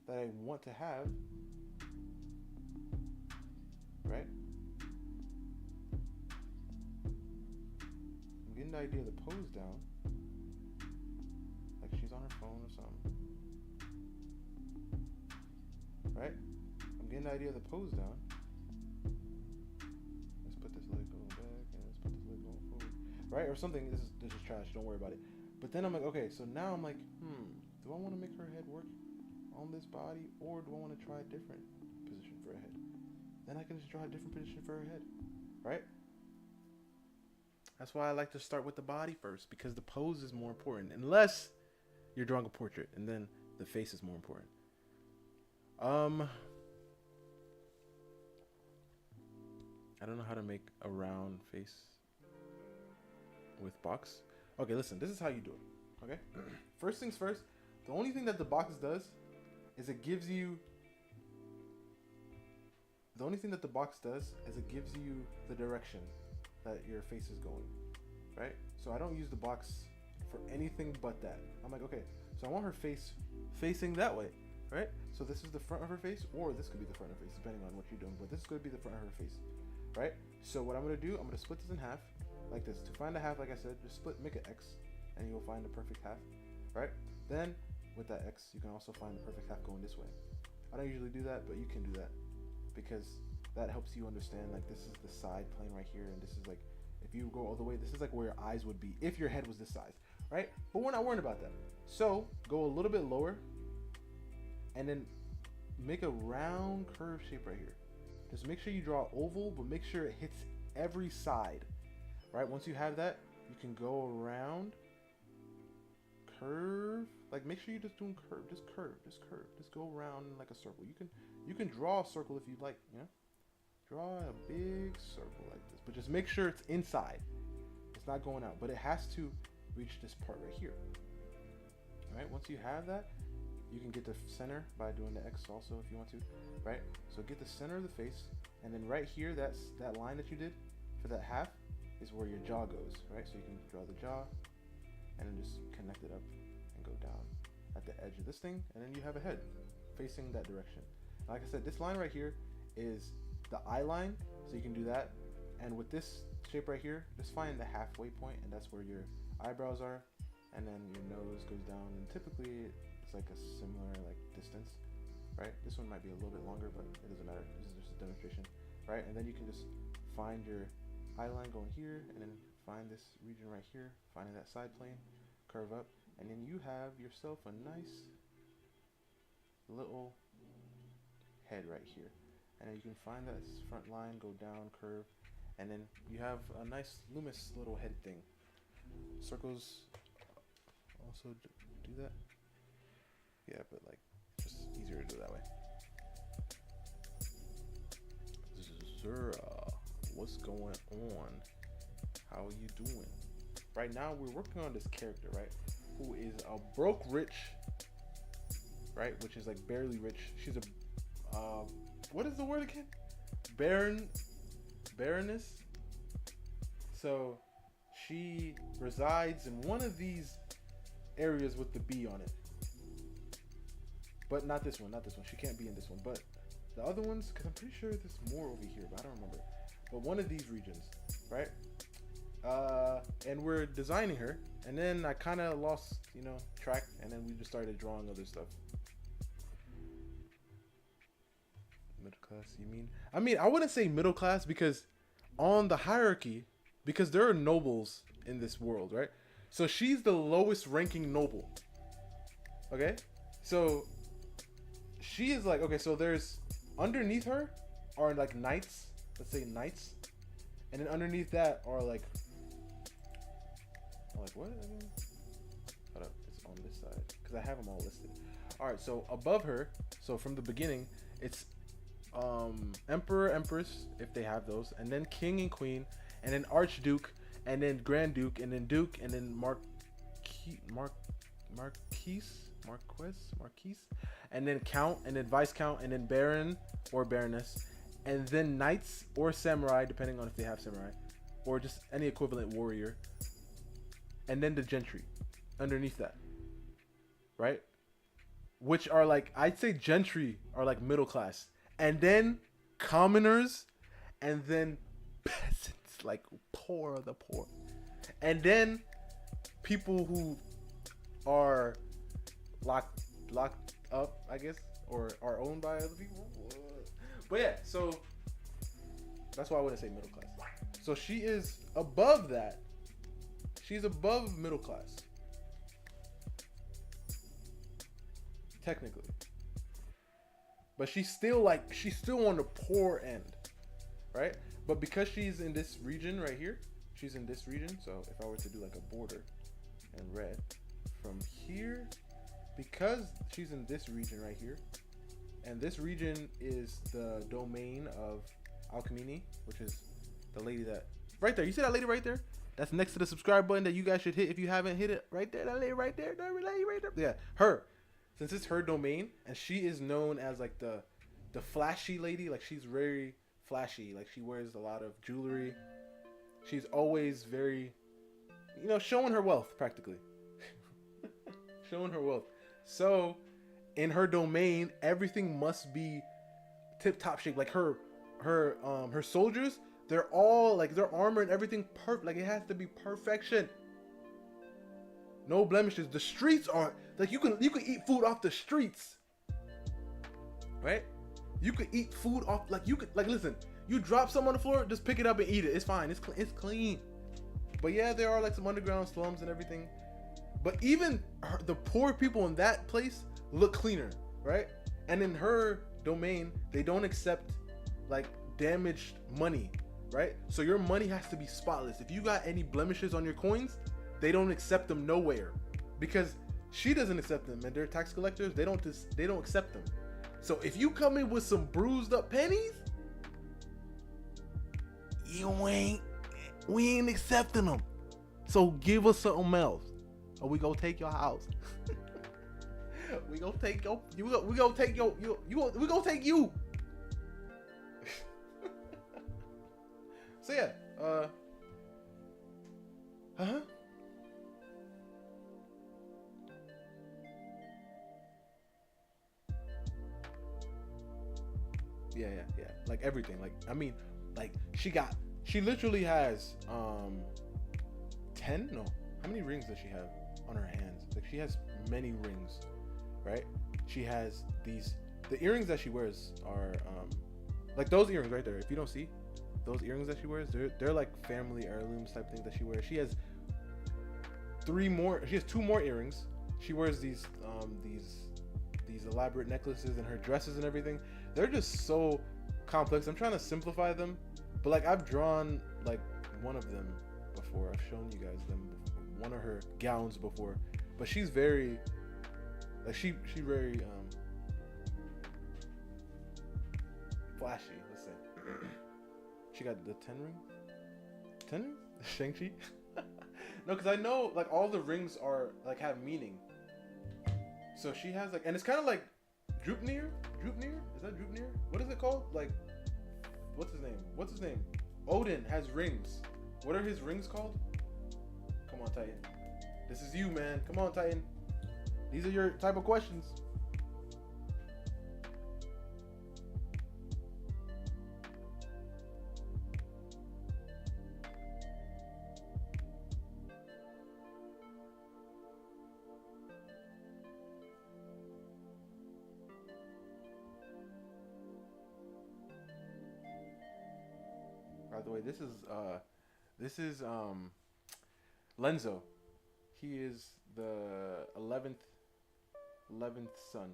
that I want to have, right? I'm getting the idea of the pose down, like she's on her phone or something, right? I'm getting the idea of the pose down. Let's put this leg going back and let's put this leg going forward, right? Or something. This is trash. Don't worry about it. But then I'm like, okay, so now I'm like, do I want to make her head work on this body, or do I want to try a different position for her head? Then I can just draw a different position for her head, right? That's why I like to start with the body first, because the pose is more important, unless you're drawing a portrait, and then the face is more important. I don't know how to make a round face with box. Okay, listen, this is how you do it, okay? First things first, the only thing that the box does is it gives you the direction that your face is going, right? So I don't use the box for anything but that. I'm like, okay, so I want her face facing that way, right? So this is the front of her face, or this could be the front of her face, depending on what you're doing, but this is going to be the front of her face, right? So what I'm going to do, I'm going to split this in half, like this. To find a half, like I said, just make an X, and you'll find the perfect half, right? Then, with that X, you can also find the perfect half going this way. I don't usually do that, but you can do that, because that helps you understand, like, this is the side plane right here, and this is like, if you go all the way, this is like where your eyes would be if your head was this size, right? But we're not worried about that. So go a little bit lower, and then make a round curve shape right here. Just make sure you draw oval, but make sure it hits every side, right? Once you have that, you can go around, curve, like make sure you're just doing curve, just go around like a circle. You can draw a circle if you'd like, you know? Draw a big circle like this, but just make sure it's inside. It's not going out, but it has to reach this part right here. All right, once you have that, you can get the center by doing the X also if you want to, right? So get the center of the face, and then right here, that line that you did for that half is where your jaw goes, right? So you can draw the jaw, and then just connect it up and go down at the edge of this thing, and then you have a head facing that direction. Like I said, this line right here is the eye line, so you can do that. And with this shape right here, just find the halfway point, and that's where your eyebrows are, and then your nose goes down, and typically it's like a similar like distance, right? This one might be a little bit longer, but it doesn't matter. This is just a demonstration, right? And then you can just find your eye line going here, and then find this region right here, finding that side plane, curve up, and then you have yourself a nice little head right here. And then you can find that front line, go down, curve, and then you have a nice luminous little head thing. Circles also do that. Yeah, but like just easier to do that way. Zura, what's going on? How are you doing? Right now we're working on this character, right? Who is a broke rich, right? Which is like barely rich. She's a what is the word again? Baroness. So she resides in one of these areas with the B on it. But not this one. She can't be in this one. But the other ones, because I'm pretty sure there's more over here, but I don't remember. But one of these regions, right? And we're designing her. And then I kind of lost, track. And then we just started drawing other stuff. Middle class, you mean? I mean, I wouldn't say middle class because on the hierarchy, because there are nobles in this world, right? So she's the lowest ranking noble. Okay? So she is like, okay, so there's underneath her are like knights, let's say knights. And then underneath that are like what? Hold up, it's on this side because I have them all listed. All right, so above her, so from the beginning, it's emperor, empress, if they have those, and then king and queen, and then archduke, and then grand duke, and then duke, and then marquise, and then count, and then vice count, and then baron or baroness, and then knights or samurai, depending on if they have samurai, or just any equivalent warrior, and then the gentry underneath that, right? Which are like, I'd say gentry are like middle class, and then commoners, and then peasants, like poor of the poor, and then people who are locked up, I guess, or are owned by other people. But yeah, so that's why I wouldn't say middle class. So she is above that. She's above middle class, technically. But she's still on the poor end, right? But because she's in this region right here, she's in this region. So if I were to do like a border and red from here, because she's in this region right here, and this region is the domain of Alchemy, which is the lady that right there. You see that lady right there? That's next to the subscribe button that you guys should hit if you haven't hit it. Right there, that lady right there, that lady right there. Yeah, her. Since it's her domain, and she is known as like the flashy lady. Like she's very flashy. Like she wears a lot of jewelry. She's always very, showing her wealth practically. Showing her wealth. So, in her domain, everything must be tip-top shape. Like her soldiers, they're all like their armor and everything perfect. Like it has to be perfection. No blemishes. The streets are like you can eat food off the streets, right? You could eat food off listen. You drop some on the floor, just pick it up and eat it. It's fine. It's clean. But yeah, there are like some underground slums and everything. But even the poor people in that place look cleaner, right? And in her domain, they don't accept like damaged money, right? So your money has to be spotless. If you got any blemishes on your coins, they don't accept them nowhere, because she doesn't accept them, and they're tax collectors. They don't accept them. So if you come in with some bruised up pennies, we ain't accepting them. So give us something else, or we go take your house. we go take you. So yeah, yeah. Like everything. Like I mean, like she literally has 10. No, how many rings does she have on her hands? Like she has many rings, right? She has the earrings that she wears are like those earrings right there. If you don't see those earrings that she wears, they're like family heirlooms type things that she wears. She has 2 more earrings. She wears these elaborate necklaces, and her dresses and everything, they're just so complex. I'm trying to simplify them, but like I've drawn like one of them before. I've shown you guys them before, one of her gowns before. But she's very like she very flashy, let's say. She got the 10 ring? 10 ring? Shang-Chi? No, because I know like all the rings are like have meaning. So she has like, and it's kind of like Droopnir? Is that Droopnir? What is it called? Like, what's his name? Odin has rings. What are his rings called? Come on, Titan. This is you, man. Come on, Titan. These are your type of questions. By the way, this is Lenzo. He is the 11th son.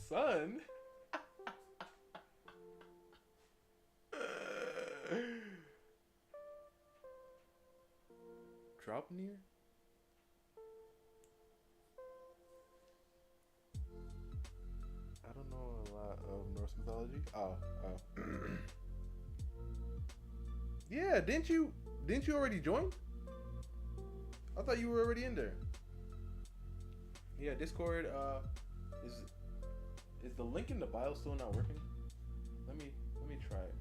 Son? Drop near? I don't know a lot of Norse mythology. Oh. Yeah, didn't you already join? I thought you were already in there. Yeah, Discord is the link in the bio still not working? Let me try it.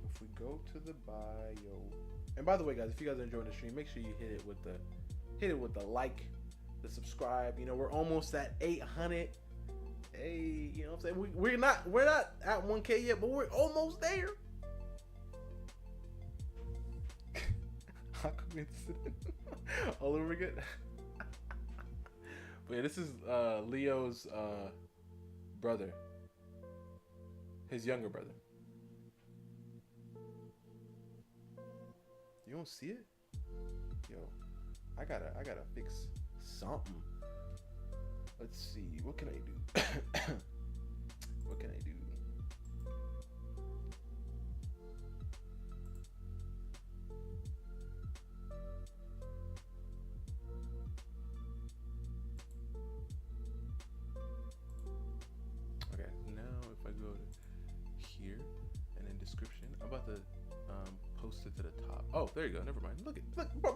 If we go to the bio, and by the way, guys, if you guys are enjoying the stream, make sure you hit it with the like, the subscribe. You know, we're almost at 800. Hey, you know what I'm saying? We're not at 1K yet, but we're almost there. All over again. But yeah, this is Leo's brother, his younger brother. You don't see it? Yo, I gotta fix something. Let's see, what can I do? What can I do? Okay, now if I go to here and in description, I'm about to post it to the top. Oh, there you go. Never mind. Look,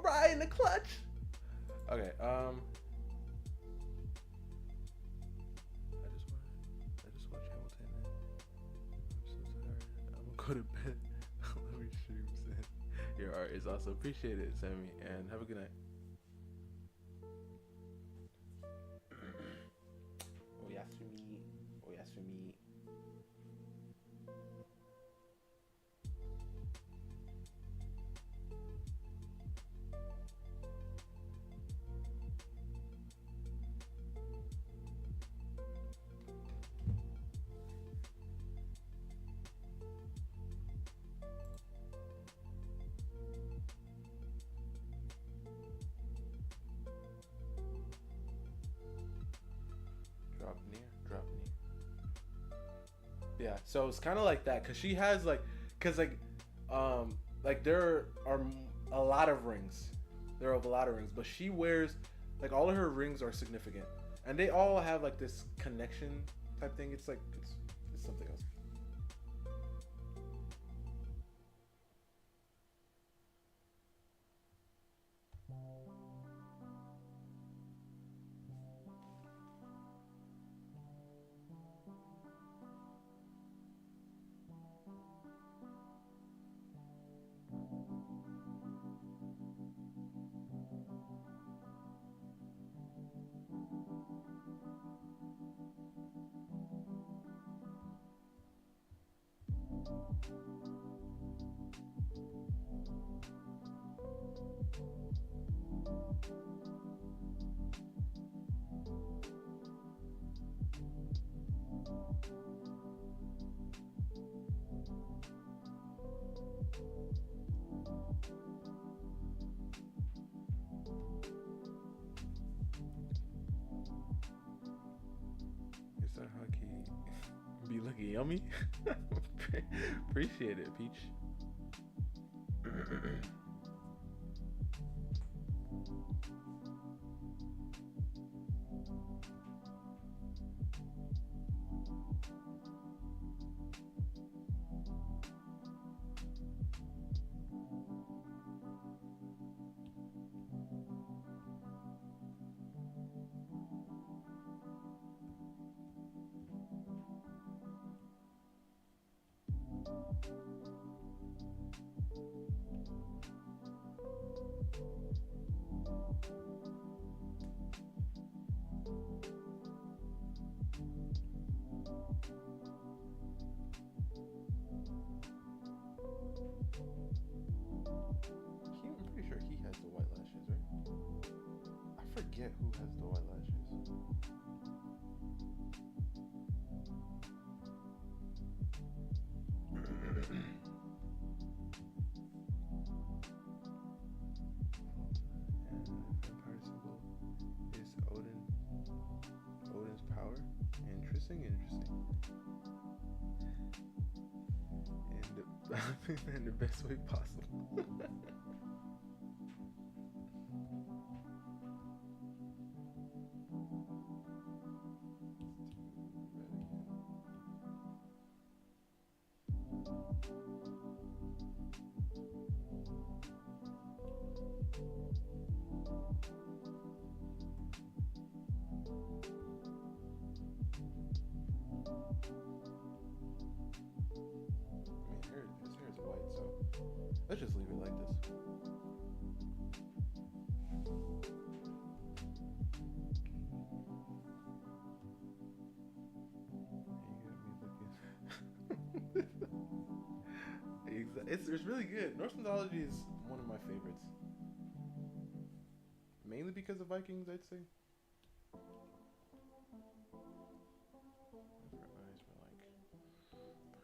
Brian the clutch. Okay. I just watched Hamilton. I'm so tired. I'm gonna go to bed. Let me stream. Your art is awesome. Appreciate it, Sammy, and have a good night. Oyasumi. Drop near. Yeah, so it's kind of like that, cause she has like there are a lot of rings. There are a lot of rings, but she wears like all of her rings are significant, and they all have like this connection type thing. It's like it's something else. Is that hockey be looking yummy? Appreciate it, Peach. I'm pretty sure he has the white lashes, right? I forget who has the white lashes. interesting. And in the best way possible. His hair is white, so let's just leave it like this. It's really good. Norse mythology is one of my favorites, mainly because of Vikings, I'd say. Her eyes were like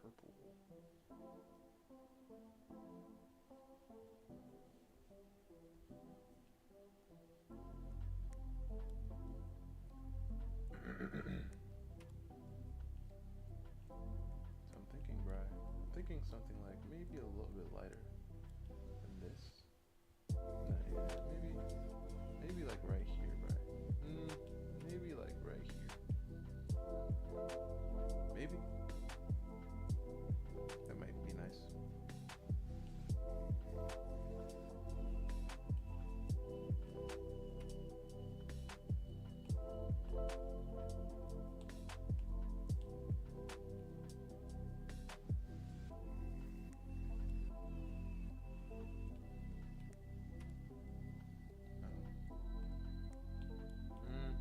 purple. So I'm thinking, Bri. I'm thinking something like maybe a little bit lighter than this. Yeah, maybe like right here, Bri. Maybe like right here. Maybe. That might be nice.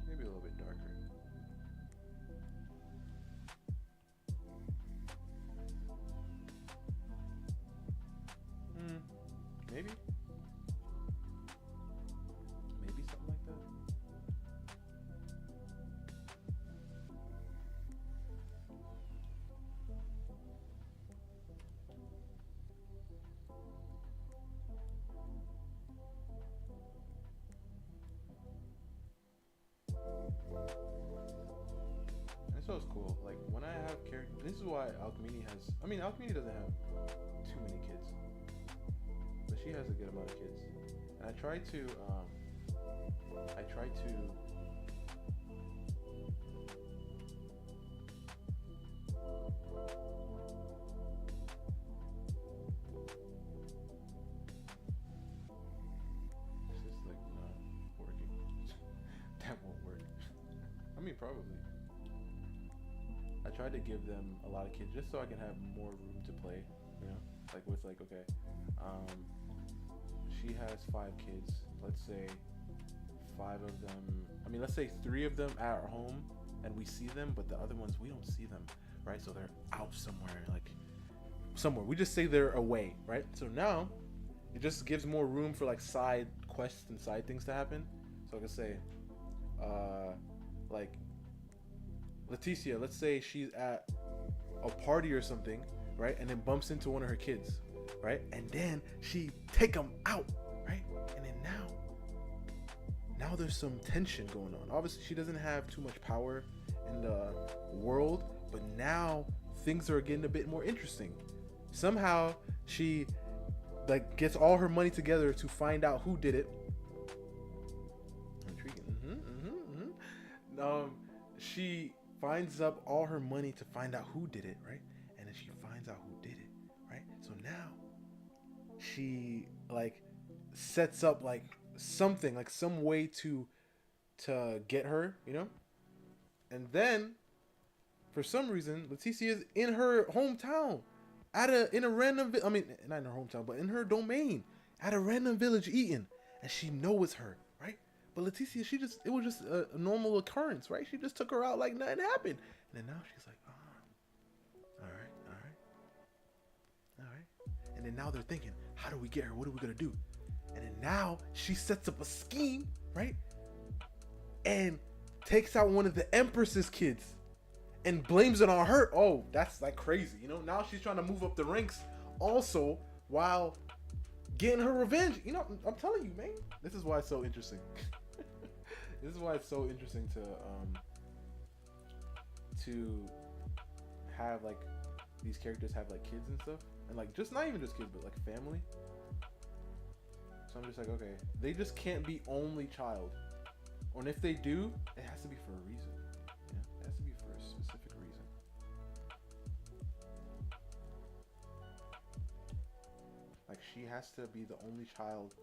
Maybe a little bit darker. Maybe. Maybe something like that. And so it's cool. Like when I have characters, this is why Alchemy has. I mean, Alchemy doesn't have too many kids, but she has a good amount of kids. And I try to. It's just like not working. That won't work. I mean, probably. I tried to give them a lot of kids just so I can have more room to play, you know? Like with like, okay, she has 5 kids. Let's say 5 of them, let's say 3 of them at our home and we see them, but the other ones, we don't see them, right? So they're out somewhere, like somewhere. We just say they're away, right? So now it just gives more room for like side quests and side things to happen. So I can say, like, Leticia, let's say she's at a party or something, right? And then bumps into one of her kids, right? And then she take them out, right? And then now there's some tension going on. Obviously, she doesn't have too much power in the world, but now things are getting a bit more interesting. Somehow she like gets all her money together to find out who did it. Intriguing. She finds up all her money to find out who did it, right? And then she finds out who did it, right? So now she like sets up like something, like some way to get her, you know? And then for some reason Leticia is in her hometown in a random not in her hometown, but in her domain at a random village eating, and she knows it's her, right? But Leticia, it was just a normal occurrence, right? She just took her out like nothing happened. And then now she's like, all right. And then now they're thinking, how do we get her? What are we gonna do? And then now she sets up a scheme, right? And takes out one of the Empress's kids and blames it on her. Oh, that's like crazy, you know? Now she's trying to move up the ranks also while getting her revenge. You know, I'm telling you, man, this is why it's so interesting. This is why it's so interesting to have like these characters have like kids and stuff, and like just not even just kids, but like family. So I'm just like, okay, they just can't be only child, or if they do, it has to be for a reason. Yeah, it has to be for a specific reason. Like she has to be the only child,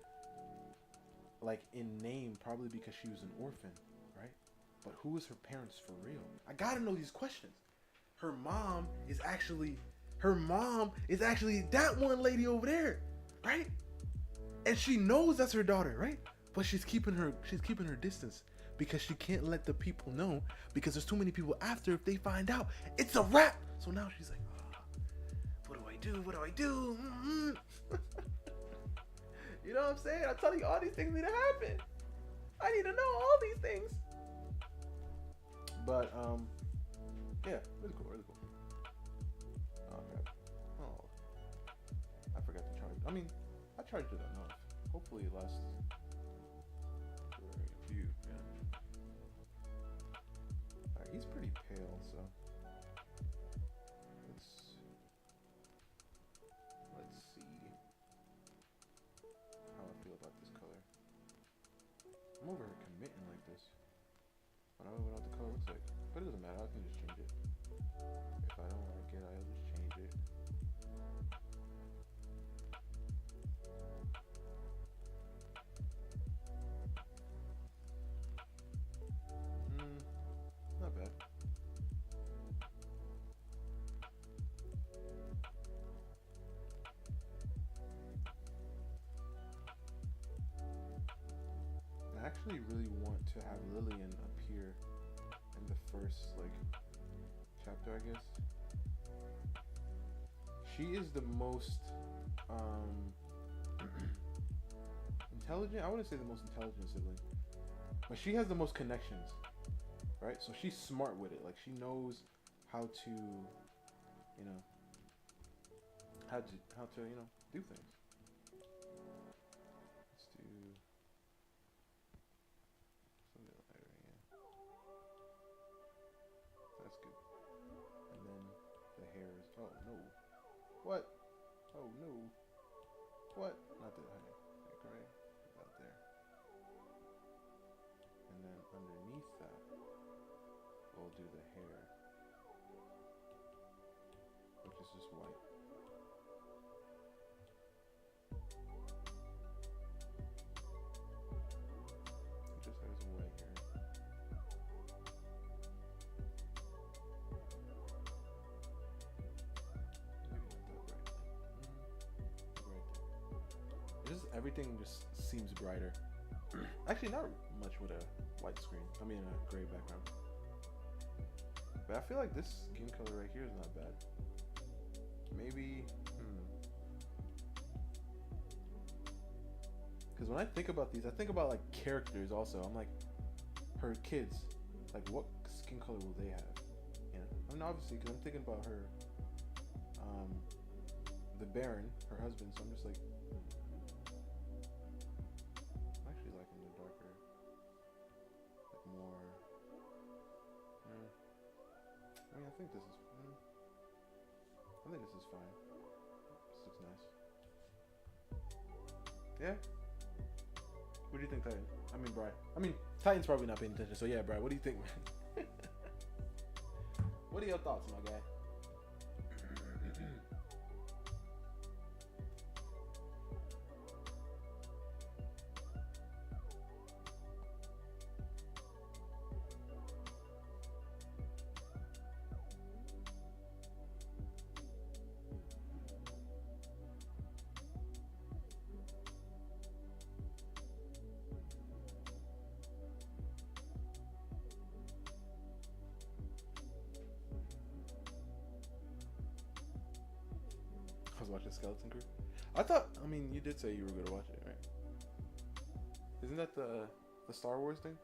like in name, probably because she was an orphan, right? But who is her parents for real? I gotta know these questions. Her mom is actually that one lady over there, right? And she knows that's her daughter, right? But she's keeping her distance because she can't let the people know, because there's too many people after. If they find out, it's a wrap. So now she's like, what do I do? What do I do? You know what I'm saying? I'm telling you, all these things need to happen. I need to know all these things. But yeah, really cool, really cool. Oh crap. Oh, I forgot to charge. I mean, I charged it enough. Hopefully it lasts for a few. Yeah. Alright, he's pretty pale, so let's see how I feel about this color. I'm over here committing like this. I don't even know what the color looks like, but it doesn't matter. I can just change it. If I don't like it, I'll just change it. Not bad. I actually really want to have Lillian appear in the first chapter, I guess. She is the most intelligent. I wouldn't say the most intelligent sibling, but she has the most connections, right? So she's smart with it. Like she knows how to, you know, how to do things. Let's do something like that right here. That's good. And then the hair is, oh no. What? Oh no. What? Not that high. Like right about there. And then underneath that, we'll do the hair, which is just white. It just has white hair. Everything just seems brighter. Actually, not much with a white screen. I mean, a gray background. But I feel like this skin color right here is not bad. Maybe, because when I think about these, I think about like characters also. I'm like, her kids, like what skin color will they have? You know, I mean, obviously, because I'm thinking about her, the Baron, her husband. So I'm just like, I think this is fine. This looks nice. Yeah? What do you think, Titan? I mean, Bri. I mean, Titan's probably not paying attention, so yeah, Bri, what do you think, man? What are your thoughts, my guy? Watching Skeleton Crew. I mean, you did say you were gonna watch it, right? Isn't that the Star Wars thing?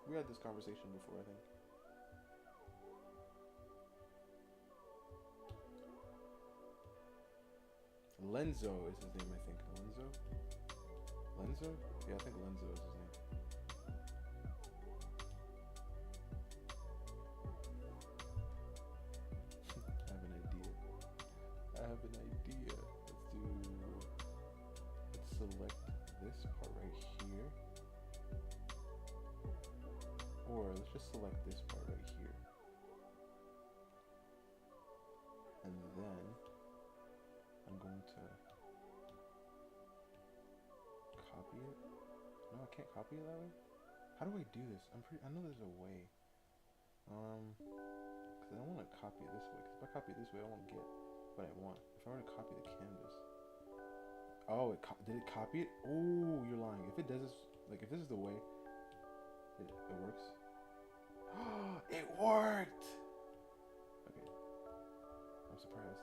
We had this conversation before, I think. Lenzo is his name, I think. Lenzo? Yeah, I think Lenzo is his name. just select this part right here. And then I'm going to copy it. No, I can't copy it that way. How do I do this? I know there's a way. Because I don't want to copy it this way. Because if I copy it this way, I won't get what I want. If I were to copy the canvas. Oh, did it copy it? Oh, you're lying. If it does this, like if this is the way, it works. It worked! Okay. I'm surprised.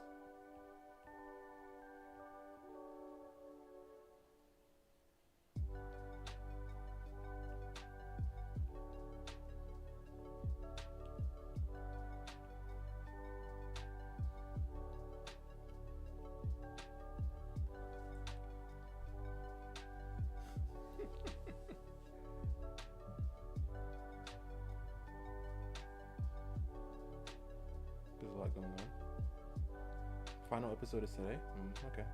There's a lot going on. Final episode is today? Okay.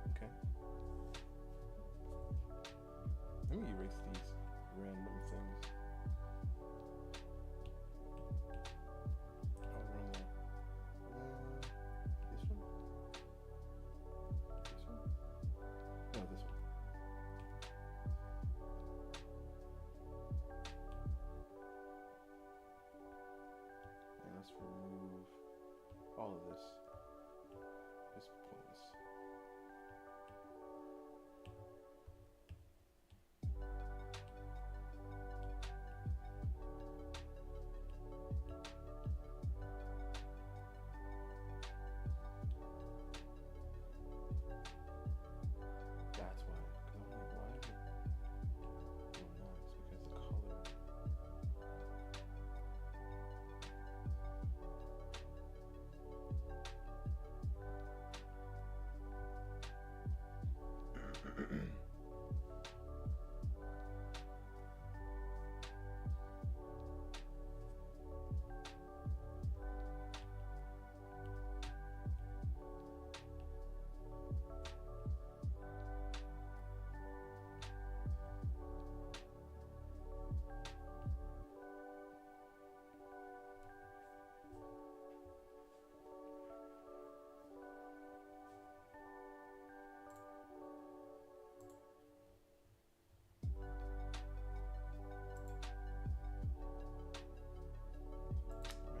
Let me erase these random things. I'll run that. This one? This one? No, this one. And let's remove all of this. Just pointless. That's why. I'm like, why is it doing that? It's because the color.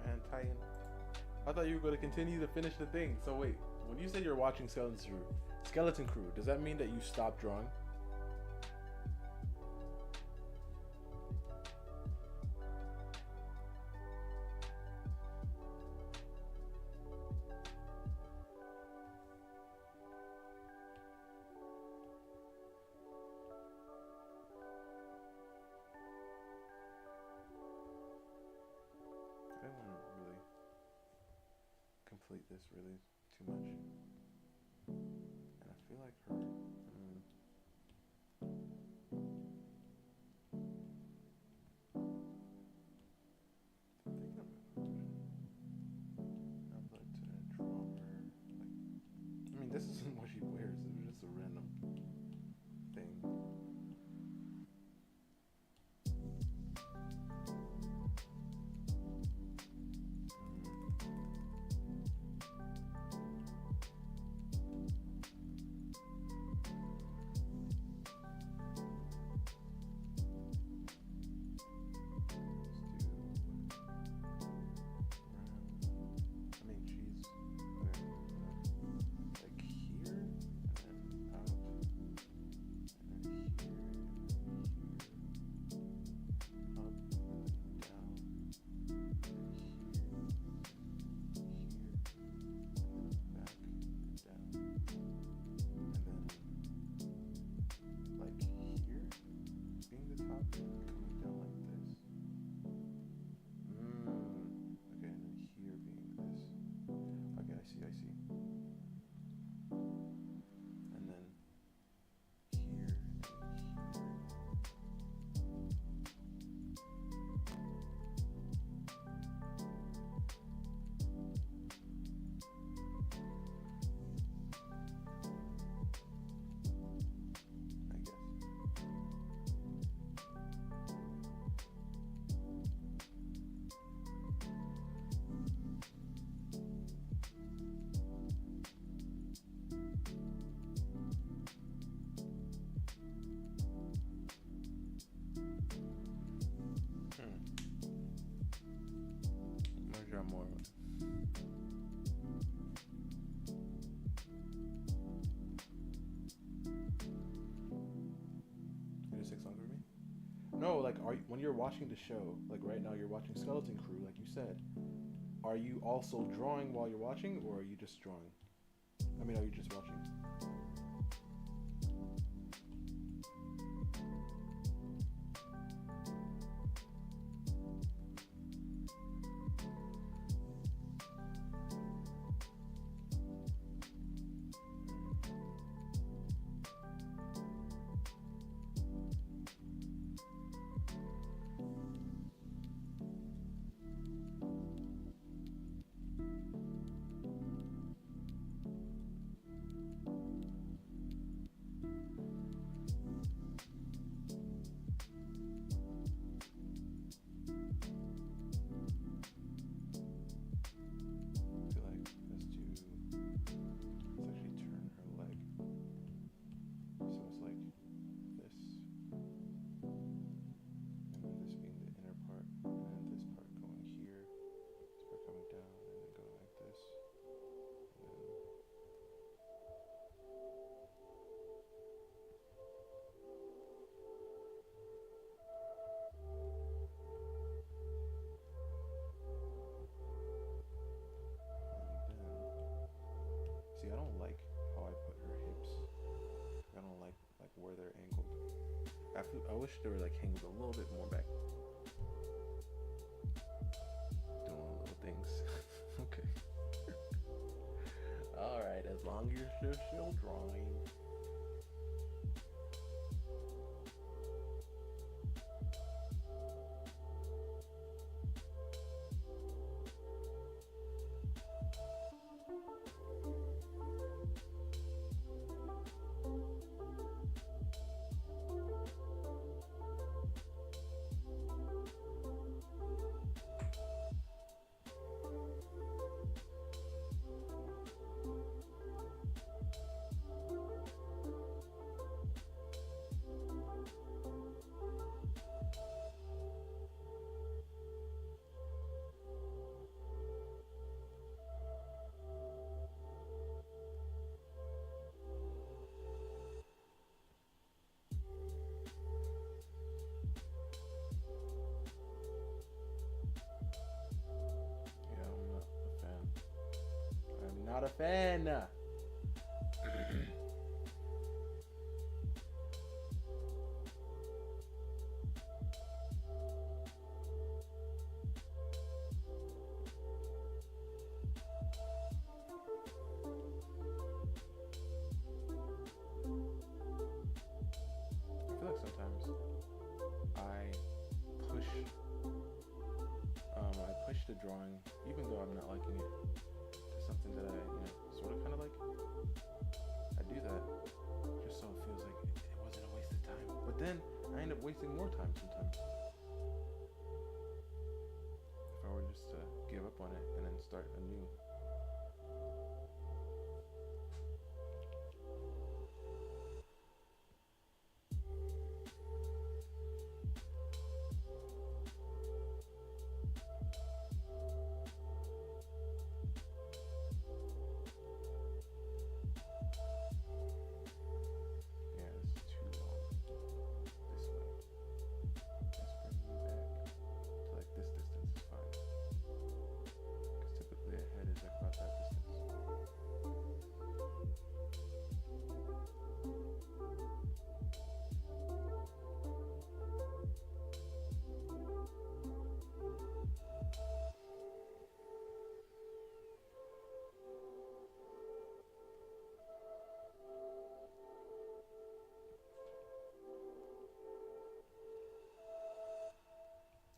Man, Titan. I thought you were going to continue to finish the thing. So wait, when you said you're watching Skeleton Crew, does that mean that you stopped drawing? I don't want to really complete this really too much. And I feel like her. I'm thinking I'm about to draw her. Like, I mean, this isn't what she wears. It was just a random thing. more. It just takes longer for me. No, like, when you're watching the show, like right now, you're watching Skeleton Crew, like you said. Are you also drawing while you're watching, or are you just drawing? I mean, are you just watching? See, I don't like how I put her hips. I don't like where they're angled. I wish they were like angled a little bit more back. Doing little things. Okay. All right, as long as you're still drawing. Not a fan. I feel like sometimes I push the drawing, even though I'm not liking it, to something that I, sort of kind of like. I do that just so it feels like it wasn't a waste of time. But then I end up wasting more time sometimes. If I were just to give up on it and then start anew.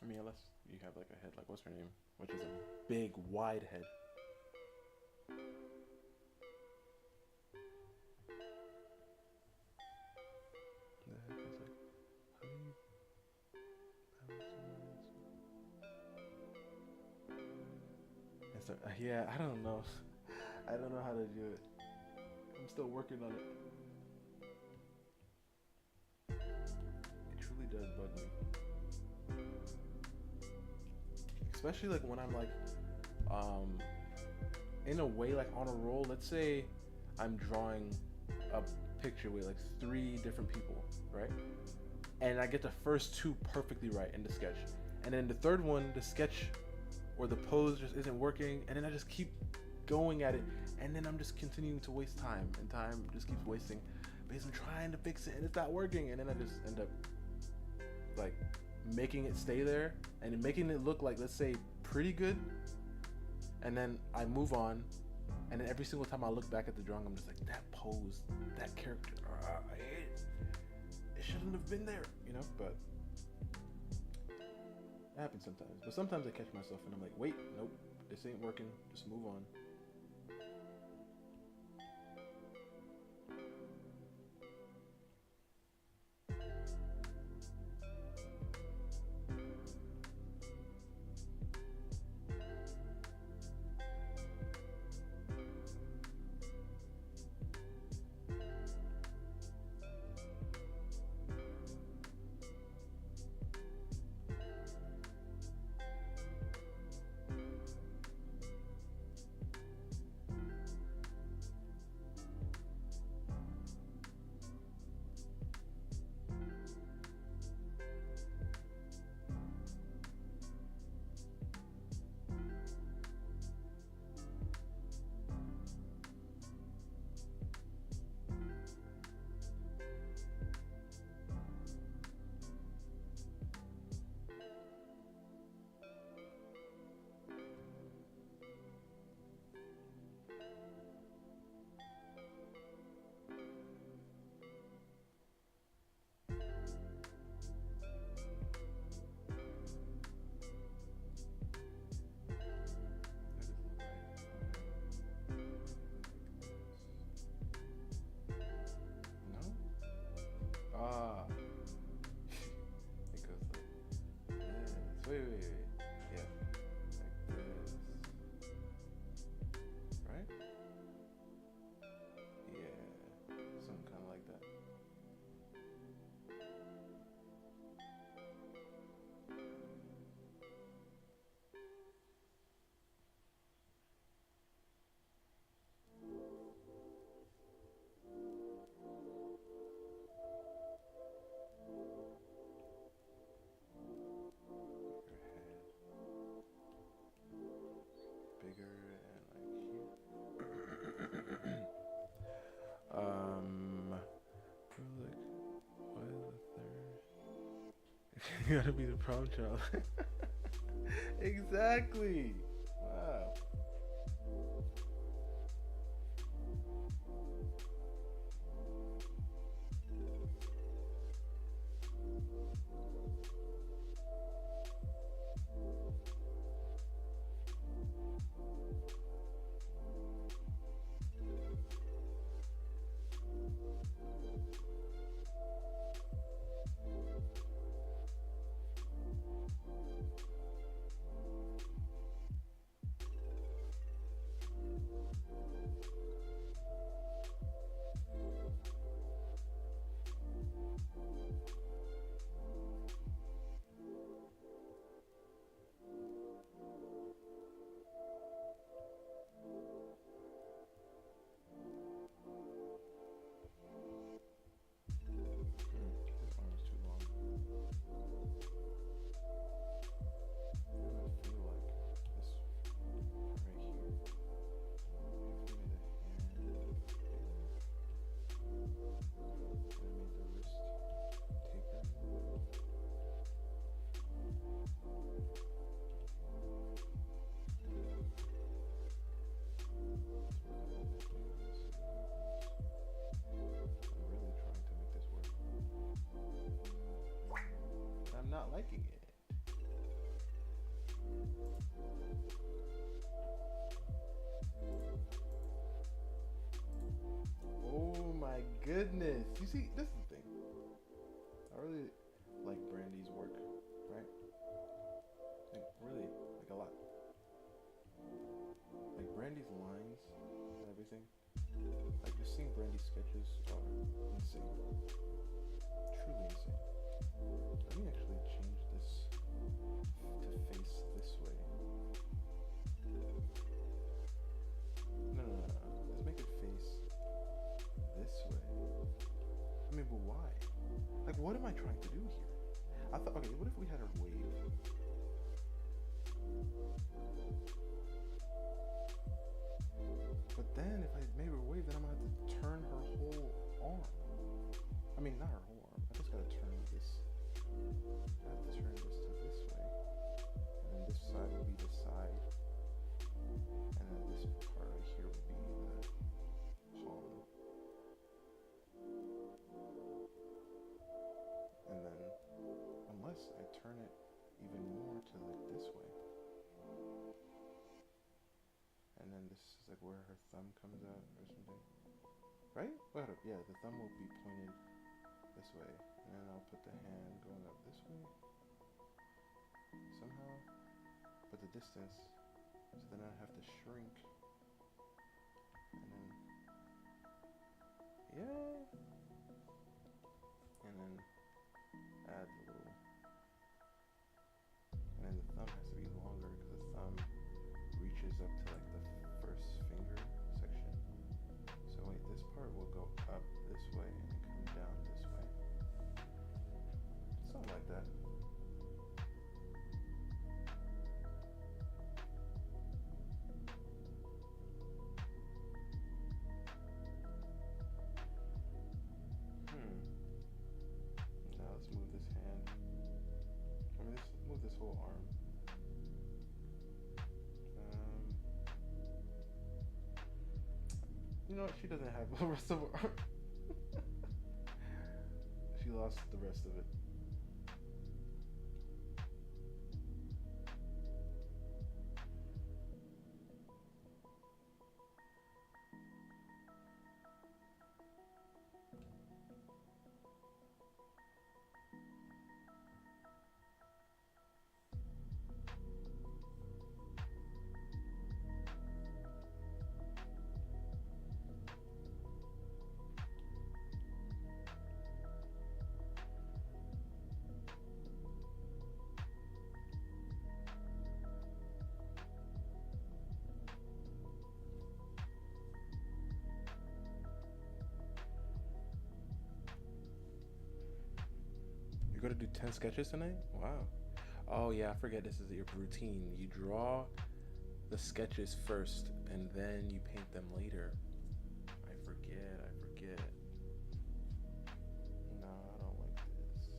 I mean, unless you have like a head like what's her name, which is a big, wide head. The head is like, how do you balance so, yeah, I don't know. I don't know how to do it. I'm still working on it. It truly does bug me. Especially like when I'm like um, in a way, like on a roll. Let's say I'm drawing a picture with like 3 different people, right? And I get the first 2 perfectly right in the sketch, and then the third one, the sketch or the pose just isn't working, and then I just keep going at it, and then I'm just continuing to waste time, and time just keeps wasting because I'm trying to fix it and it's not working, and then I just end up like making it stay there and making it look like, let's say, pretty good, and then I move on, and then every single time I look back at the drawing, I'm just like, that pose, that character, it shouldn't have been there, you know. But it happens sometimes. But sometimes I catch myself and I'm like, wait, nope, this ain't working, just move on. Ah, it goes like this. Wait. Yeah, like this. Right? Yeah, something kind of like that. Bigger and like here. Look, what is the third? You gotta be the prom child. Exactly. Wow. This arm's too long. I feel like this right here. If we made the hand bigger, and I made the wrist taper. I'm really trying to make this work. I'm not liking it. Oh my goodness. You see, this is the thing. I really like Brandy's work, right? Like, really, like a lot. Like Brandy's lines and everything. Like, just seeing Brandy's sketches are insane. Truly insane. Let me actually change this to face this way. I trying to do here? I thought, okay, what if we had her wave? But then if I made her wave, then I'm gonna have to turn her whole arm. I mean, not her whole arm. I just gotta turn this. I have to turn this to this way. And then this side will be the side. And then this part right here would be the palm. And then, unless I turn it even more to like this way. And then this is like where her thumb comes out or something. Right? Wait up. Yeah, the thumb will be pointed this way. And then I'll put the hand going up this way. Somehow. But the distance. So then I have to shrink. And then. Yeah. And then add the little. And then the thumb has to be longer because the thumb reaches up to like the first finger section. So wait, this part will go up this way and come down this way. Something like that. Now let's move this hand. I mean, let's move this whole arm. You know what? She doesn't have the rest of her arm. She lost the rest of it. You're gonna do 10 sketches tonight? Wow. Oh yeah, I forget this is your routine. You draw the sketches first and then you paint them later. I forget. No, I don't like this.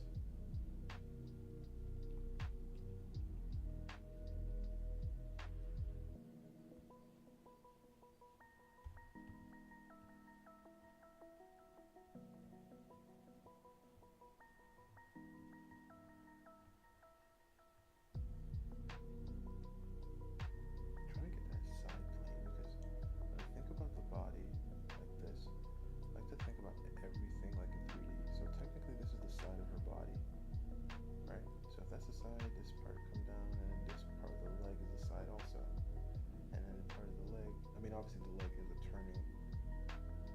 Obviously the leg is a turning,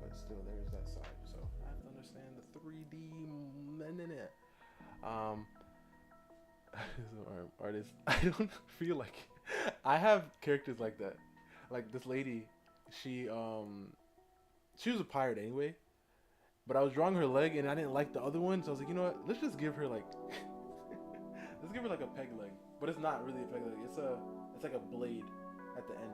but still there's that side, so I have to understand the 3D artist. I don't feel like I have characters like that. Like this lady, she was a pirate anyway, but I was drawing her leg and I didn't like the other one, so I was like, you know what, let's just give her like let's give her like a peg leg, but it's not really a peg leg, it's like a blade at the end.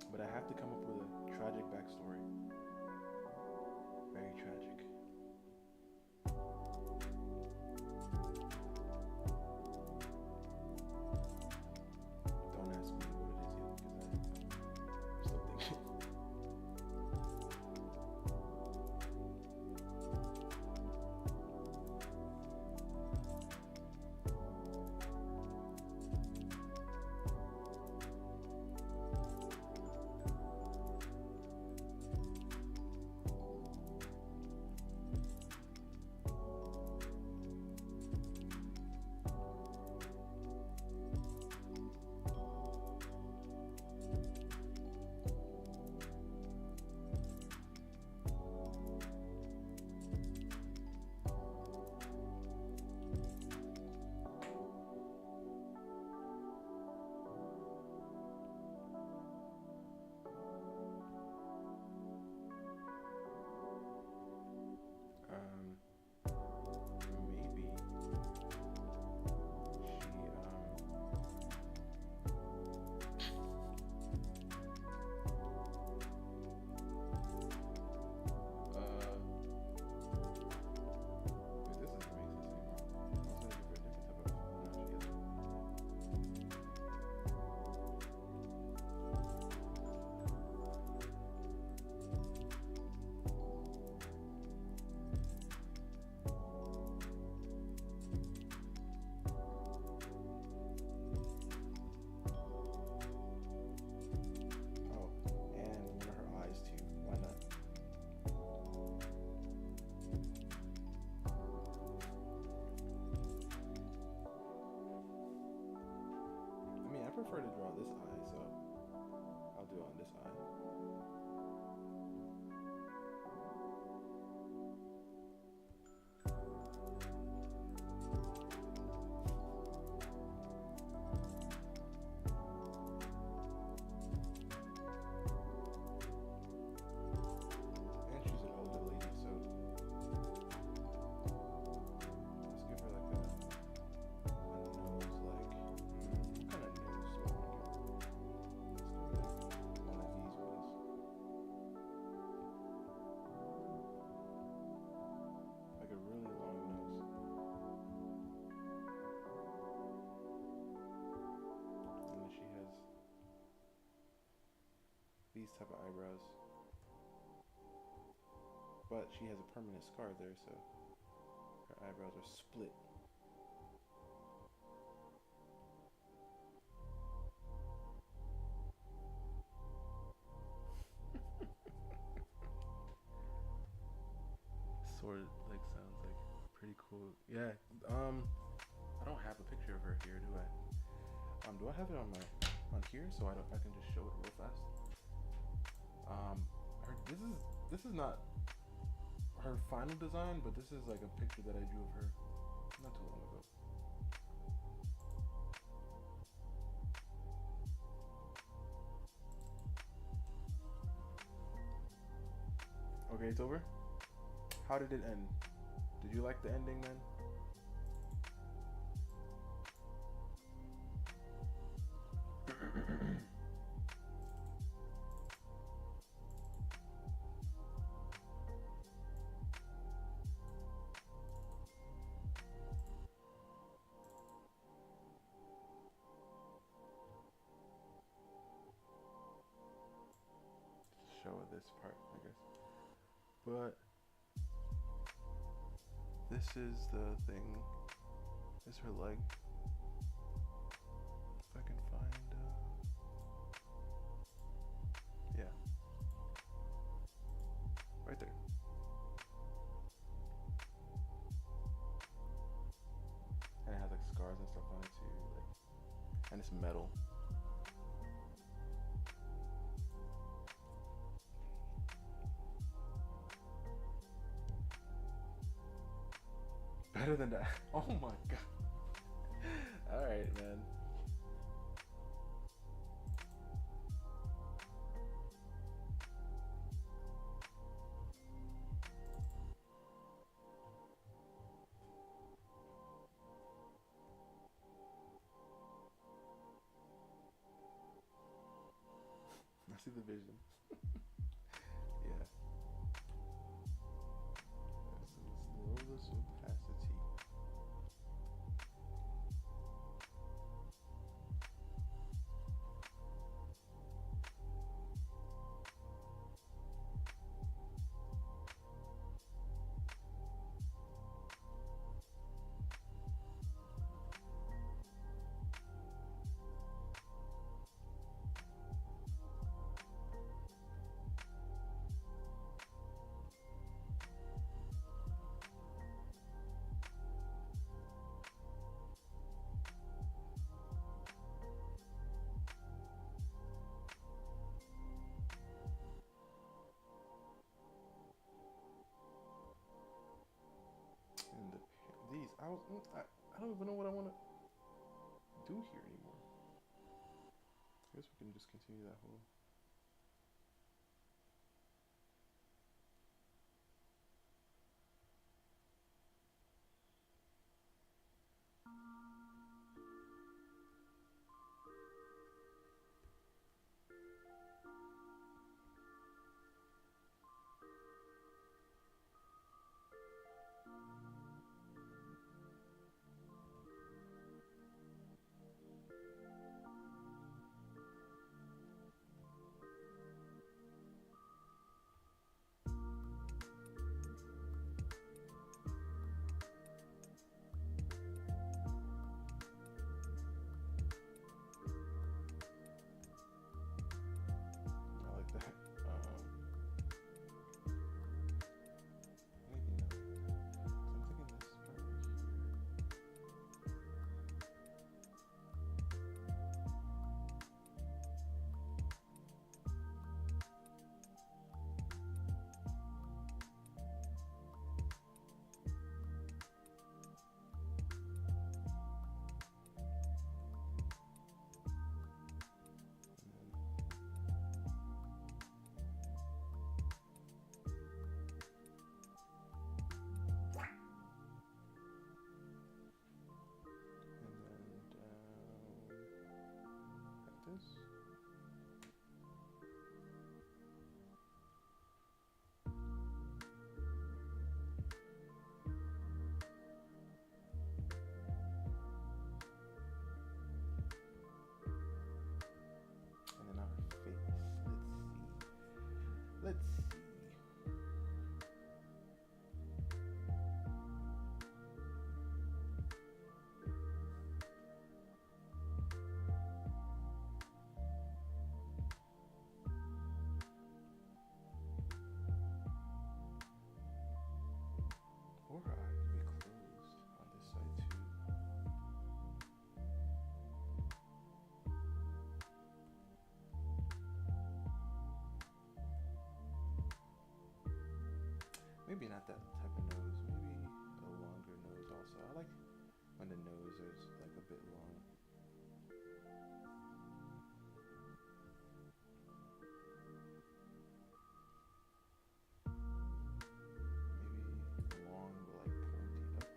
But I have to come up with a tragic backstory. Very tragic. Don't ask me what it is yet, because I'm still thinking. this eye, so I'll do it on this eye. And she's an older lady, so let's give her like a nose, like what kind of nose do I want to give her? Let's give her like one of these ones, like a really long nose. And then she has these type of eyebrows, but she has a permanent scar there, so her eyebrows are split. Sort of like sounds like pretty cool. Yeah. I don't have a picture of her here, do I? Do I have it on here so I can just show it real fast? This is not her final design, but this is like a picture that I drew of her not too long ago. Okay, it's over. How did it end? Did you like the ending then? Show this part, I guess. But this is the thing. This is her leg. If I can find, yeah, right there. And it has like scars and stuff on it too, like, and it's metal. Better than that. Oh my god. Alright, man. I see the vision. Yeah. There's some opacity. And these, I don't even know what I want to do here anymore. I guess we can just continue that whole. Maybe not that type of nose. Maybe a longer nose also. I like when the nose is like a bit long. Maybe long but like pointy up.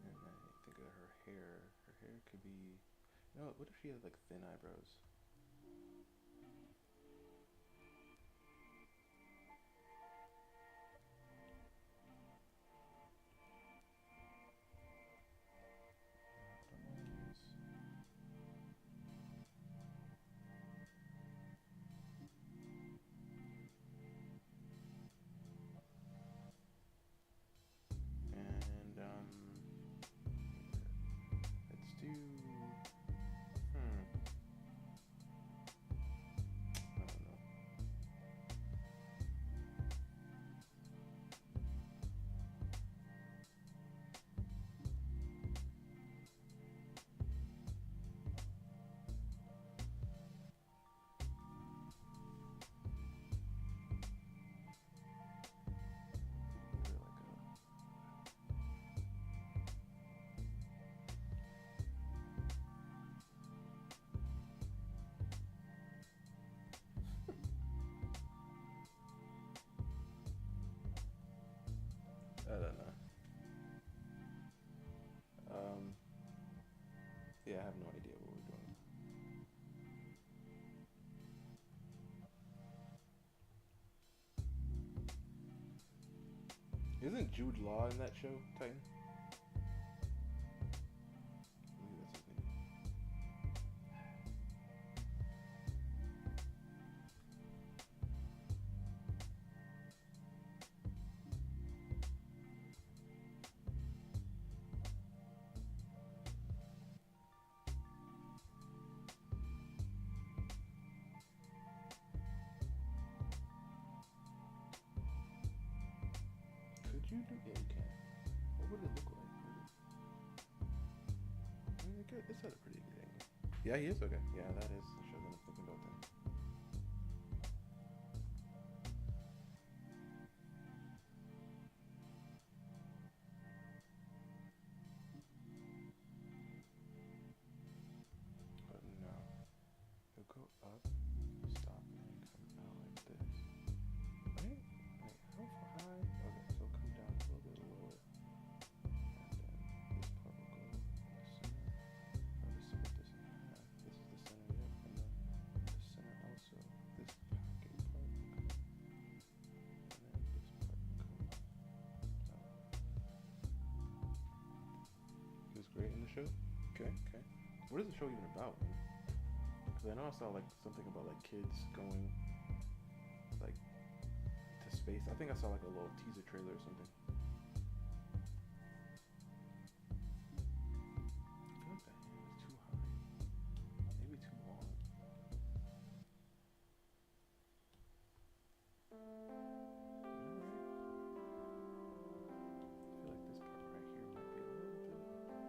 And I think of her hair. Her hair could be. No, what if she had like thin eyebrows? And let's do. I don't know. I don't know. Yeah, I have no idea what we're doing. Isn't Jude Law in that show, Titan? I believe that's his name. Could you do? Yeah, you can. What would it look like? I mean, it's at a pretty good angle. Yeah, he is okay. Yeah, that is the show that I'm thinking about then. But no, he'll go up, stop, and come out like this. Right? Wait, how high? Okay, so come down a little bit lower, and then this part will go in the center. I'll just split this in half. This is the center, yep, and then the center also. This pocket part will come, and then this part will come out. He was great in the show. Okay, okay. What is the show even about? Because I know I saw like something about like kids going like to space. I think I saw like a little teaser trailer or something. I feel like that hand is too high. Maybe too long. I feel like this part right here might be a little bit like this.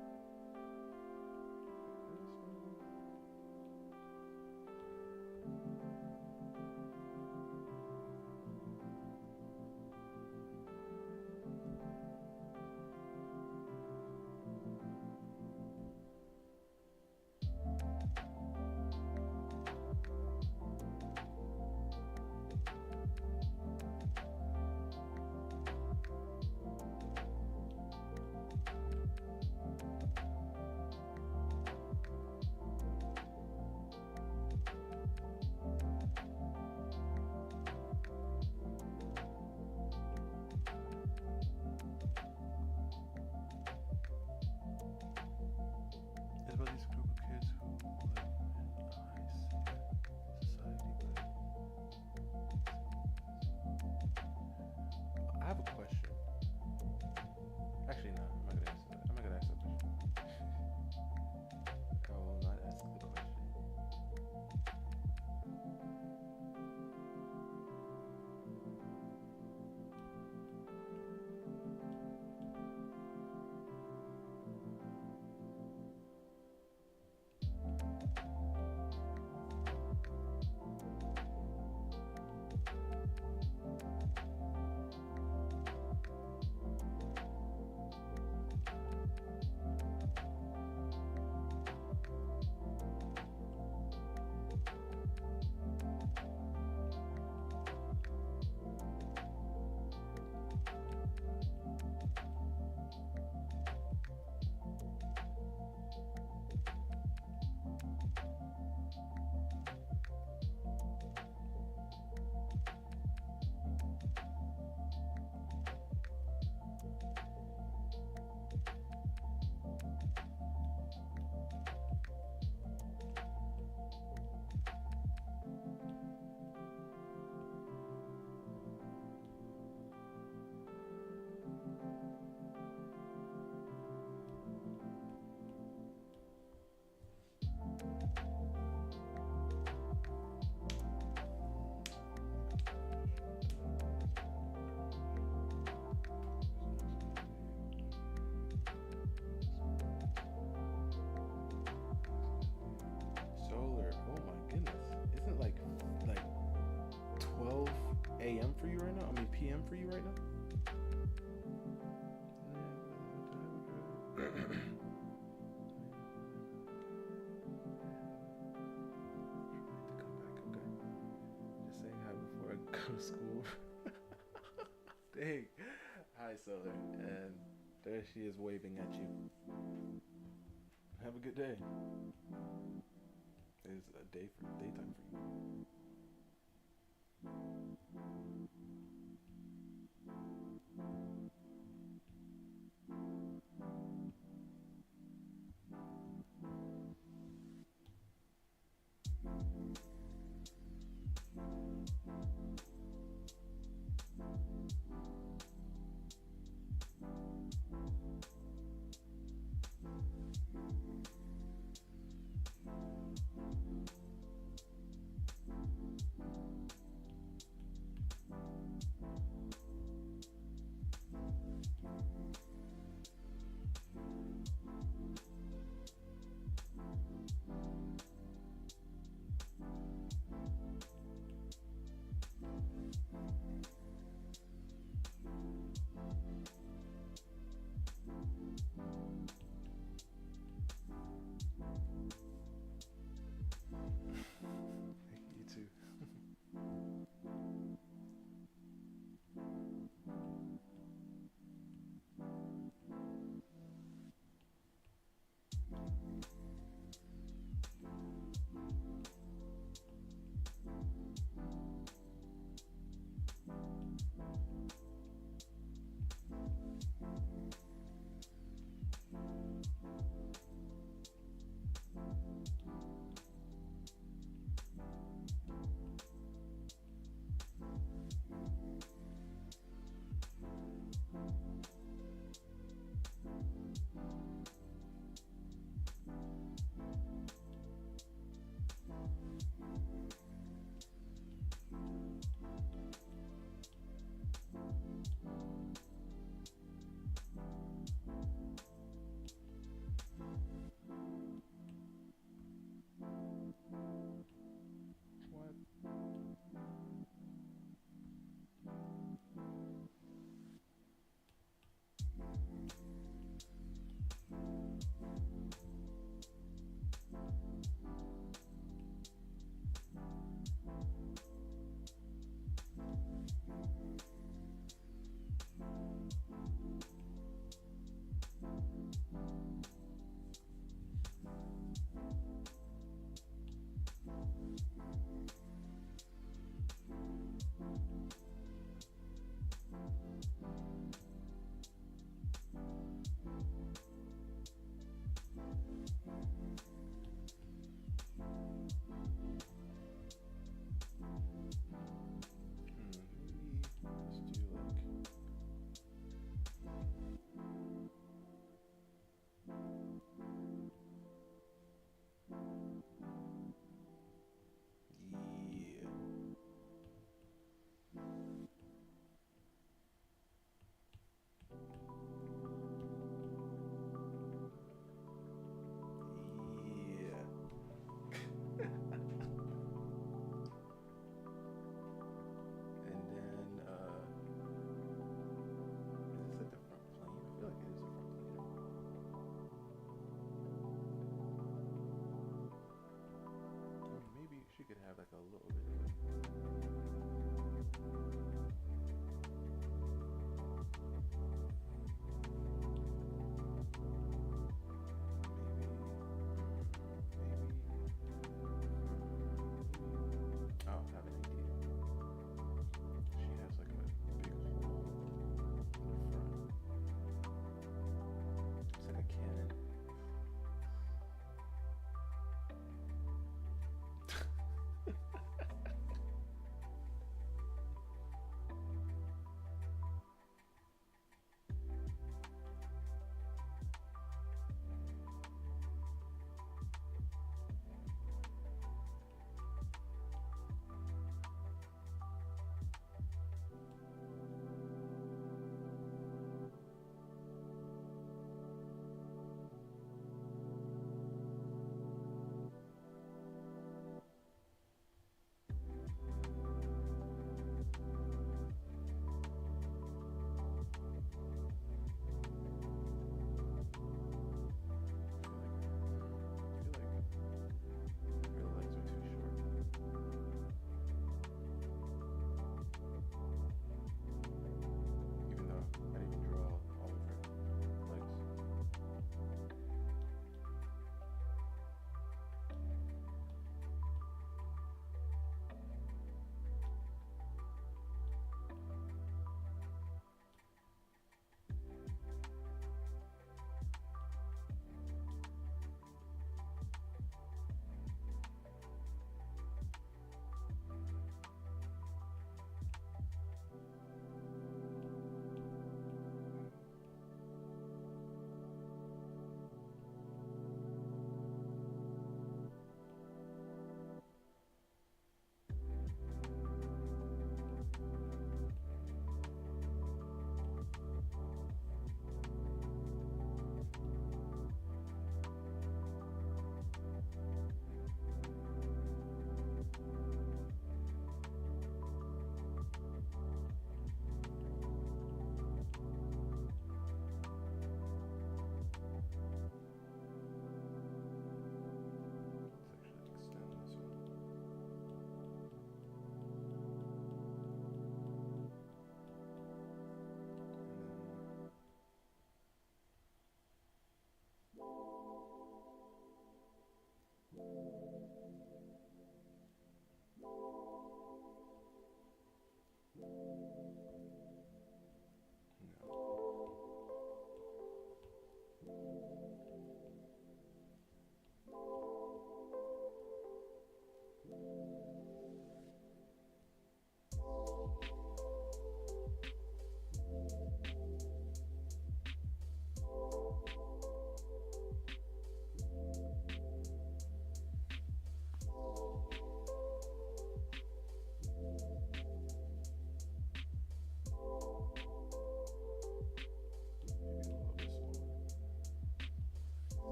time for you right now? Come back, okay? Just saying hi before I go to school. Dang. Hi, Solar. And there she is waving at you. Have a good day. It's a daytime for you.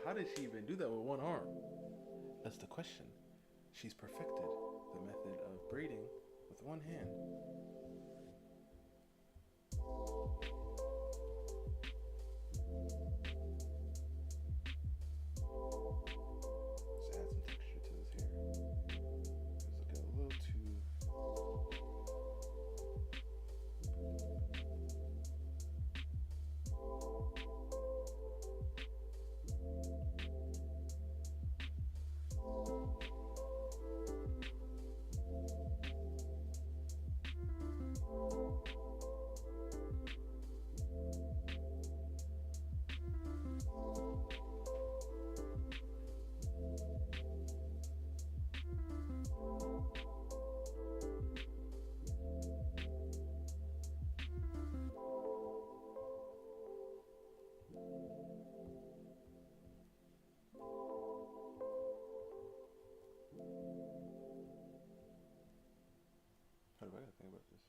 How did she even do that with one arm? That's the question. She's perfected the method of braiding with one hand. Let's add some texture to this hair. Let's look at a little too. How do I gotta think about this?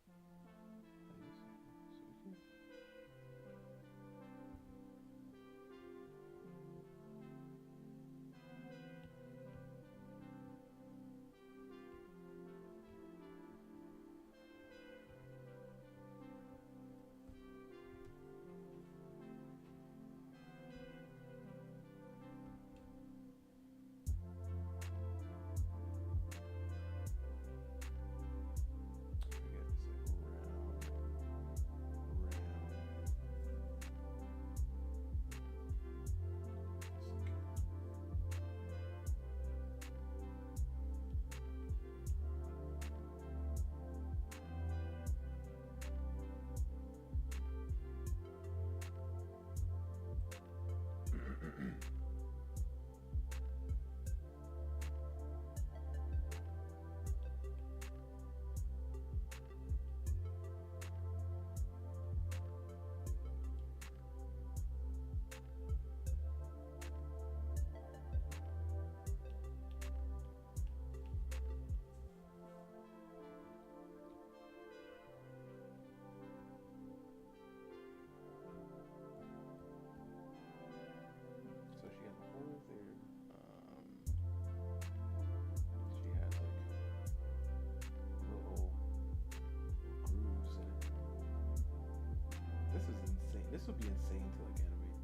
This would be insane to like animate.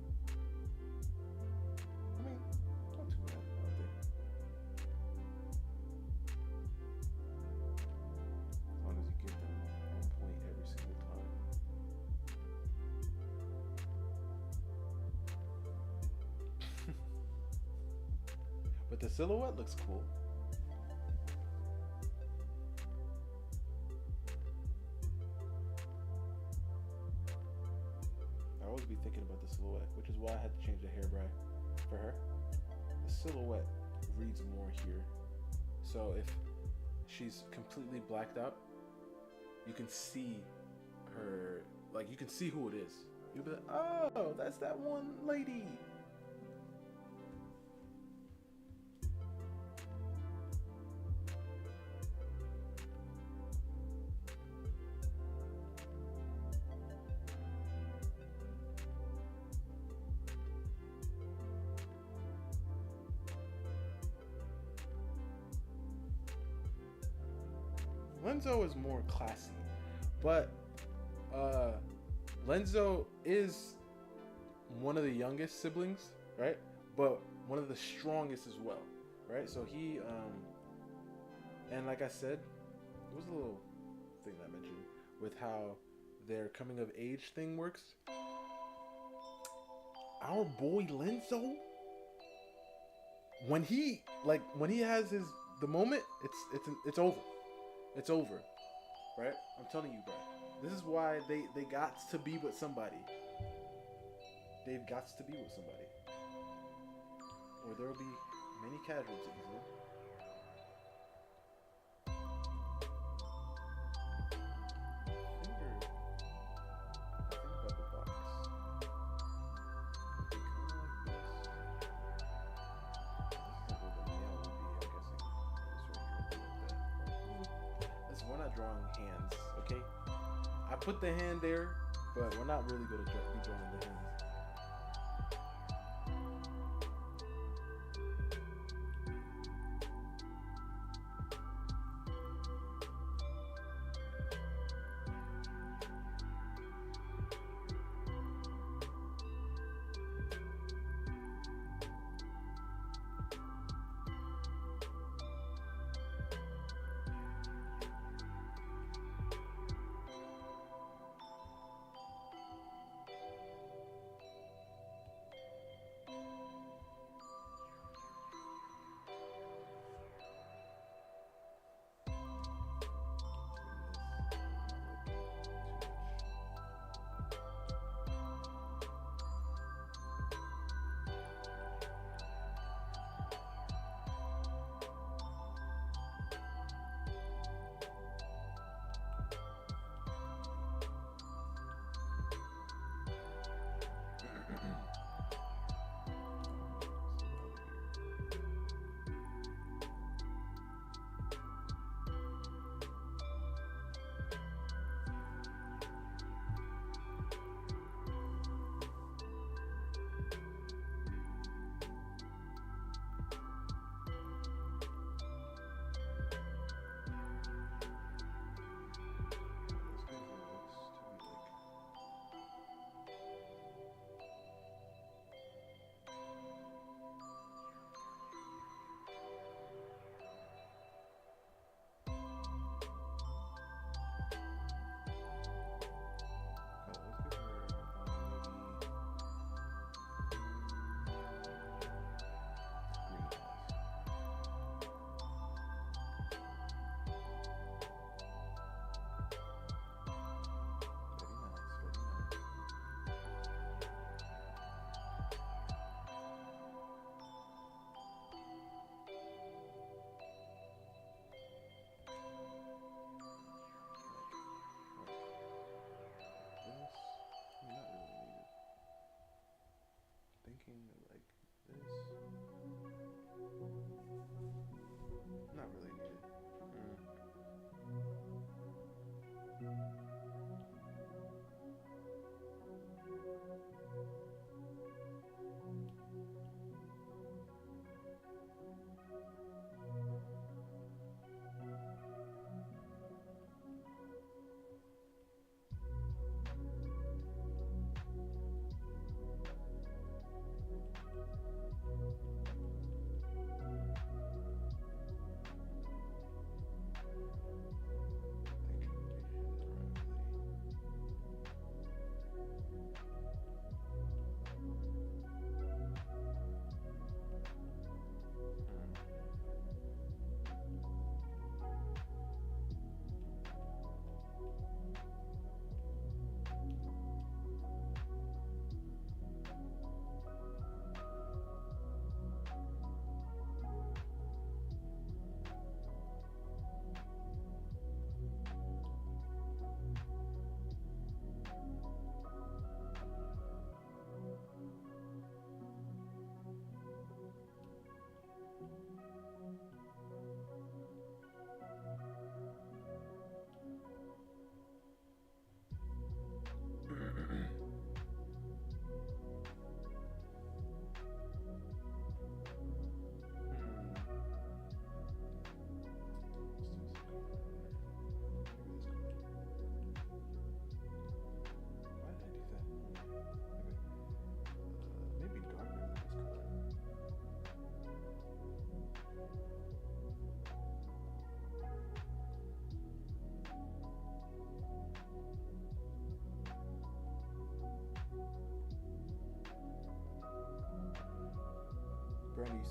I mean, not too bad, I don't think. As long as you get them on point every single time. But the silhouette looks cool. Be thinking about the silhouette, which is why I had to change the hair braid for her. The silhouette reads more here, so if she's completely blacked out, you can see her, like you can see who it is. You'll be like, oh, that's that one lady. Lenzo is more classy, but Lenzo is one of the youngest siblings, right? But one of the strongest as well, right? So he, and like I said, it was a little thing that I mentioned with how their coming of age thing works. Our boy Lenzo, when he has the moment, it's over. It's over, right? I'm telling you, bro. This is why they got to be with somebody. They've got to be with somebody, or there will be many casualties. Huh? Drawing hands, okay? I put the hand there, but we're not really going to be drawing the hands.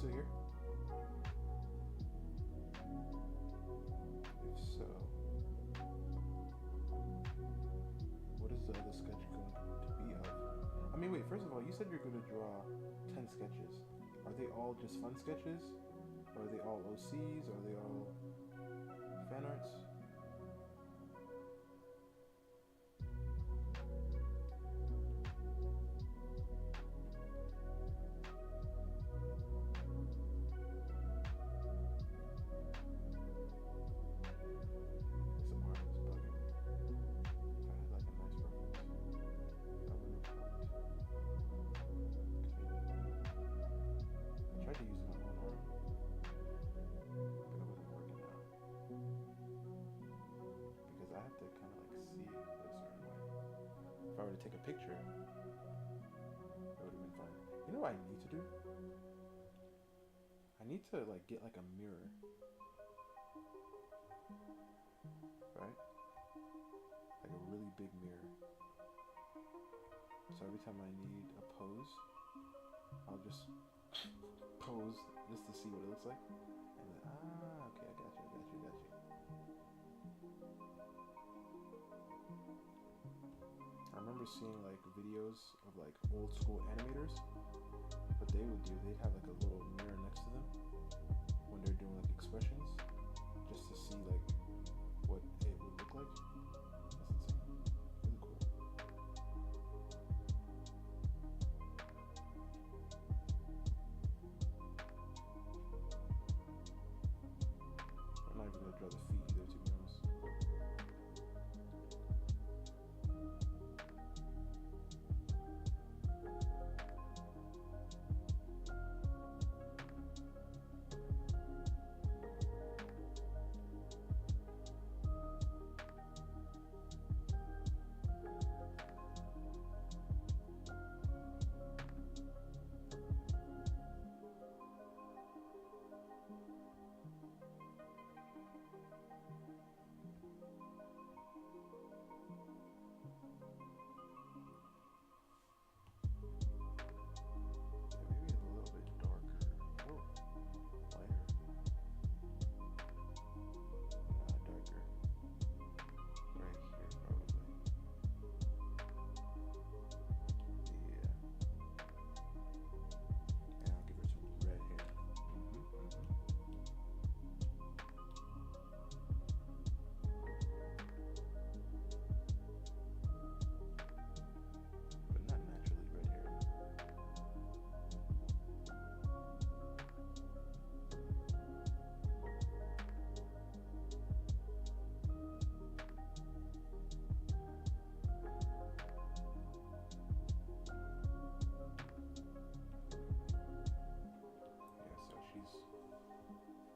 still here? If so, what is the other sketch going to be of? I mean, wait, first of all, you said you're going to draw 10 sketches. Are they all just fun sketches? Or are they all OCs? Or are they all fan arts? If I were to take a picture, that would have been fun. You know what I need to do? I need to like get like a mirror, right? Like a really big mirror. So every time I need a pose, I'll just pose just to see what it looks like. And then, okay, I got you. I remember seeing like videos of like old school animators. What they would do, they'd have like a little mirror next to them when they're doing like expressions, just to see like what it would look like. That's insane. Really cool. I'm not even gonna draw the feet either, to be honest.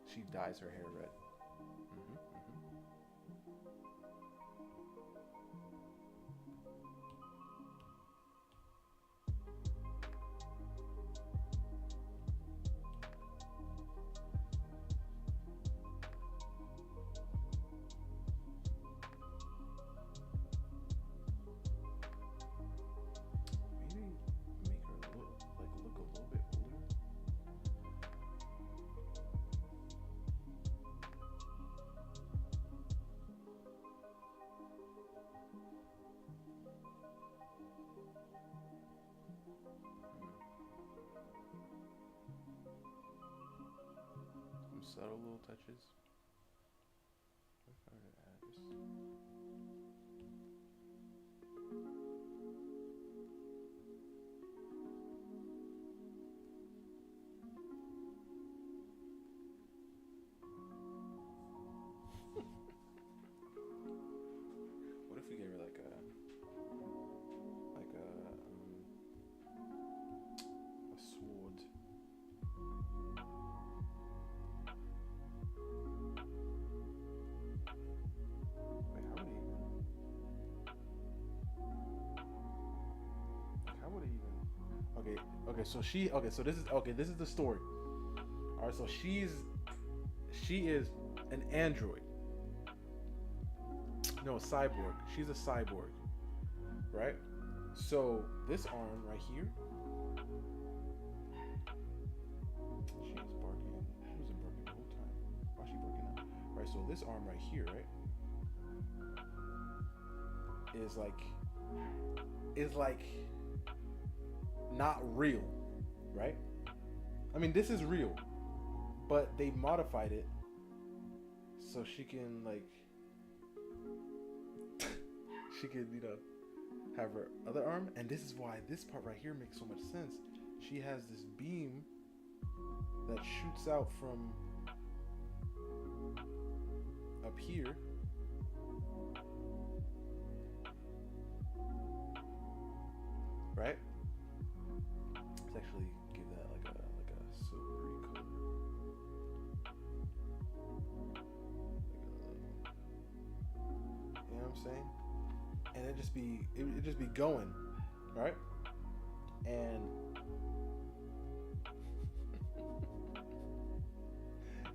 She dyes her hair red. Maybe make her look a little bit older. Some subtle little touches. If I were to add just what if we gave her like a sword? Wait, how would it even? Okay, so this is the story. All right, so she is an android. No, a cyborg. She's a cyborg, right? So this arm right here, she right, so this arm right here, right, is like not real, right? I mean, this is real, but they modified it so she can like she could, you know, have her other arm. And this is why this part right here makes so much sense. She has this beam that shoots out from up here, right? Let's actually give that like a silvery color. You know what I'm saying? And it just be going, right? And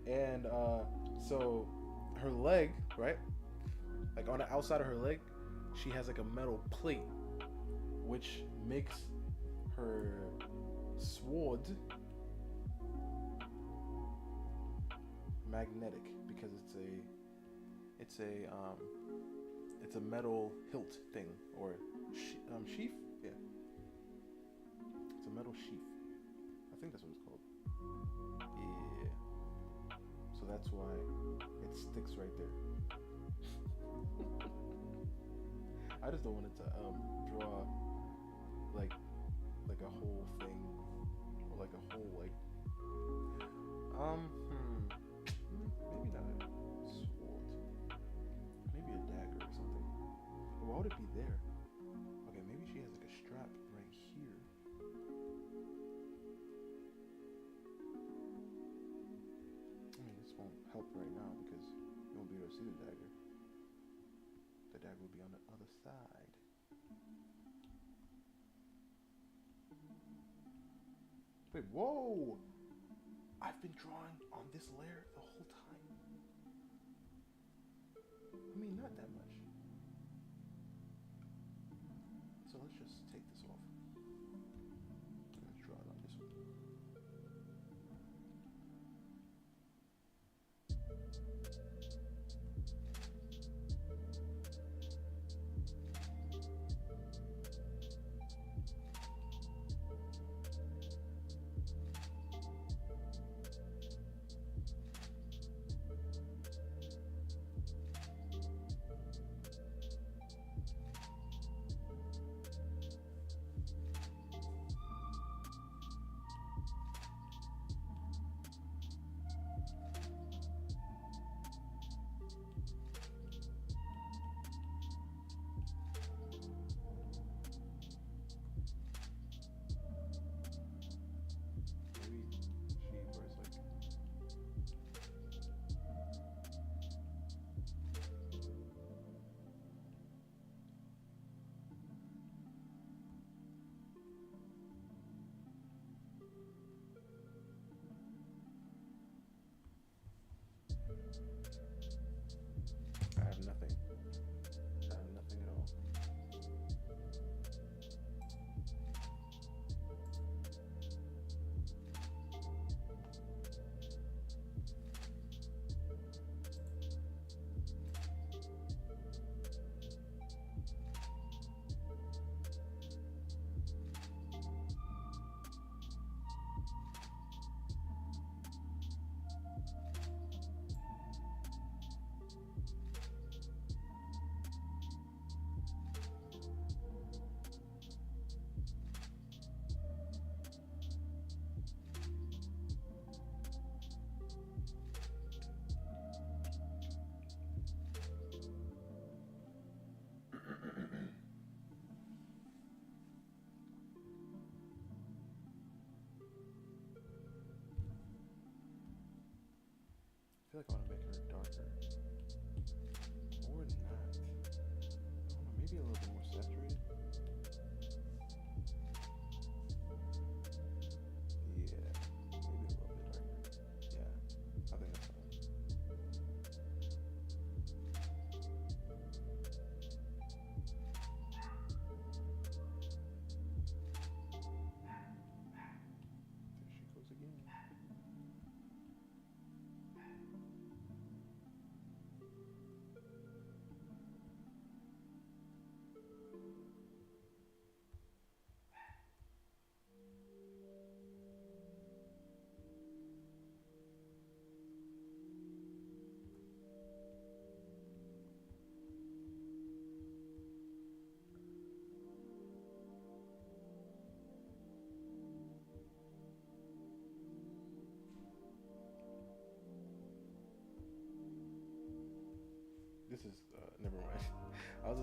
and so her leg, right? Like on the outside of her leg, she has like a metal plate, which makes her sword magnetic because it's a metal hilt thing or sheath. Yeah, it's a metal sheath. I think that's what it's called. Yeah. So that's why it sticks right there. I just don't want it to draw like a whole thing or like a whole like maybe not a sword, maybe a dagger or something. Why would it be there? Okay, maybe she has like a strap right here. I mean, this won't help right now because you won't be able to see the dagger. The dagger will be on the other side. Wait, whoa! I've been drawing on this layer the whole time. I mean, not that much. So let's just take this off. Let's draw it on this one. I have nothing. I have nothing at all. I feel like I want to make her darker. Or not. I don't know, maybe a little bit more saturated. Yeah, maybe a little bit darker. Yeah, I think that's fine. There she goes again.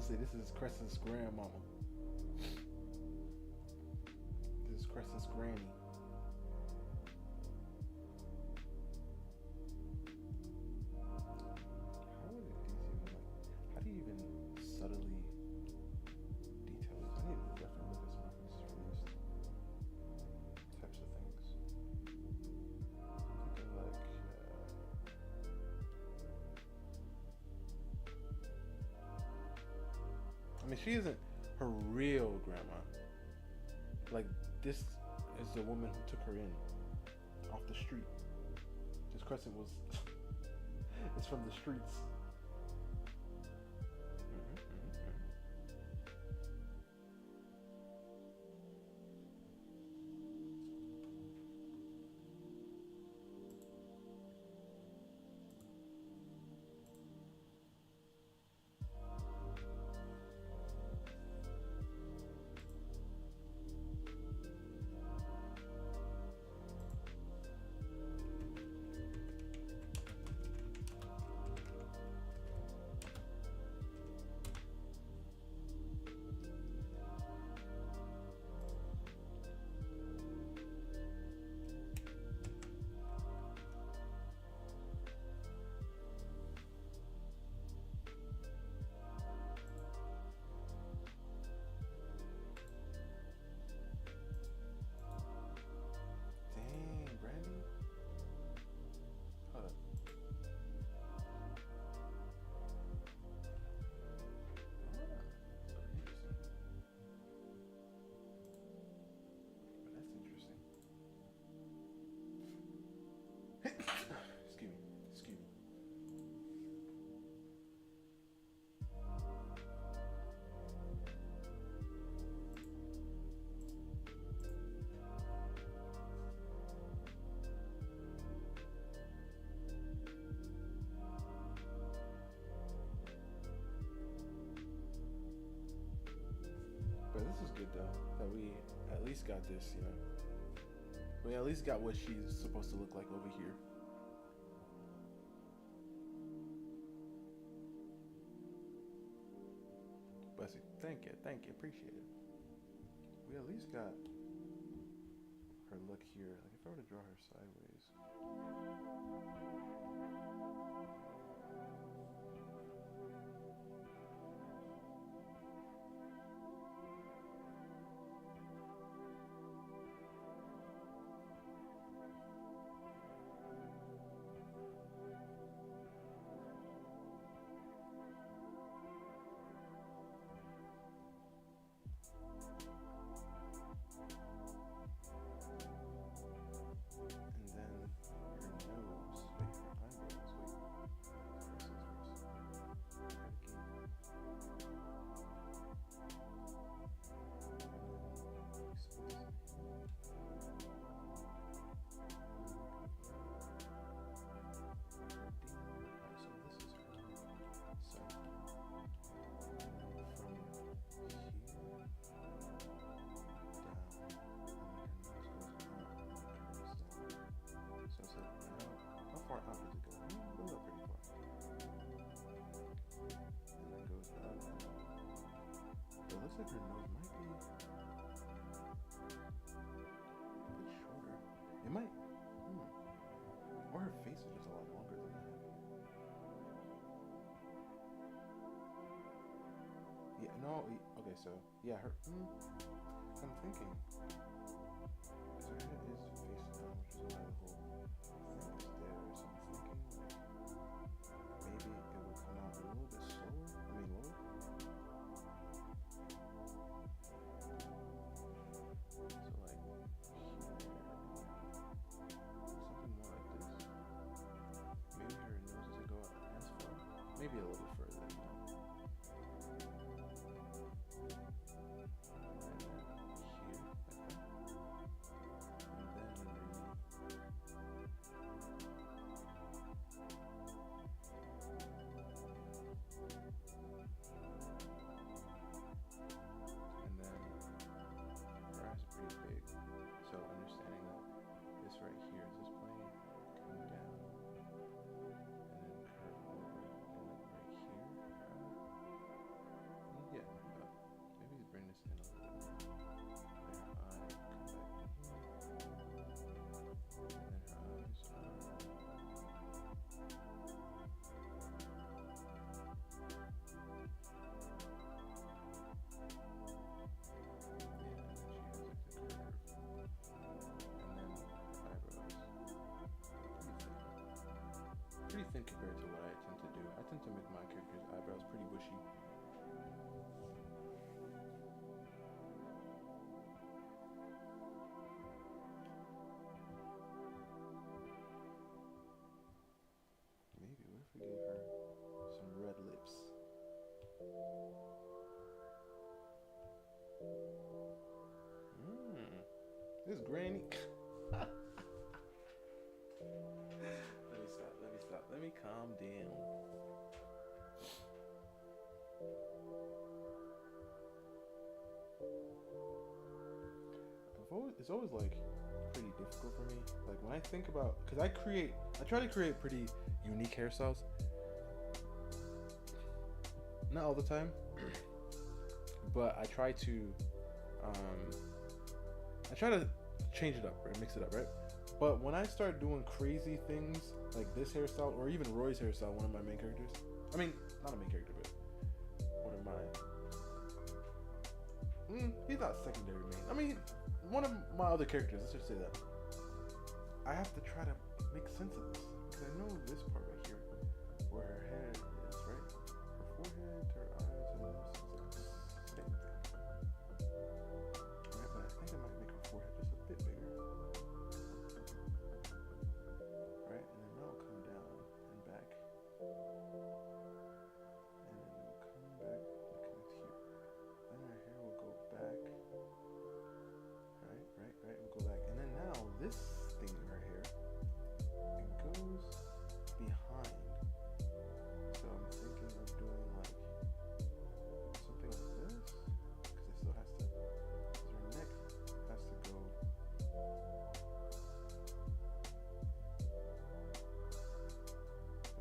say this is Crescent's grandmama. This is Crescent's granny. How do you even subtly detail this? I need to definitely look at some references for these types of things. Think of like I mean, she isn't her real grandma. Like, this is the woman who took her in off the street. This Crescent was it's from the streets. But this is good though, that we at least got this, you know. We at least got what she's supposed to look like over here. Bless you. Thank you, appreciate it. We at least got her look here. Like if I were to draw her sideways. Looks like her nose might be a bit shorter. It might, or her face is just a lot longer than that. Yeah, no, okay, so, yeah, her, I'm thinking, so her head is face down, which is why the whole thing is there, so I'm thinking, maybe it would come out a little bit slower, lower. Maybe a little bit further, you know. And then here, like that. This granny. Let me stop. Let me stop. Let me calm down. It's always like pretty difficult for me. Like when I think about, because I try to create pretty unique hairstyles. Not all the time, but I try to change it up, right? Mix it up, right? But when I start doing crazy things like this hairstyle, or even Roy's hairstyle, one of my main characters. I mean, not a main character, but one of my. He's not secondary main. I mean, one of my other characters. Let's just say that. I have to try to make sense of this because I know this part right here, where her hair is, right? Her forehead, her eyes, her nose. It's like the same thing. Right, but I think I might make her forehead just a bit bigger. Right, and then that'll come down and back. And then it'll come back and connect here. Then her hair will go back. Right, we'll go back. And then now this thing in her hair, it goes behind. So I'm thinking of doing like something like this, because it still has to, because her neck has to go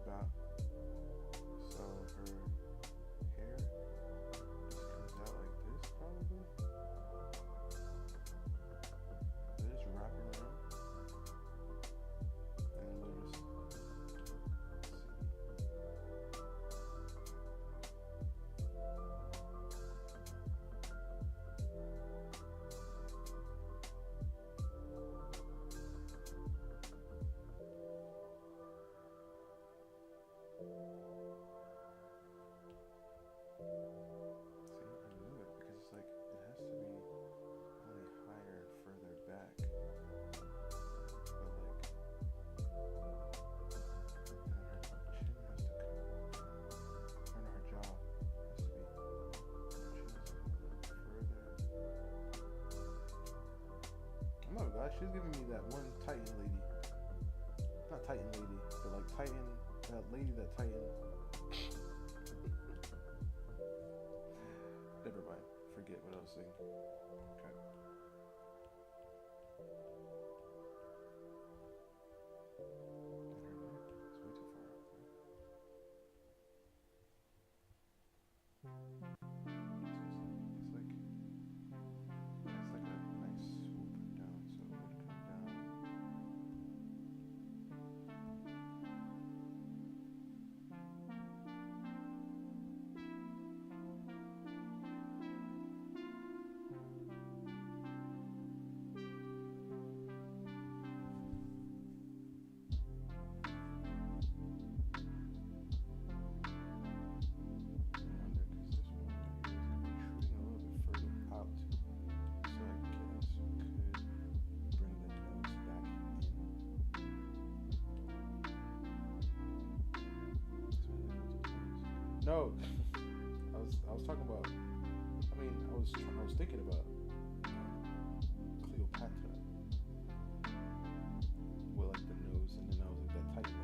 about, so her hair just comes out like this probably. Just wrap it around, and we'll just see. See, I knew it because it's like it has to be only higher and further back. But like, and then her chin has to come down. Or no, her jaw has to be. Her chin has to come a little further. Oh my god, she's giving me that one Titan lady. Not Titan lady, but like Titan. That lady that Titan. Never mind. Forget what I was saying. Okay. It's way too far out there. It's like a nice swoop down, so it would come down. No, I was talking about. I mean, I was thinking about Cleopatra with like the nose, and then I was like that tight lady.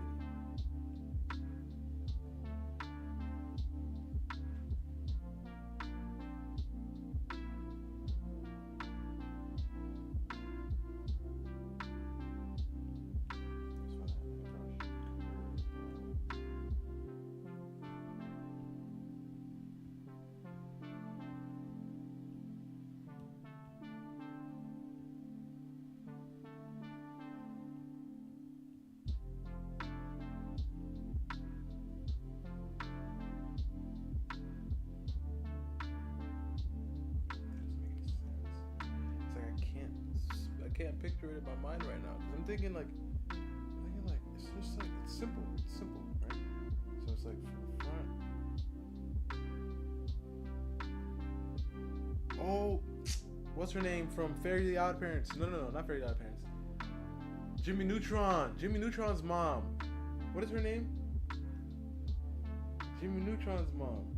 I can't picture it in my mind right now because I'm thinking like it's just like it's simple, right? So it's like from front. Oh, what's her name from Fairly Odd Parents? No, not Fairly Odd Parents. Jimmy Neutron's mom. What is her name? Jimmy Neutron's mom.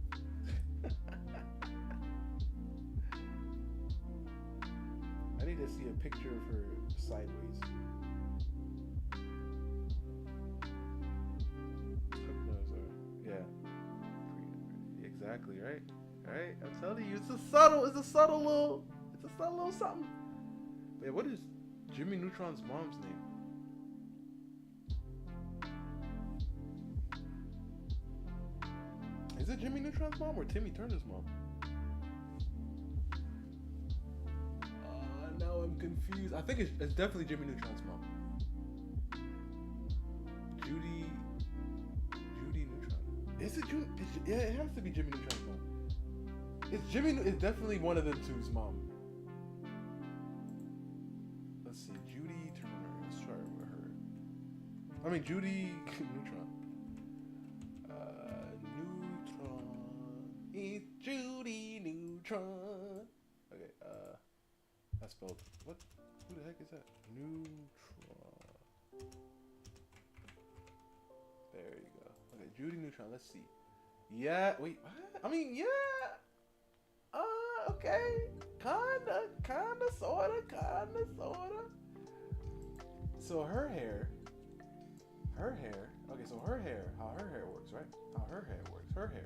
I need to to see a picture of her sideways. Yeah. Exactly, right? Right? I'm telling you, it's a subtle little something. Wait, what is Jimmy Neutron's mom's name? Is it Jimmy Neutron's mom or Timmy Turner's mom? Now I'm confused. I think it's definitely Jimmy Neutron's mom. Judy Neutron. Is it Judy? Yeah, it has to be Jimmy Neutron's mom. It's definitely one of them two's mom. Let's see, Judy Turner. Let's try with her. I mean, Judy Neutron. Neutron. It's Judy Neutron. Okay, that's spelled. What? Who the heck is that? Neutron. There you go. Okay, Judy Neutron. Let's see. Yeah. Wait. What? I mean, yeah. Okay. Kinda, sorta. So her hair. Okay, so her hair. How her hair works, right? Her hair,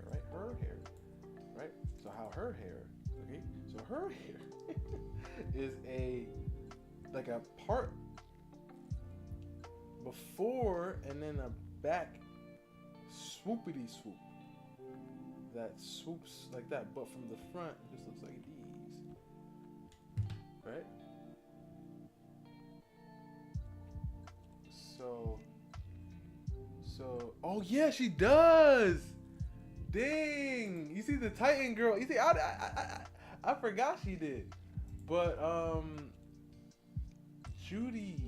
right? Right? So how her hair. Okay. So her hair is like a part before and then a back swoopity swoop that swoops like that, but from the front it just looks like these, right? So oh yeah, she does. Dang, you see the Titan girl, you see I forgot she did. But Judy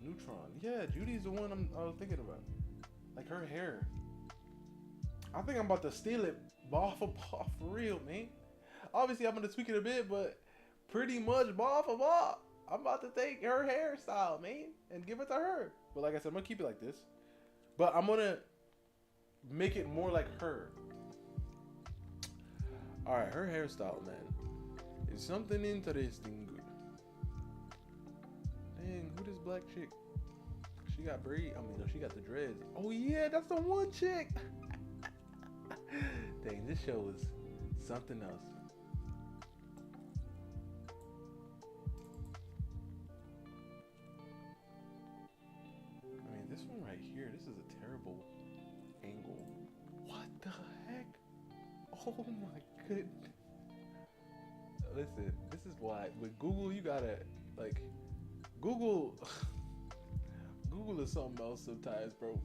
Neutron. Yeah, Judy's the one I was thinking about. Like her hair. I think I'm about to steal it ball for ball for real, man. Obviously I'm gonna tweak it a bit, but pretty much ball for ball. I'm about to take her hairstyle, man, and give it to her. But like I said, I'm gonna keep it like this. But I'm gonna make it more like her. Alright, her hairstyle, man. It's something interesting good. Dang, who this black chick? She got braid. I mean, no, she got the dreads. Oh yeah, that's the one chick. Dang, this show is something else. I mean, this one right here, this is a terrible angle. What the heck? Oh my goodness. Listen, this is why with Google you gotta like Google is something else sometimes, bro.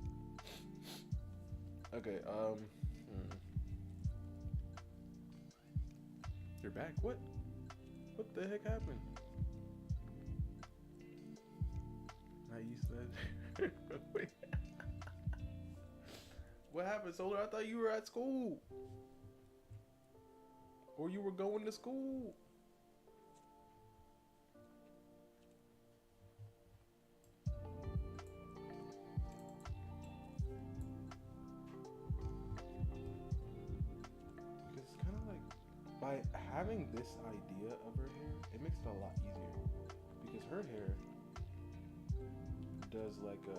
Okay, You're back? What the heck happened? Now you said wait. What happened, Solar? I thought you were at school. Or you were going to school. Because it's kind of like, by having this idea of her hair, it makes it a lot easier. Because her hair does like a,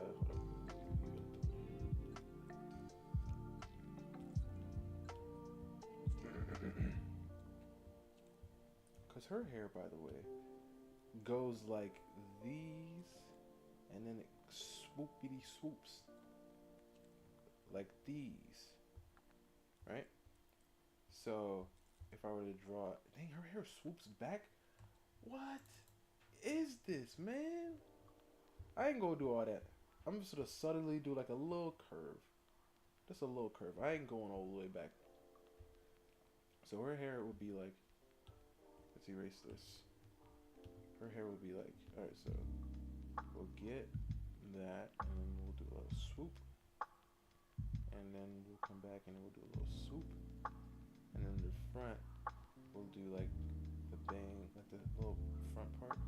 because her hair, by the way, goes like these, and then it swoopity swoops like these, right? So if I were to draw, dang, her hair swoops back. What is this, man? I ain't gonna do all that. I'm just gonna subtly do like a little curve, just a little curve. I ain't going all the way back. So her hair would be like, let's erase this. Her hair would be like, alright, so we'll get that, and then we'll do a little swoop, and then we'll come back and we'll do a little swoop, and then the front we'll do like the bang, like the little front part.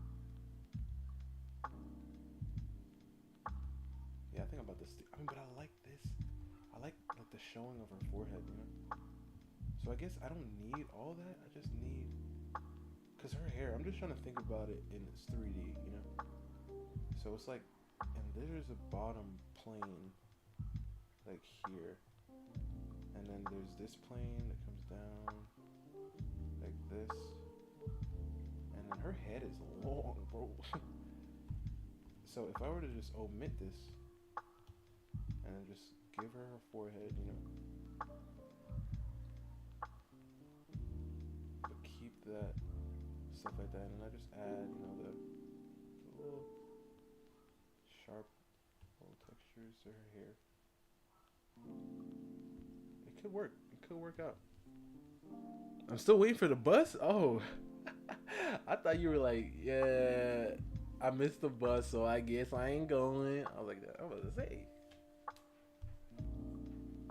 Yeah, I think I'm about to I mean, but I like this. I like the showing of her forehead, you know? So I guess I don't need all that. I just need, because her hair. I'm just trying to think about it in its 3D, you know? So it's like, and there's a bottom plane, like here. And then there's this plane that comes down, like this. And then her head is long, bro. So if I were to just omit this, and then just give her her forehead, you know? But keep that, stuff like that, and I just add, you know, the little sharp little textures to her hair. It could work. It could work out. I'm still waiting for the bus? Oh. I thought you were like, yeah, I missed the bus, so I guess I ain't going. I was like, I was about to say.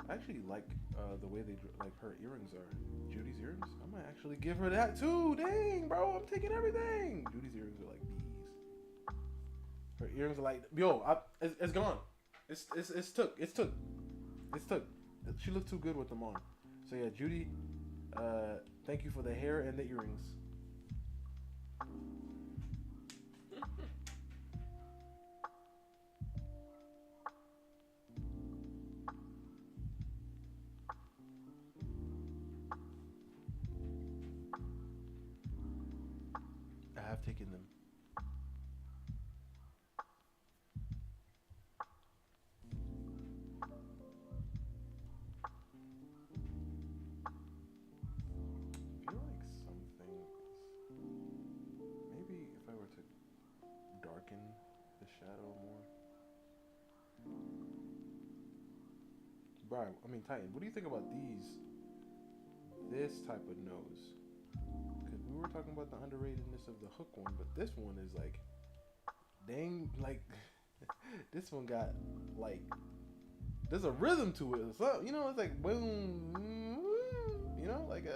I actually like the way they like her earrings are. Judy's earrings? I might actually give her that too. Dang, bro, I'm taking everything. Judy's earrings are like bees. Her earrings are like, yo, it's gone. It's took. She looked too good with them on. So yeah, Judy, thank you for the hair and the earrings. I have taken them. I feel like some things, maybe if I were to darken the shadow more. Brian, I mean Titan, what do you think about this type of nose? Because we were talking about the underratedness of the Hook one, but this one is like, dang, like, this one got, like, there's a rhythm to it. So, you know, it's like, boom, you know, like,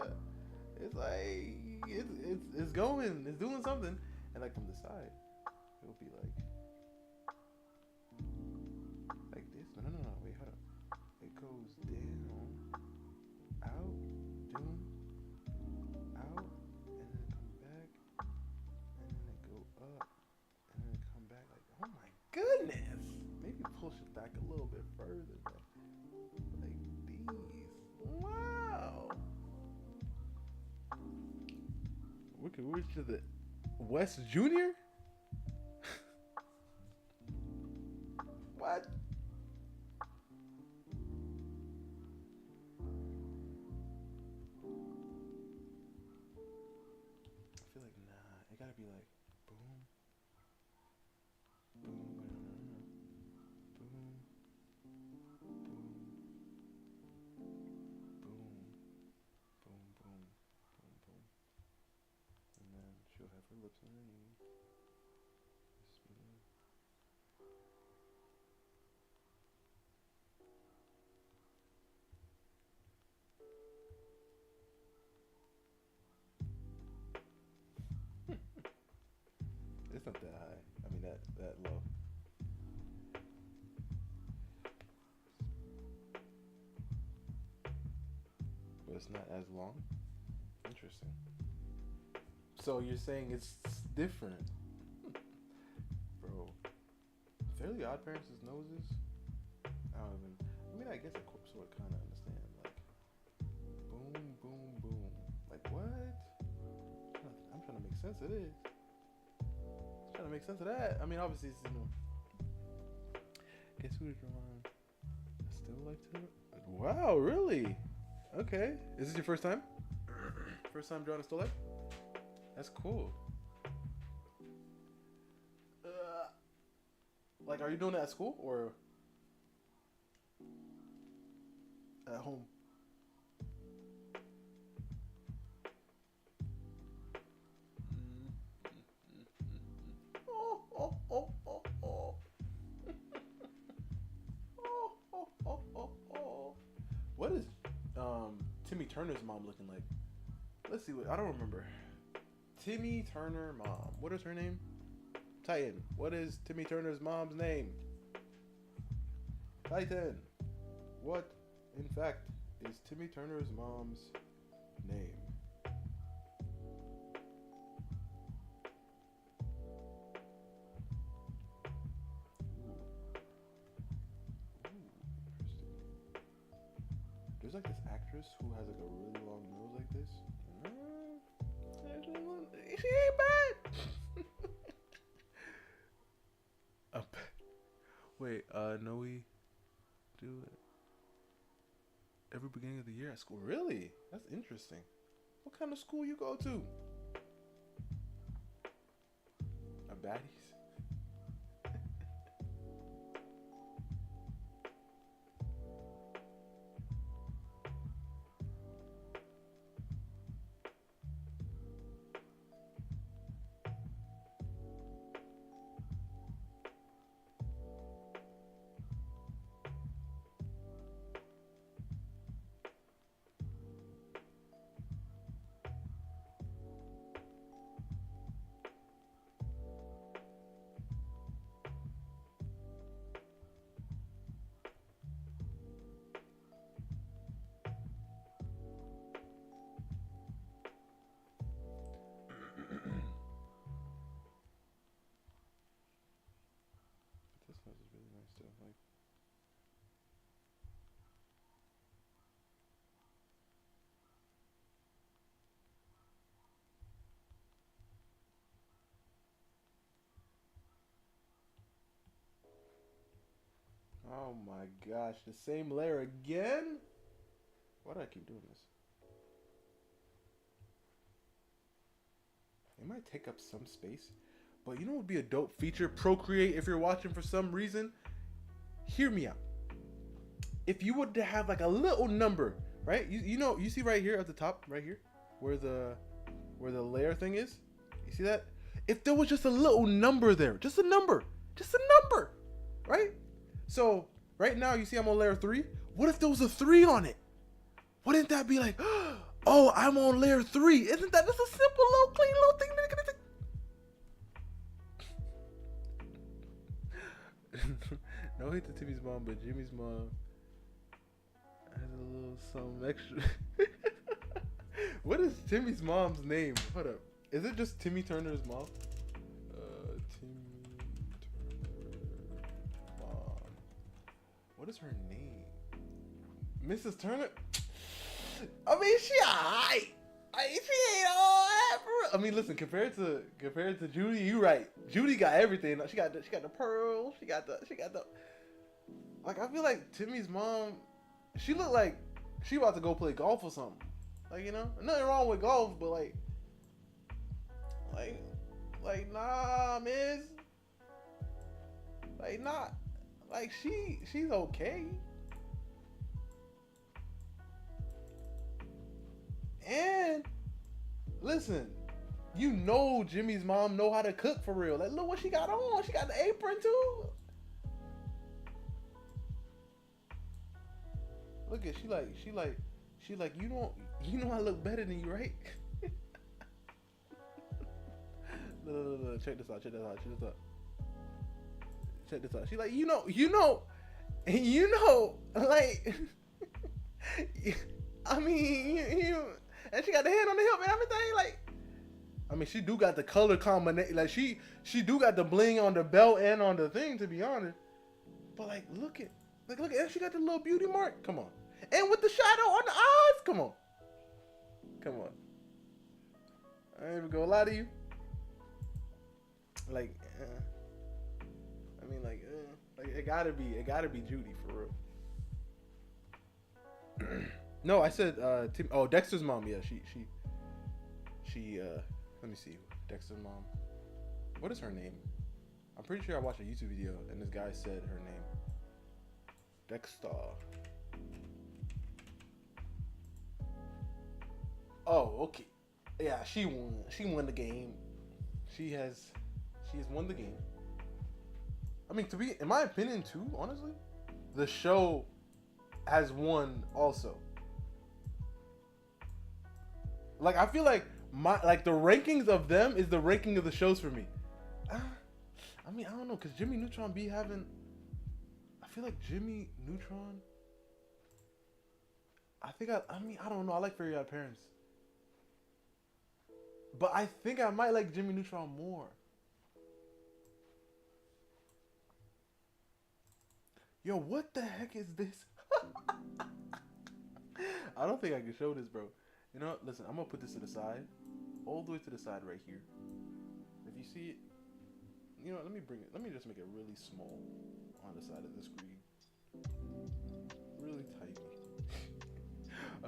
it's like, it's going, it's doing something. And, like, from the side, it'll be like this. No, wait, hold up. It goes down, out, doom, out, and then come back, and then it go up, and then it come back like, oh my goodness! Maybe push it back a little bit further, like these. Wow! We could reach to the West Junior? What? I feel like, nah, it gotta be like, boom, boom, boom, boom, boom, boom, boom, boom. And then she'll have her lips underneath. It's not that high. I mean, that low. But it's not as long. Interesting. So you're saying it's different, bro? Fairly Odd Parents' noses. I don't even. I mean, I guess I sort of kind of understand. Like, boom, boom, boom. Like what? I'm trying to make sense of this. I'm trying to make sense of that. I mean, obviously, it's, you know. Guess who to draw on? I still like to. Wow, really? Okay. Is this your first time? First time drawing a still life? That's cool. Like, are you doing that at school or at home? What is Timmy Turner's mom looking like? Let's see what I don't remember. Timmy Turner mom. What is her name? Titan. What is Timmy Turner's mom's name? Titan. What, in fact, is Timmy Turner's mom's name? There's like this actress who has like a really long nose like this. She ain't bad. Wait, no, we do it every beginning of the year at school. Really? That's interesting. What kind of school you go to? A baddies? This one is really nice too. Like, oh my gosh, the same layer again? Why do I keep doing this? It might take up some space, but you know what would be a dope feature? Procreate, if you're watching for some reason, hear me out. If you would have like a little number, right? You know, you see right here at the top, right here, where the layer thing is? You see that? If there was just a little number there, just a number, right? So right now you see I'm on layer 3. What if there was a 3 on it? Wouldn't that be like, oh, I'm on layer 3? Isn't that just a simple little clean little thing? No hate to Timmy's mom, but Jimmy's mom has a little something extra. What is Timmy's mom's name? Hold up. Is it just Timmy Turner's mom? Timmy Turner mom. What is her name? Mrs. Turner? I mean, she alright. She ain't all that. I mean, listen, compared to Judy, you right. Judy got everything. She got the pearls. She got the. Like, I feel like Timmy's mom, she looked like she about to go play golf or something. Like, you know, nothing wrong with golf, but like nah, miss. Like, not. Like, she's okay. And listen, you know Jimmy's mom know how to cook for real. Like, look what she got on. She got the apron too. Look at she like you know I look better than you, right? Look, check this out. She like you know like I mean you and she got the hand on the hip and everything. Like, I mean, she do got the color combination. Like, she do got the bling on the belt and on the thing, to be honest. But like, look at, and she got the little beauty mark. Come on, and with the shadow on the eyes. Come on. I ain't even gonna lie to you. Like, I mean, like it gotta be Judy for real. No, I said Dexter's mom. Yeah, she let me see. Dexter's mom. What is her name? I'm pretty sure I watched a YouTube video and this guy said her name. Dexter. Oh, okay. Yeah, she won. She won the game. She has won the game. I mean, in my opinion too, honestly, the show has won also. Like, I feel like the rankings of them is the ranking of the shows for me. I mean, I don't know, cause Jimmy Neutron be having. I feel like Jimmy Neutron. I don't know. I like Fairy Odd Parents, but I think I might like Jimmy Neutron more. Yo, what the heck is this? I don't think I can show this, bro. You know what? Listen, I'm gonna put this to the side, all the way to the side right here. If you see it, you know what? Let me bring it. Let me just make it really small on the side of the screen, really tiny.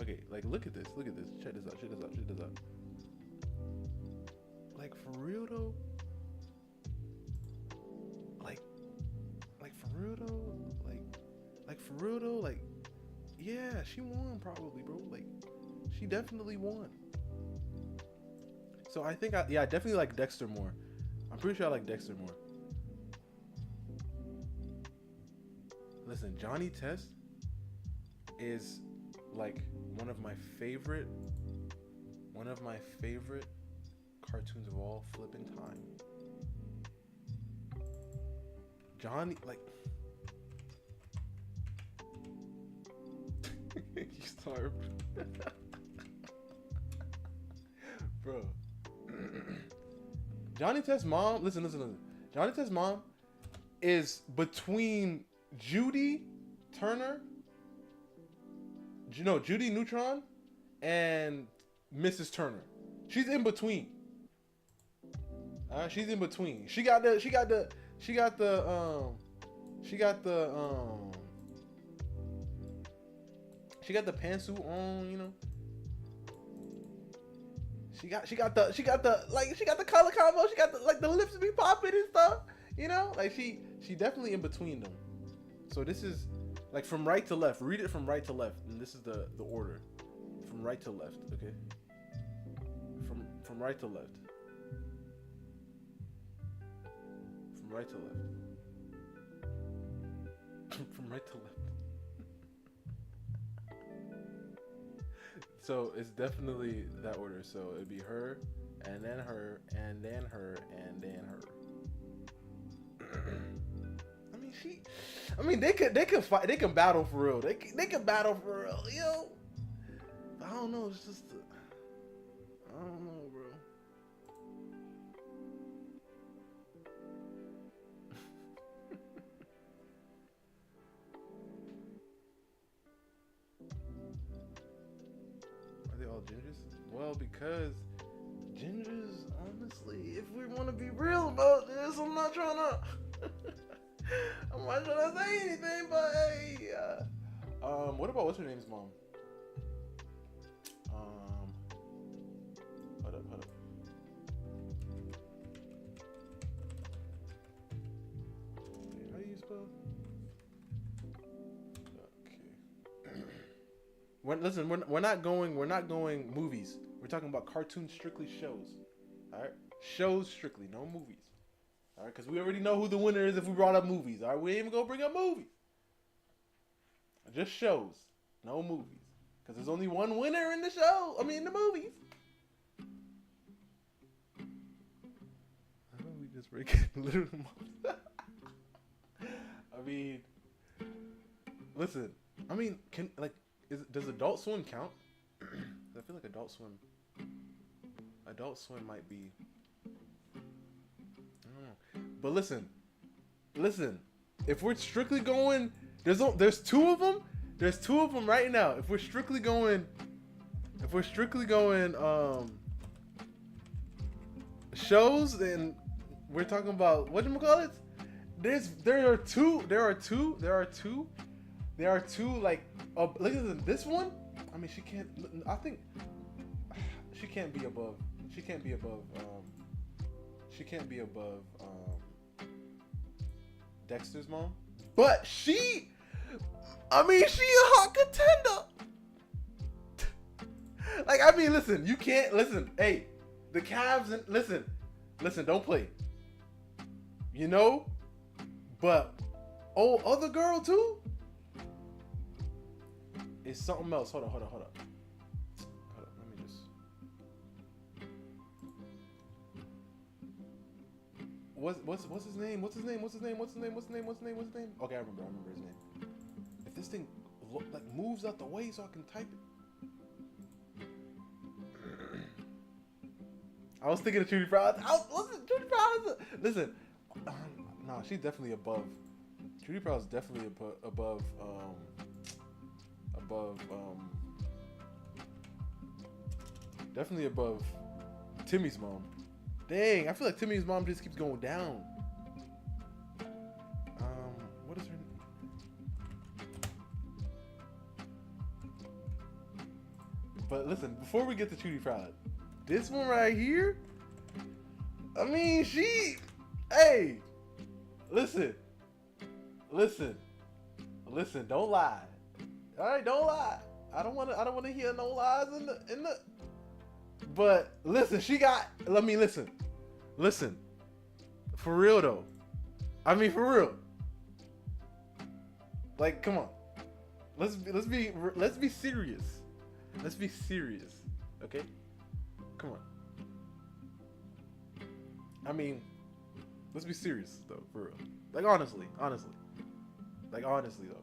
Okay, like look at this. Look at this. Check this out. Check this out. Check this out. Like for real though. Like for real though. Like for real though. Like, yeah, she won probably, bro. Like, she definitely won. So I think I definitely like Dexter more. I'm pretty sure I like Dexter more. Listen, Johnny Test is like one of my favorite cartoons of all flipping time. Johnny, like, you starved, bro. Johnny Test's mom, listen. Johnny Test's mom is between Judy Turner, Judy Neutron, and Mrs. Turner. She's in between. She's in between. She got the pantsuit on, you know. She got the color combo. She got the lips be popping and stuff, you know. Like she definitely in between them. So this is like from right to left. Read it from right to left, and this is the order, from right to left. Okay. From right to left. From right to left. From right to left. So it's definitely that order. So it'd be her, and then her, and then her, and then her. They can fight. They can battle for real. They can battle for real. Yo, I don't know. It's just, I don't know, bro. Are they all gingers? Well, because gingers, honestly, if we want to be real about this, I'm not trying to say anything, but hey, what about what's her name's mom? Hold up. How do you spell? Okay. We're not going movies. We're talking about cartoons, strictly shows. All right, shows strictly, no movies. All right, because we already know who the winner is if we brought up movies. All right, we ain't even gonna bring up movies. Just shows, no movies. Because there's only one winner in the show. I mean, in the movies. How do we just break it? Literally. I mean, listen. I mean, does Adult Swim count? I feel like Adult Swim might be. I don't know. But listen. If we're strictly going, there's two of them. There's two of them right now. If we're strictly going, shows, then we're talking about whatchamacallit? There are two. Like, look at this one. I mean, she can't be above. Dexter's mom. But she a hot contender. Like, I mean, listen, you can't listen. Hey, the Cavs and listen, don't play. You know, but other girl too. It's something else. Hold up. Let me just. What's his name? Okay, I remember his name. If this thing moves out the way so I can type it. I was thinking of Judy Prowse. Judy Prowse. Listen, nah, she's definitely above. Judy Prowse is definitely above Definitely above Timmy's mom. Dang, I feel like Timmy's mom just keeps going down. What is her name? But listen, before we get to Trudy Proud, this one right here, I mean, hey, listen, don't lie. All right, don't lie. I don't want to hear no lies in the. But listen, listen, for real though. I mean, for real. Like, come on, let's be serious. Let's be serious, okay? Come on. I mean, let's be serious though, for real. Like honestly. Like honestly though.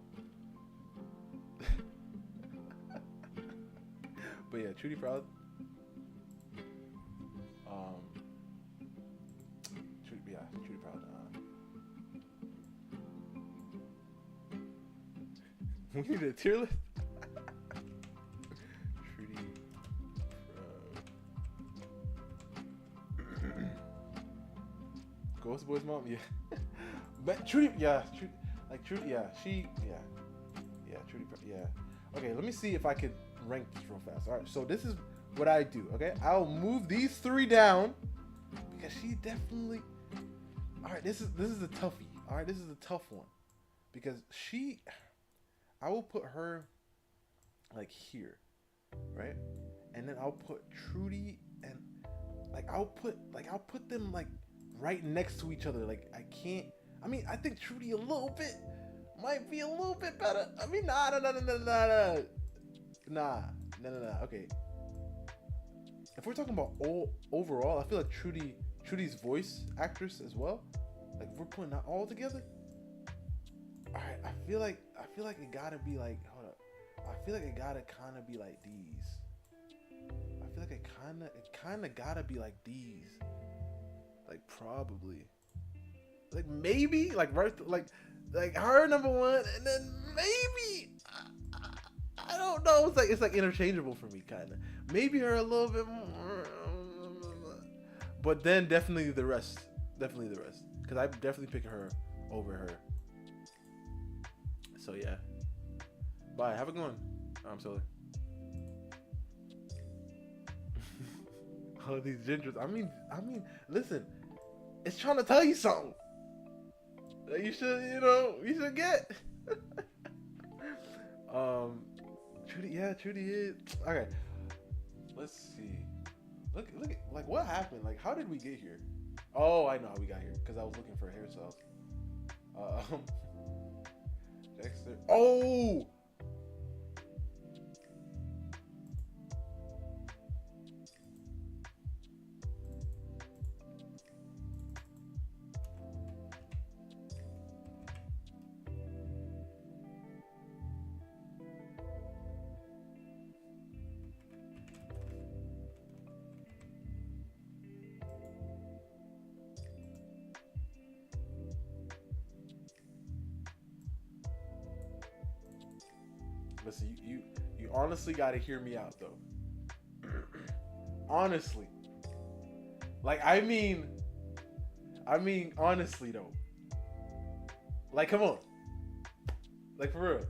But yeah, Trudy Proud. Trudy Proud. We need a tier list. Trudy Proud. Ghost Boy's mom, yeah. But Trudy, yeah, Trudy, yeah, Trudy Proud, yeah. Okay, let me see if I could rank this real fast. All right, so this is what I do. Okay, I'll move these three down because she definitely. All right, this is a toughie. All right, this is a tough one because I will put her like here, right, and then I'll put Trudy and I'll put them like right next to each other. Like I can't. I mean, I think Trudy might be a little bit better. I mean, nah. Okay. If we're talking about overall, I feel like Trudy's voice actress as well. Like if we're putting that all together, all right. I feel like it gotta be like. Hold up. I feel like it gotta kind of be like these. I feel like it kind of gotta be like these. Like probably. Like maybe like right like her number one, and then maybe. I don't know. It's like interchangeable for me, kind of. Maybe her a little bit more, but then definitely the rest. Because I definitely pick her over her. So yeah. Bye. Have a good one. I'm Solar. All of these gingers. I mean, listen. It's trying to tell you something that you should get. Trudy is okay. Let's see. Look at like what happened? Like how did we get here? Oh, I know how we got here because I was looking for hairstyles. Dexter. Oh. Listen, you honestly got to hear me out though. Honestly, like I mean honestly though. Like come on, like for real.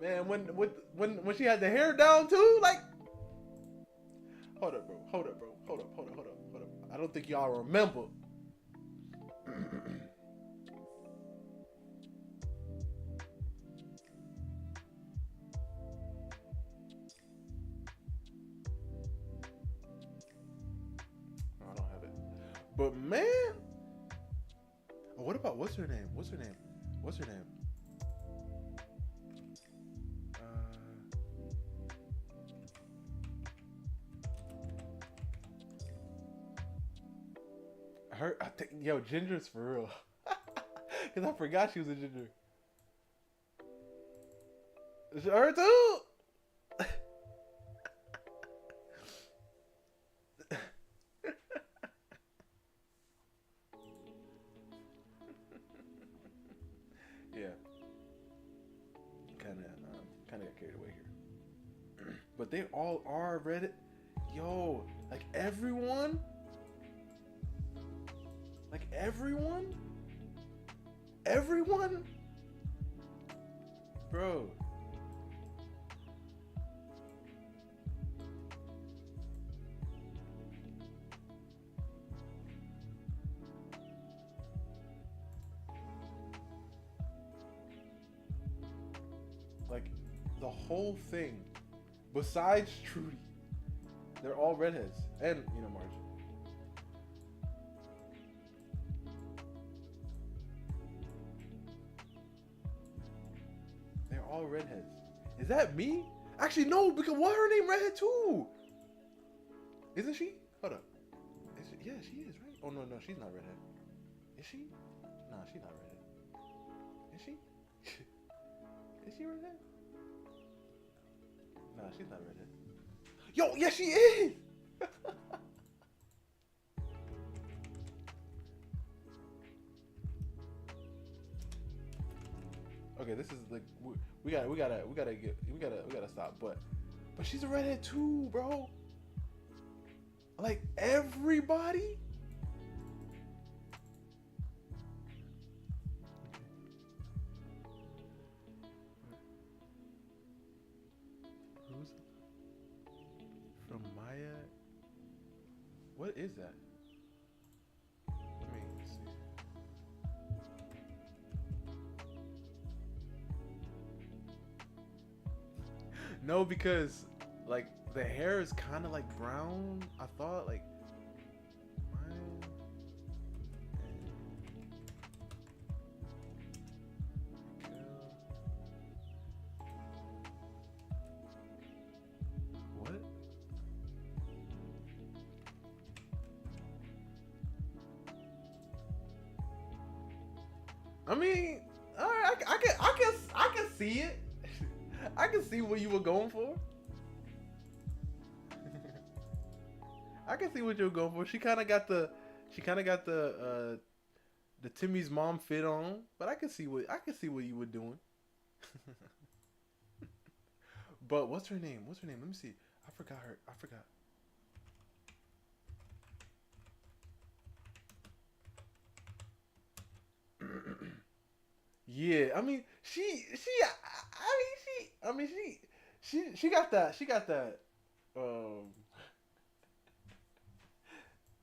Man, when she had the hair down too, like. Hold up, bro. I don't think y'all remember. But man, what about what's her name? I think Ginger's for real. Cause I forgot she was a ginger. Her too. Yeah. Kind of. but they all are red. Yo, like everyone, like everyone, bro. Like the whole thing, besides Trudy, they're all redheads, and Marge. They're all redheads. Is that me? Actually, no, because why her name redhead too? Isn't she? Hold up. Yeah, she is, right? Oh no, she's not redhead. Is she? Nah, she's not redhead. Is she? Is she redhead? Nah, she's not redhead. Yo, yes, she is. Okay, this is like we gotta stop. But she's a redhead too, bro. Like everybody. Who's from Maya? What is that? Let me see. No, because like the hair is kind of like brown. I thought like mine. What? I mean, all right, I can see it. I can see what you were going for. I can see what you were going for. She kind of got the Timmy's mom fit on, but I can see what you were doing. But what's her name? Let me see. I forgot her. Yeah, I mean, she got that. Um,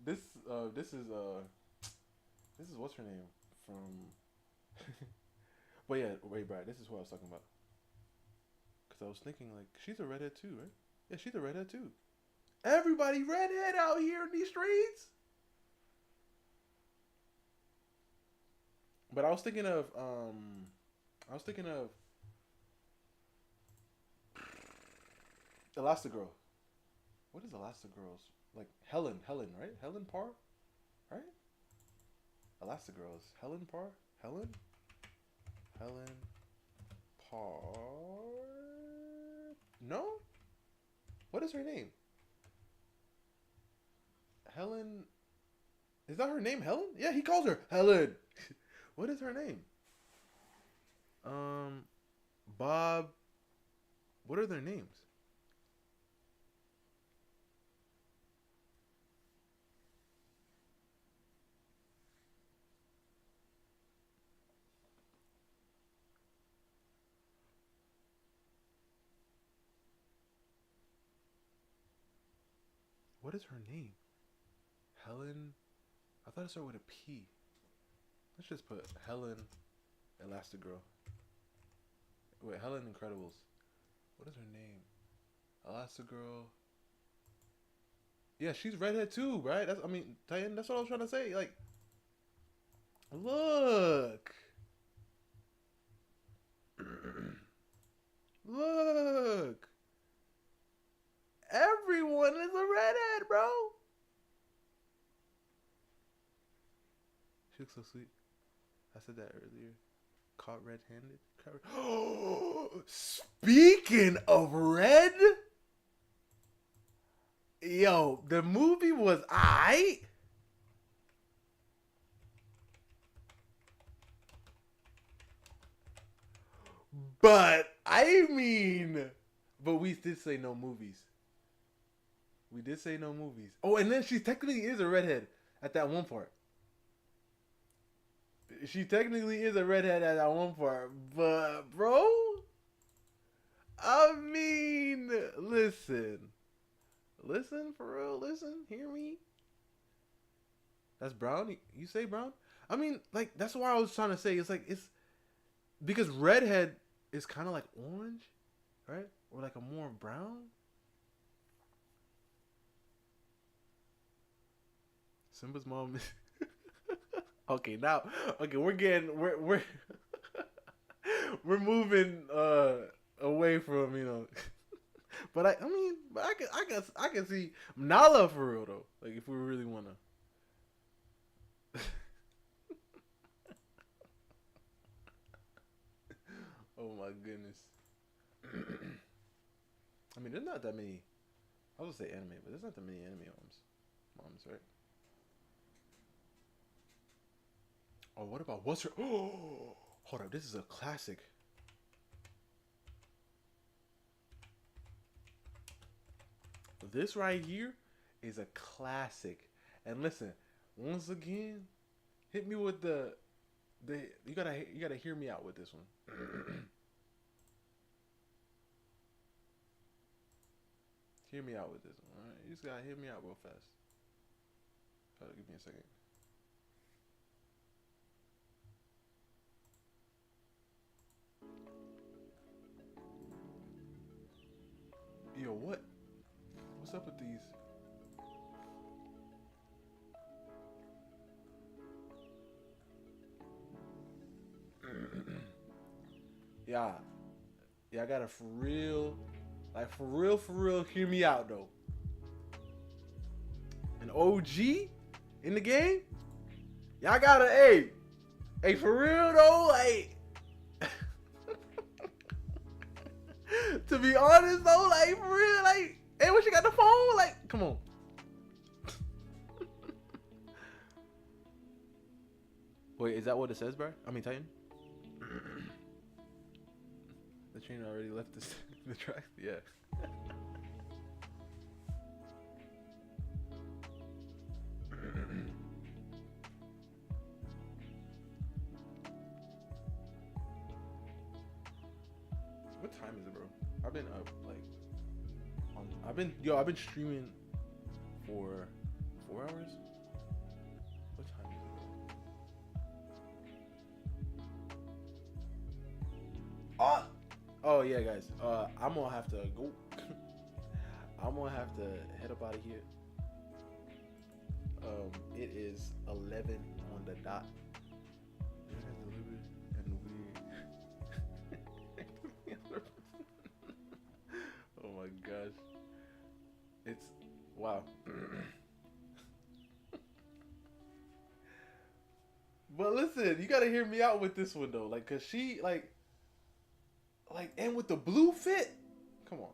this this is what's her name from. But yeah, wait, Brad. This is what I was talking about. Cause I was thinking like she's a redhead too, right? Yeah, she's a redhead too. Everybody redhead out here in these streets. But I was thinking of Elastigirl. What is Elastigirl's like? Helen, right? Helen Parr, right? Elastigirl's Helen Parr, Helen Parr. No, what is her name? Helen. Is that her name? Helen? Yeah, he calls her Helen. What is her name? Bob. What are their names? What is her name? Helen. I thought it started with a P. Let's just put Helen Elastigirl. Wait, Helen Incredibles. What is her name? Elastigirl. Yeah, she's redhead too, right? Titan, that's what I was trying to say. Like, look. Look. Everyone is a redhead, bro. She looks so sweet. I said that earlier. Caught red-handed. Speaking of red, yo, the movie was aight. But I mean, But we did say no movies. We did say no movies. Oh, and then she technically is a redhead at that one part. She technically is a redhead at that one part. But, bro, I mean, listen. Listen, for real, listen. Hear me. That's brown? You say brown? I mean, like, that's why I was trying to say. It's like, it's because redhead is kind of like orange, right? Or like a more brown. Simba's mom is okay. Now, okay, we're we're moving away from but I mean, but I can see Nala for real though. Like if we really wanna. Oh my goodness. I mean, there's not that many. I was gonna say anime, but there's not that many anime moms, right? Oh, what about what's her? Oh, hold up, this is a classic. This right here is a classic. And listen, once again, hit me with the you gotta hear me out with this one. Hear me out with this one. All right, you just gotta hear me out real fast. Give me a second. Yo, what? What's up with these? Yeah, I gotta for real, like for real, hear me out though. An OG in the game, y'all gotta, hey, for real though, like. To be honest though, like for real, like, hey, when she got the phone, like, come on. Wait, is that what it says, bro? I mean, Titan. The train already left the track. Yeah. What time is it, bro? I've been up like I've been streaming for 4 hours. What time is it, bro? Oh yeah, guys. I'm gonna have to go. I'm gonna have to head up out of here. It is 11 on the dot. Oh my gosh. It's wow. But listen, you gotta hear me out with this one though. Like, cause she and with the blue fit. Come on.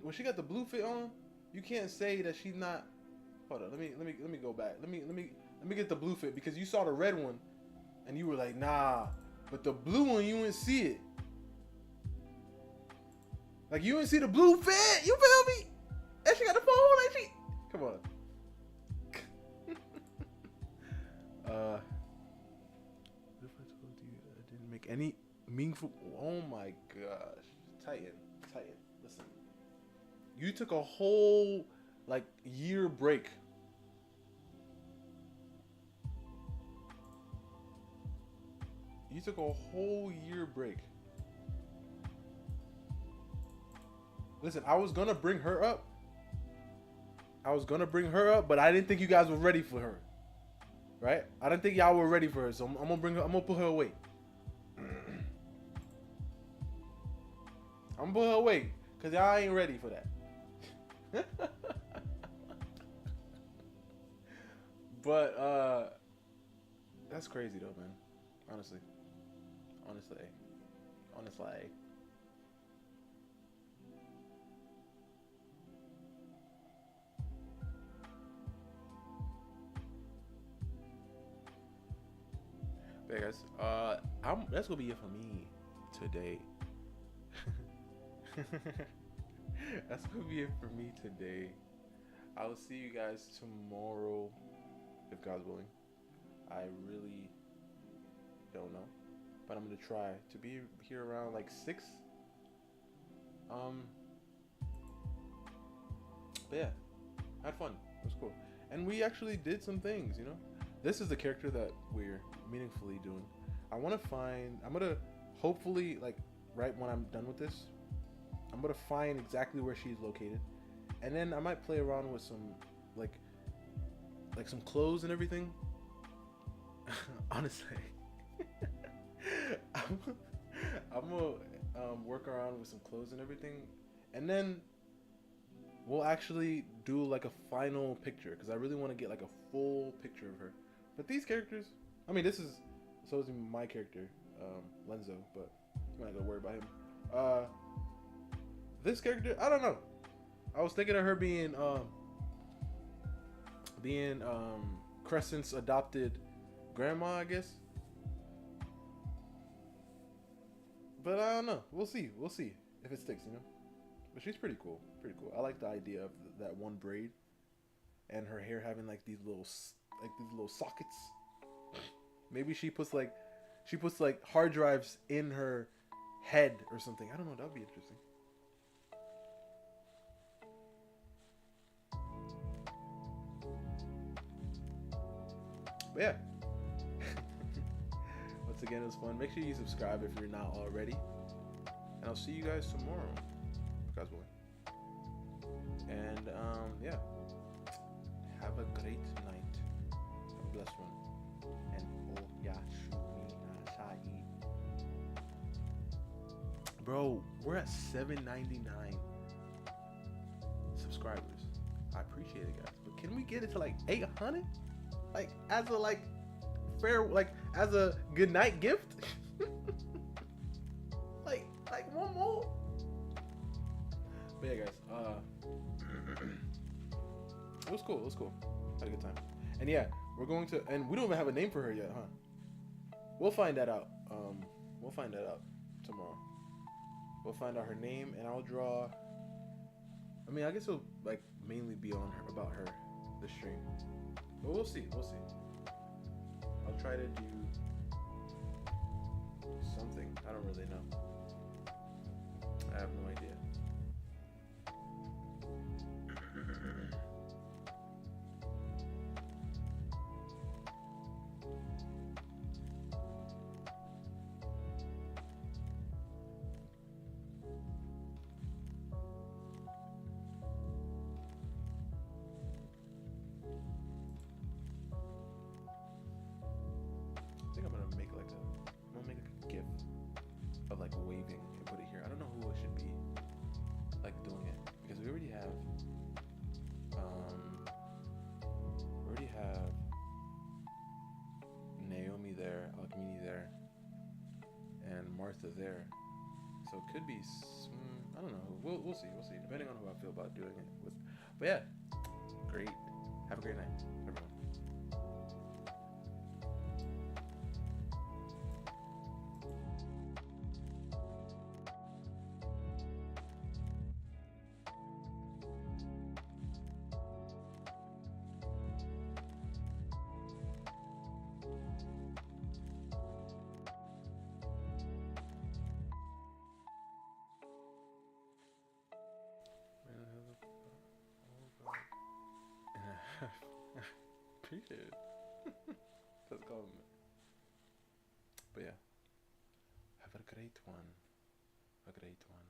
When she got the blue fit on, you can't say that she's not. Hold on, let me go back. Let me get the blue fit because you saw the red one, and you were like, nah. But the blue one, you didn't see it. Like you didn't see the blue fit. You feel me? And she got the phone. Like she. Come on. What if I told you I didn't make any meaningful? Oh my gosh, Titan. Listen, you took a whole like year break. You took a whole year break. Listen, I was gonna bring her up. But I didn't think you guys were ready for her. Right? I didn't think y'all were ready for her, so I'm gonna bring her. I'm gonna put her away. I'm gonna put her away, cause y'all ain't ready for that. But that's crazy though, man. Honestly. But yeah, guys, that's gonna be it for me today. That's gonna be it for me today. I will see you guys tomorrow, if God's willing. I really don't know, but I'm gonna try to be here around like 6. Um, but yeah, had fun. It was cool, and we actually did some things. You know, this is the character that we're meaningfully doing. I want to find. I'm gonna hopefully like right when I'm done with this, I'm gonna find exactly where she's located, and then I might play around with some like some clothes and everything. Honestly, I'm, I'm gonna work around with some clothes and everything, and then we'll actually do like a final picture because I really want to get like a full picture of her. But these characters, I mean, this is supposed to be my character, Lenzo, but I'm not gonna worry about him. This character, I don't know. I was thinking of her being Crescent's adopted grandma, I guess. But I don't know. We'll see. We'll see if it sticks, you know. But she's pretty cool. Pretty cool. I like the idea of that one braid and her hair having like these little sockets. Maybe she puts like hard drives in her head or something. I don't know. That would be interesting. But yeah. Once again, it was fun. Make sure you subscribe if you're not already. And I'll see you guys tomorrow. If God's willing. And yeah. Have a great night. Have a blessed one. And oh yeah, bro, we're at 799 subscribers. I appreciate it, guys. But can we get it to like 800? Like as a as a good night gift? like one more. But yeah, guys. It was cool. It was cool. Had a good time. And yeah, we're going to, and we don't even have a name for her yet, huh? We'll find that out. We'll find that out tomorrow. We'll find out her name, and I'll draw. I mean, I guess it'll like mainly be on her, about her, the stream. But we'll see. We'll see. I'll try to do something. I don't really know. I have no idea. I think I'm gonna make like a GIF of like waving and put it here. I don't know who it should be like doing it because we already have Naomi there, Alchemy there, and Martha there. So it could be I don't know. We'll see. We'll see. Depending on who I feel about doing it with. But yeah, great. Have a great night, everyone. Appreciate it. Let's go. But yeah, have a great one. A great one.